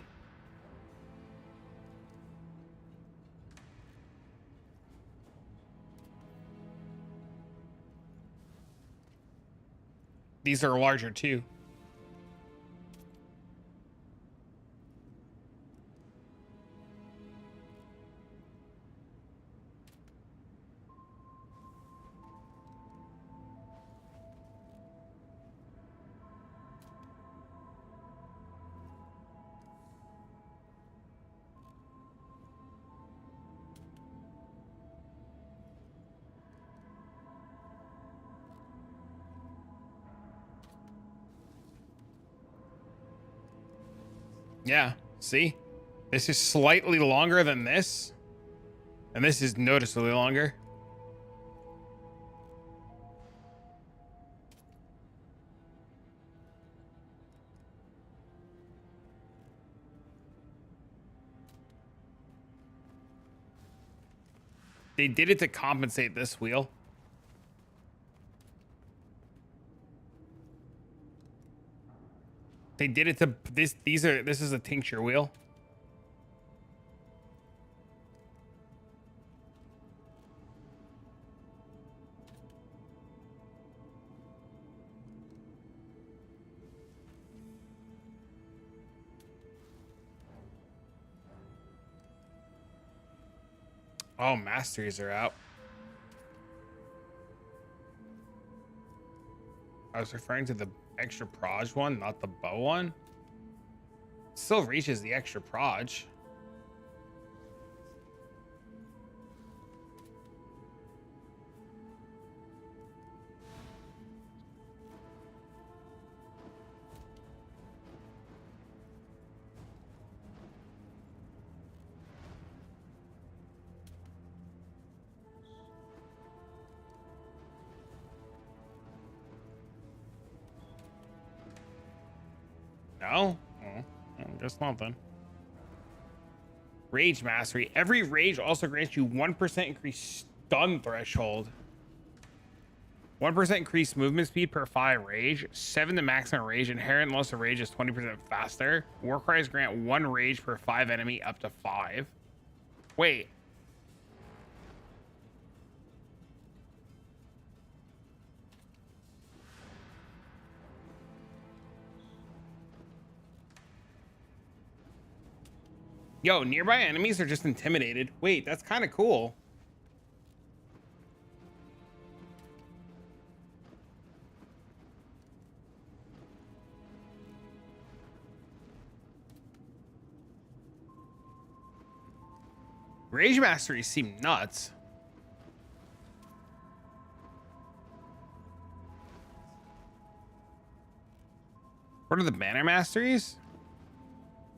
These are larger too. Yeah, see? This is slightly longer than this. And this is noticeably longer. They did it to compensate this wheel. They did it to this. This is a tincture wheel. Oh, masteries are out. I was referring to the extra proj one, not the bow one. Still reaches the extra proj. No? Oh, I guess not then. Rage mastery. Every rage also grants you 1% increased stun threshold. 1% increased movement speed per 5 rage. 7 to maximum rage. Inherent loss of rage is 20% faster. War cries grant 1 rage per 5 enemy up to 5. Wait. Yo, nearby enemies are just intimidated. Wait, that's kind of cool. Rage masteries seem nuts. What are the banner masteries?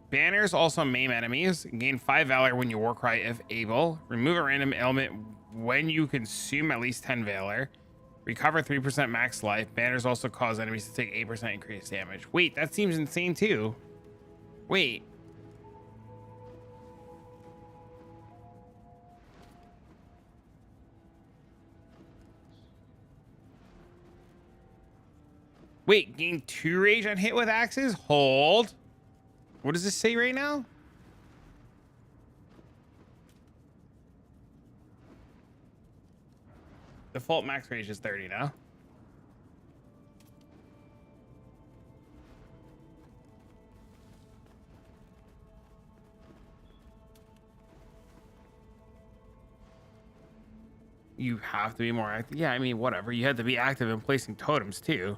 Banners also maim enemies. Gain 5 valor when you warcry if able. Remove a random element when you consume at least 10 valor. Recover 3% max life. Banners also cause enemies to take 8% increased damage. Wait, that seems insane too. Wait. Wait, gain 2 rage on hit with axes? Hold. What does this say right now? Default max rage is 30 now. You have to be more active. Yeah, I mean, whatever. You have to be active in placing totems too.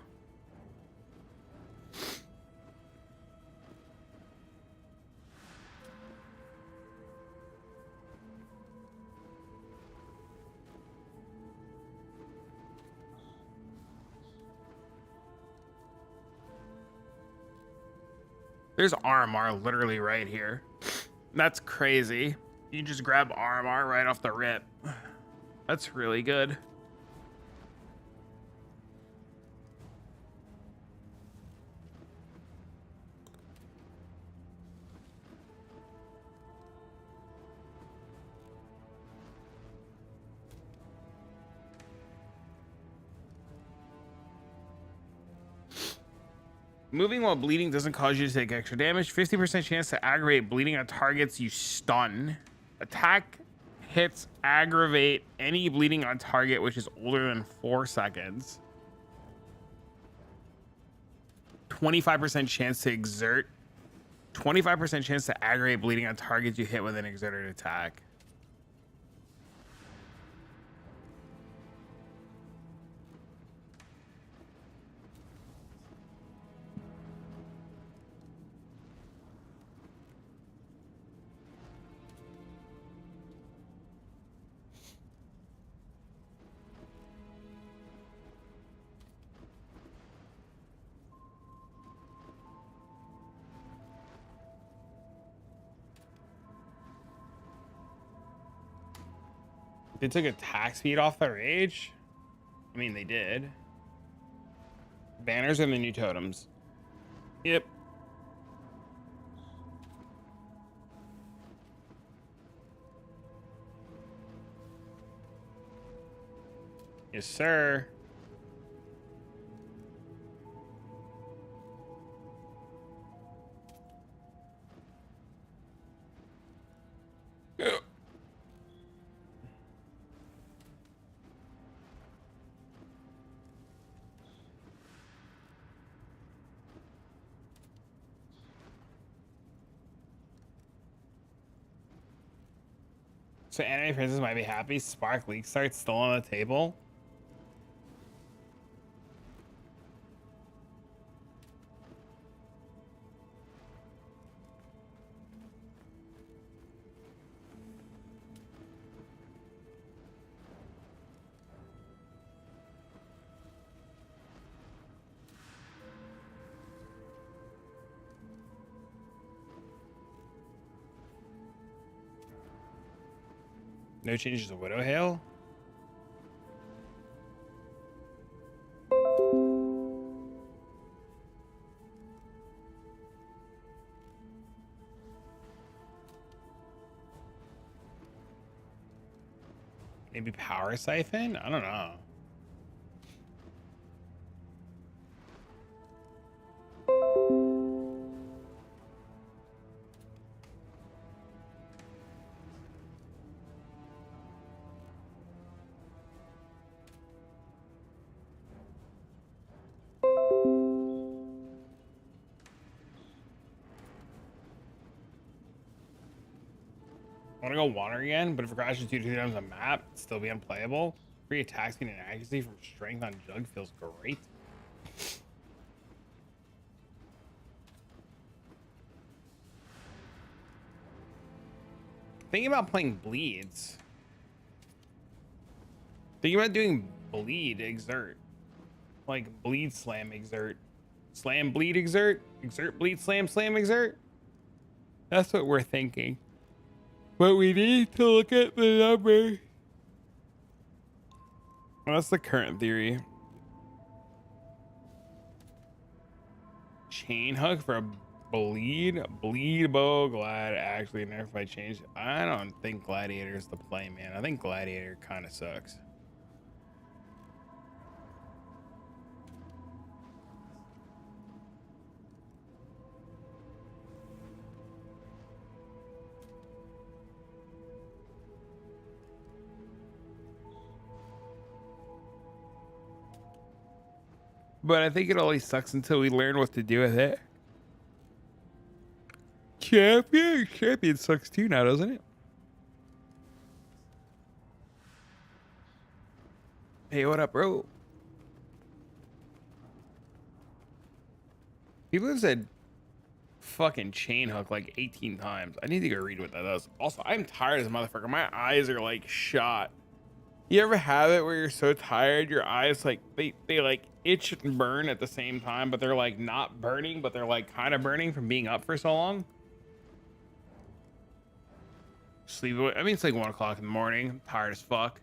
There's RMR literally right here. That's crazy. You just grab RMR right off the rip. That's really good. Moving while bleeding doesn't cause you to take extra damage. 50% chance to aggravate bleeding on targets you stun. Attack hits aggravate any bleeding on target which is older than 4 seconds. 25% chance to exert. 25% chance to aggravate bleeding on targets you hit with an exerted attack. They took attack speed off the rage? I mean, they did. Banners and the new totems. Yep. Yes, sir. So Anime Princess might be happy. Spark League starts still on the table. No changes to Widow Hail. Maybe Power Siphon? I don't know. I want to go water again, but if it crashes 2 times on map, it'd still be unplayable. Free attack speed and accuracy from strength on Jug feels great. Thinking about playing bleeds. Thinking about doing bleed exert. Like bleed slam exert. Slam bleed exert. Exert bleed slam slam exert. That's what we're thinking. But we need to look at the number. Well, that's the current theory. Chain hook for a bleed bow glad actually nerf by change. I don't think Gladiator is the play, man. I think Gladiator kind of sucks. But I think it always sucks until we learn what to do with it. Champion sucks too now, doesn't it? Hey, what up, bro? People have said fucking chain hook like 18 times. I need to go read what that does. Also, I'm tired as a motherfucker. My eyes are like shot. You ever have it where you're so tired, your eyes like they like itch and burn at the same time, but they're like not burning, but they're like kind of burning from being up for so long? Sleep. I mean, it's like 1 o'clock in the morning. I'm tired as fuck.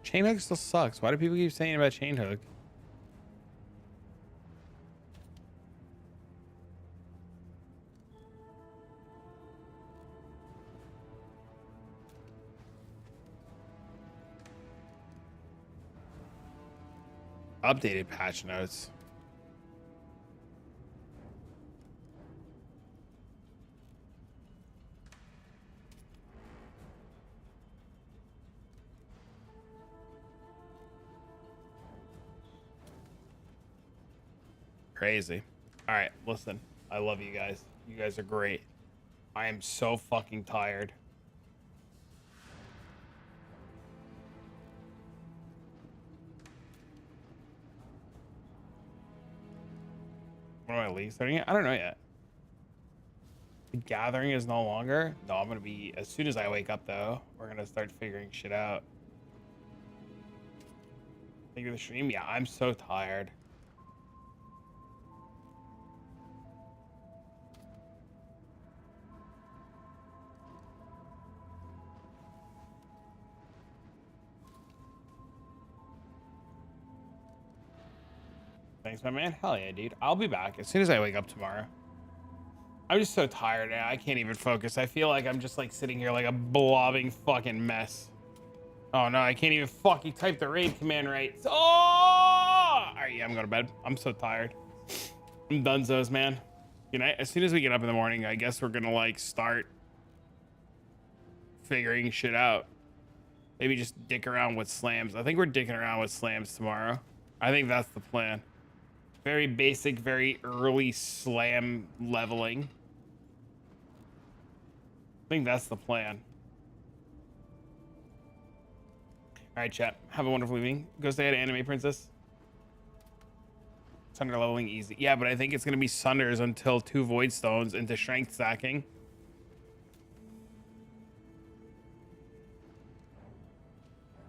Chain hook still sucks. Why do people keep saying about chain hook? Updated patch notes. Crazy. All right, listen. I love you guys. You guys are great. I am so fucking tired. What am I league starting yet? I don't know yet. gathering is no longer. No, I'm gonna be, as soon as I wake up though, we're gonna start figuring shit out. Think of the stream? Yeah, I'm so tired. Thanks, my man. Hell yeah, dude. I'll be back as soon as I wake up tomorrow. I'm just so tired now. I can't even focus. I feel like I'm just like sitting here like a blobbing fucking mess. Oh no, I can't even fucking type the raid command right. Oh! All right, yeah, I'm going to bed. I'm so tired. I'm donezo's, man. Good night. As soon as we get up in the morning, I guess we're gonna like start figuring shit out. Maybe just dick around with slams. I think we're dicking around with slams tomorrow. I think that's the plan. Very basic, very early slam leveling. I think that's the plan. All right, chat. Have a wonderful evening. Go stay at Anime Princess. Sunder leveling easy. Yeah, but I think it's going to be Sunders until 2 Void Stones into strength stacking.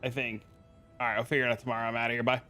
I think. All right, I'll figure it out tomorrow. I'm out of here. Bye.